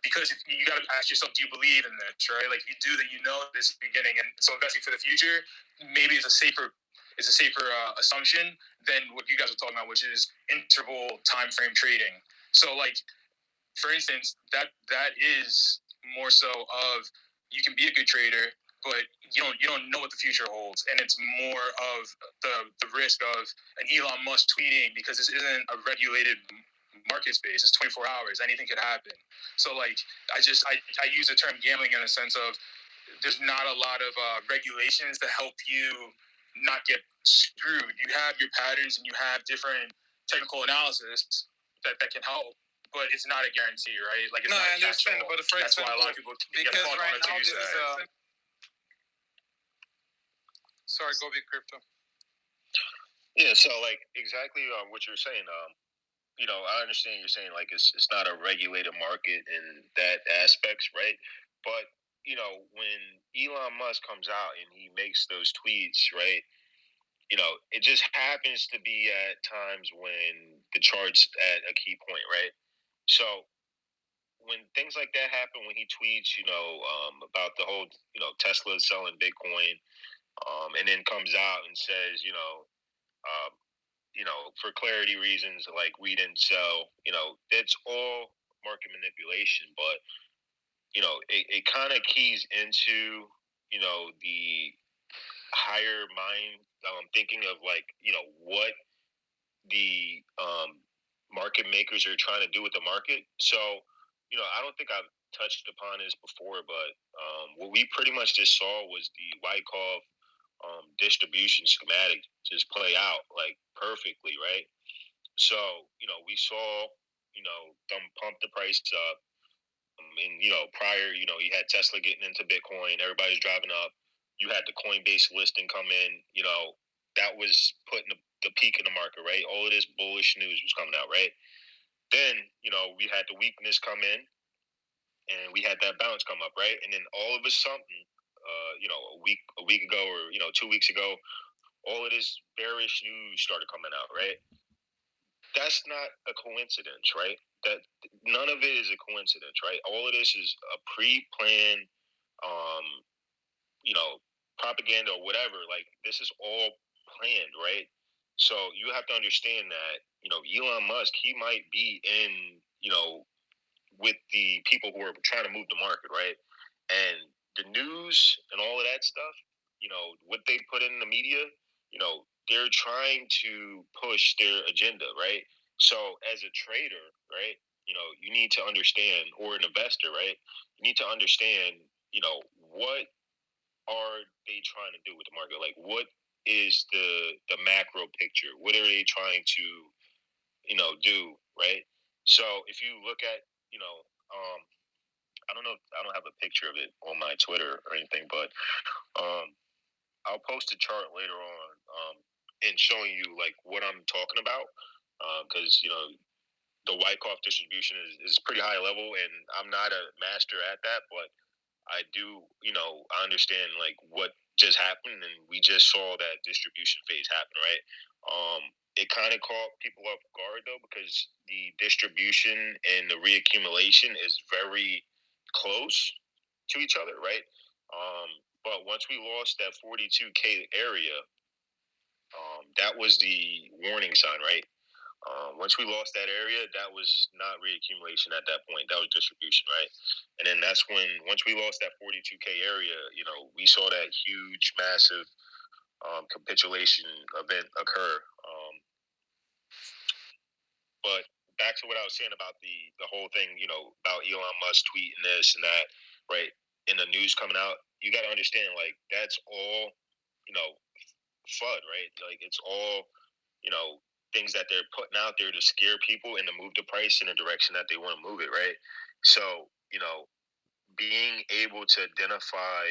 because you got to ask yourself, do you believe in this, right? Like you do that, you know this beginning, and so investing for the future maybe is a safer assumption than what you guys are talking about, which is interval time frame trading. So like, for instance, that is more so of you can be a good trader, but you don't know what the future holds, and it's more of the risk of an Elon Musk tweeting, because this isn't a regulated market space. It's 24 hours. Anything could happen. So like I use the term gambling in the sense of there's not a lot of regulations to help you not get screwed. You have your patterns and you have different technical analysis that can help. But it's not a guarantee, right? Like it's No, not I understand, but for that's why a example, lot of people get because caught right on it to now use this is that. Sorry, go big crypto. Yeah, so like exactly what you're saying. You know, I understand you're saying like it's not a regulated market in that aspects, right? But you know, when Elon Musk comes out and he makes those tweets, right? You know, it just happens to be at times when the chart's at a key point, right? So when things like that happen, when he tweets, you know, about the whole, you know, Tesla selling Bitcoin, and then comes out and says, um, for clarity reasons, like we didn't sell, you know, that's all market manipulation. But you know, it kind of keys into, you know, the higher mind thinking of like, you know, what the market makers are trying to do with the market. So, you know, I don't think I've touched upon this before, but what we pretty much just saw was the Wyckoff distribution schematic just play out like perfectly, right? So, you know, we saw, you know, them pump the price up. And, you know, prior, you know, you had Tesla getting into Bitcoin, everybody's driving up. You had the Coinbase listing come in, you know, that was putting the peak in the market, right? All of this bullish news was coming out, right? Then, you know, we had the weakness come in and we had that bounce come up, right? And then all of a sudden, you know, a week ago or, you know, 2 weeks ago, all of this bearish news started coming out, right? That's not a coincidence, right? That none of it is a coincidence, right? All of this is a pre-planned, you know, propaganda or whatever. Like this is all planned, right? So you have to understand that, you know, Elon Musk, he might be in, you know, with the people who are trying to move the market, right? And the news and all of that stuff, you know, what they put in the media, you know, they're trying to push their agenda, right? So as a trader, right, you know, you need to understand, or an investor, right, you need to understand, you know, what are they trying to do with the market? Like, what is the macro picture? What are they trying to, you know, do, right? So if you look at, you know, I don't know, I don't have a picture of it on my Twitter or anything, but I'll post a chart later on and showing you like what I'm talking about, because you know the Wyckoff distribution is pretty high level, and I'm not a master at that, but I do, you know, I understand like what just happened, and we just saw that distribution phase happen, right? It kind of caught people off guard though, because the distribution and the reaccumulation is very close to each other, right? But once we lost that 42K area, that was the warning sign, right? Once we lost that area, that was not reaccumulation at that point. That was distribution, right? And then that's when, once we lost that 42K area, you know, we saw that huge, massive capitulation event occur. But back to what I was saying about the whole thing, you know, about Elon Musk tweeting this and that, right? In the news coming out, you got to understand, like, that's all, FUD, right? Like, it's all, things that they're putting out there to scare people and to move the price in the direction that they want to move it, right? So, being able to identify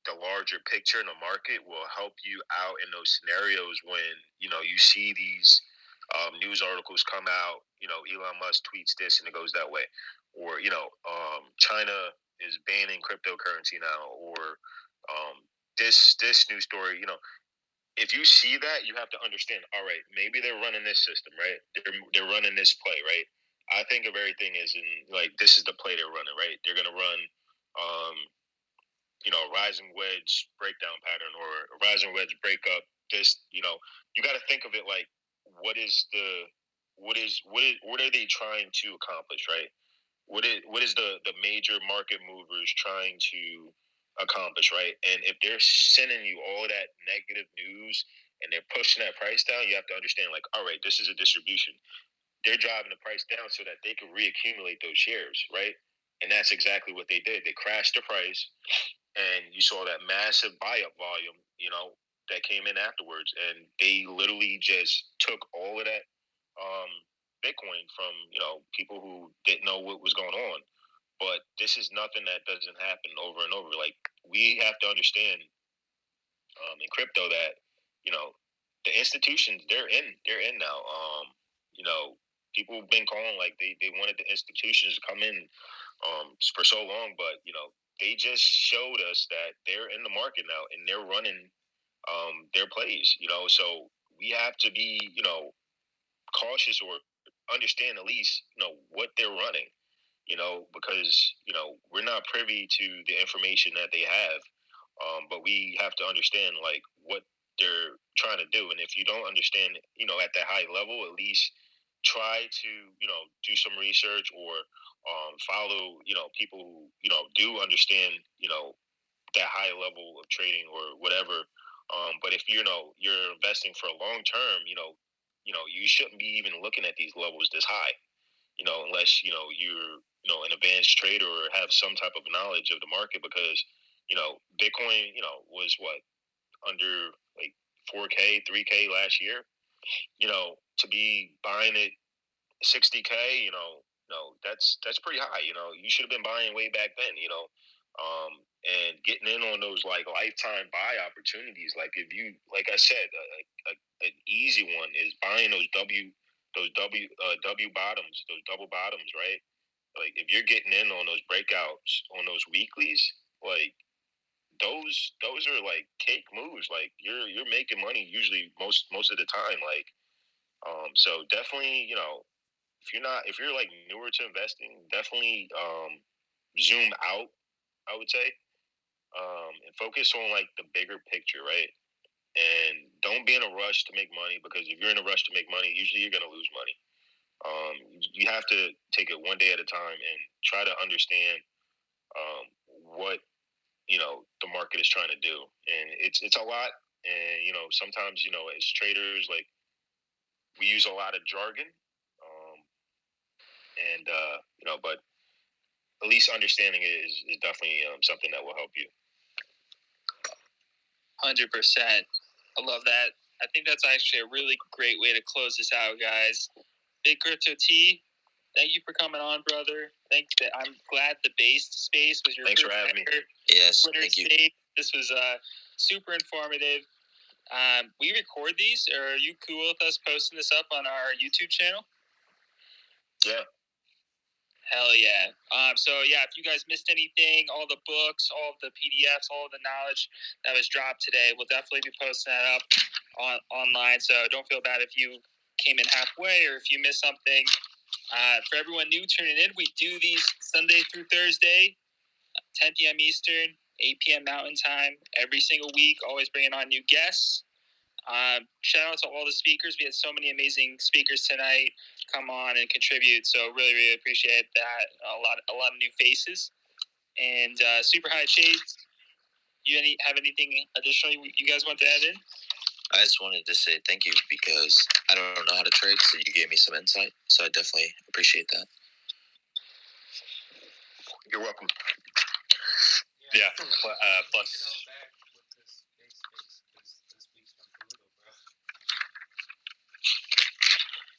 the larger picture in the market will help you out in those scenarios when, you see these news articles come out, Elon Musk tweets this and it goes that way. Or, China is banning cryptocurrency now, or this news story, if you see that, you have to understand, all right, maybe they're running this system, right? They're running this play, right? I think of everything as in, like, this is the play they're running, right? They're going to run, rising wedge breakdown pattern or a rising wedge breakup. This, you got to think of it like, what are they trying to accomplish, right? What is the major market movers trying to accomplish, right? And if they're sending you all of that negative news and they're pushing that price down, you have to understand, like, all right, this is a distribution. They're driving the price down so that they can reaccumulate those shares, right? And that's exactly what they did. They crashed the price, and you saw that massive buy-up volume, that came in afterwards, and they literally just took all of that Bitcoin from, people who didn't know what was going on. But this is nothing that doesn't happen over and over. Like, we have to understand in crypto that, the institutions, they're in now. People have been calling, like, they wanted the institutions to come in for so long, but, they just showed us that they're in the market now and they're running their plays, so we have to be, cautious or understand at least, what they're running, because, we're not privy to the information that they have. But we have to understand, like, what they're trying to do. And if you don't understand, at that high level, at least try to, do some research or follow, people who, do understand, that high level of trading or whatever. But if you're investing for a long term, you shouldn't be even looking at these levels this high, unless you're an advanced trader or have some type of knowledge of the market, because Bitcoin was what, under like 4K 3K last year, to be buying it 60K, that's pretty high. You should have been buying way back then, and getting in on those like lifetime buy opportunities. Like, if you, like I said, an easy one is buying those W bottoms, those double bottoms, right? Like, if you're getting in on those breakouts on those weeklies, like, those are like cake moves. Like, you're making money usually most of the time. Like, so definitely, if you're like newer to investing, definitely zoom out, I would say, and focus on like the bigger picture, right? And don't be in a rush to make money, because if you're in a rush to make money, usually you're gonna lose money. You have to take it one day at a time and try to understand what the market is trying to do, and it's a lot. And sometimes as traders, like, we use a lot of jargon, and but at least understanding it is definitely something that will help you. 100%. I love that. I think that's actually a really great way to close this out, guys. Big Crypto T, thank you for coming on, brother. I'm glad the base space was your Thanks for having me. Yes, Twitter thank you. space. This was super informative. We record these. Are you cool with us posting this up on our YouTube channel? Yeah. Hell yeah. So yeah, if you guys missed anything, all the books, all of the PDFs, all of the knowledge that was dropped today, we'll definitely be posting that up online. So don't feel bad if you came in halfway or if you missed something. For everyone new tuning in, we do these Sunday through Thursday, 10 p.m. Eastern, 8 p.m. Mountain Time, every single week, always bringing on new guests. Shout out to all the speakers. We had so many amazing speakers tonight come on and contribute. So really, really appreciate that. A lot of new faces. And Super High Chase, you have anything additional you guys want to add in? I just wanted to say thank you, because I don't know how to trade, so you gave me some insight. So I definitely appreciate that. You're welcome. Yeah. Plus. Back with this base because this week's been brutal, bro.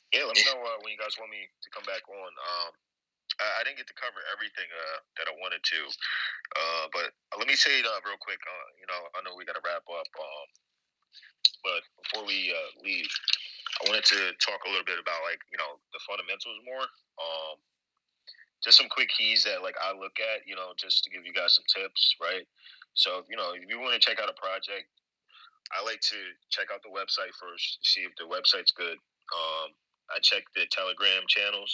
Yeah, let me know when you guys want me to come back on. I didn't get to cover everything that I wanted to, but let me say it real quick. I know we got to wrap up, but before we leave, I wanted to talk a little bit about the fundamentals more. Just some quick keys that I look at, just to give you guys some tips, right? So if you want to check out a project, I like to check out the website first, see if the website's good. I check the Telegram channels.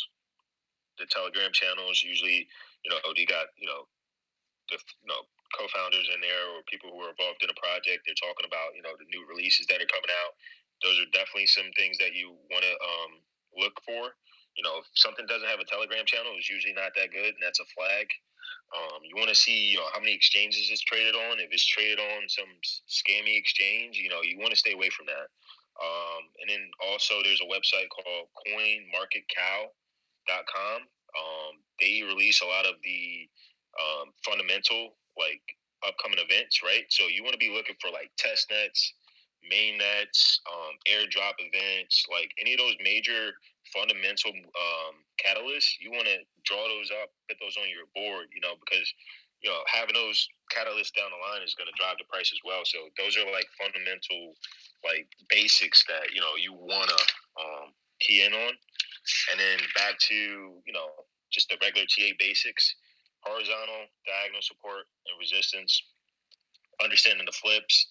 The Telegram channels usually, they got the co-founders in there or people who are involved in a project. They're talking about the new releases that are coming out. Those are definitely some things that you want to look for. If something doesn't have a Telegram channel, it's usually not that good, and that's a flag. You want to see how many exchanges it's traded on. If it's traded on some scammy exchange, you want to stay away from that. And then also there's a website called coinmarketcow.com. They release a lot of the fundamental upcoming events, right? So you want to be looking for test nets, main nets, airdrop events, any of those major fundamental catalysts. You want to draw those up, put those on your board, because having those catalysts down the line is going to drive the price as well. So those are fundamental basics that you want to key in on. And then back to just the regular TA basics: horizontal, diagonal support and resistance, understanding the flips,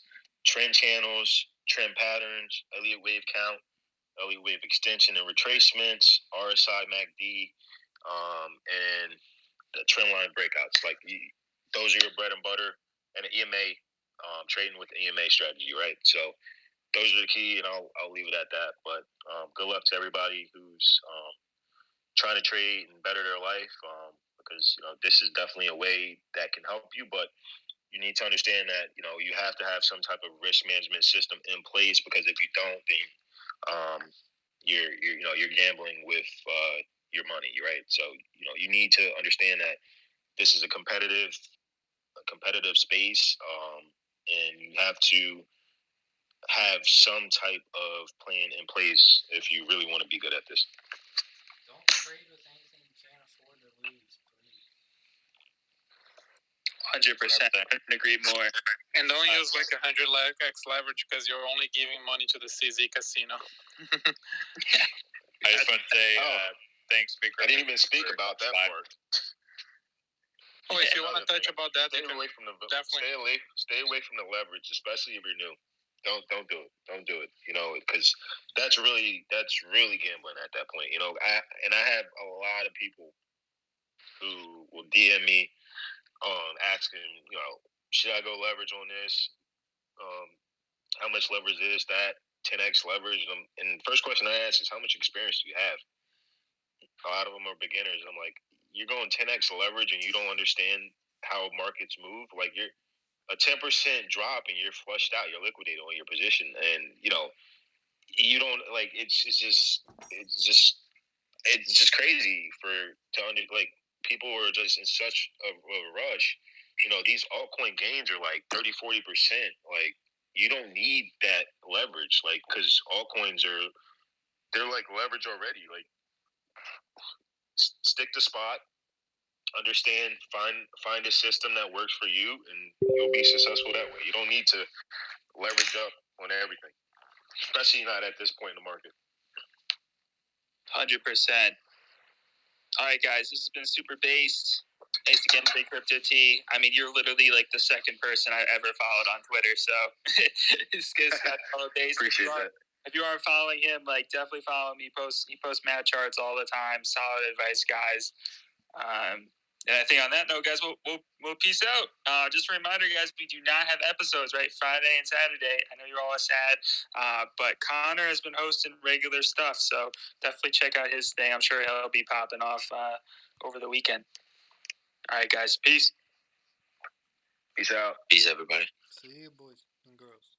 trend channels, trend patterns, Elliott wave count, Elliott wave extension and retracements, RSI, MACD, and the trend line breakouts. Those are your bread and butter. And the EMA, trading with the EMA strategy, right? So those are the key, and I'll leave it at that. But good luck to everybody who's trying to trade and better their life, because this is definitely a way that can help you. But you need to understand that you have to have some type of risk management system in place, because if you don't, then you're gambling with your money, right? So you need to understand that this is a competitive space, and you have to have some type of plan in place if you really want to be good at this. Don't trade with anything you can't afford to lose, please. 100%. I couldn't agree more. And don't use 100x leverage because you're only giving money to the CZ casino. I just want to say thanks, Speaker. I didn't even speak about that part. Oh, if you want to touch about that, stay away from the leverage, especially if you're new. Don't do it. Don't do it. Because that's really gambling at that point. I have a lot of people who will DM me asking, should I go leverage on this? How much leverage is that? 10x leverage. And the first question I ask is, how much experience do you have? A lot of them are beginners. I'm like, you're going 10x leverage and you don't understand how markets move? You're a 10% drop and you're flushed out. You're liquidated on your position, and you don't it's just crazy people are just in such a rush. These altcoin gains are 30-40%. You don't need that leverage, because altcoins they're leverage already. Stick to spot. Understand, find a system that works for you, and you'll be successful that way. You don't need to leverage up on everything, especially not at this point in the market. 100%. All right, guys, this has been Super Based. Thanks again, Big Crypto T. I mean, you're literally the second person I've ever followed on Twitter, so it's got follow Based. Appreciate that. If you aren't following him, definitely follow him. He posts mad charts all the time. Solid advice, guys. And I think on that note, guys, we'll peace out. Just a reminder, guys, we do not have episodes, right? Friday and Saturday. I know you're all sad, but Connor has been hosting regular stuff, so definitely check out his thing. I'm sure he'll be popping off over the weekend. All right, guys. Peace. Peace out. Peace, everybody. See you, boys and girls.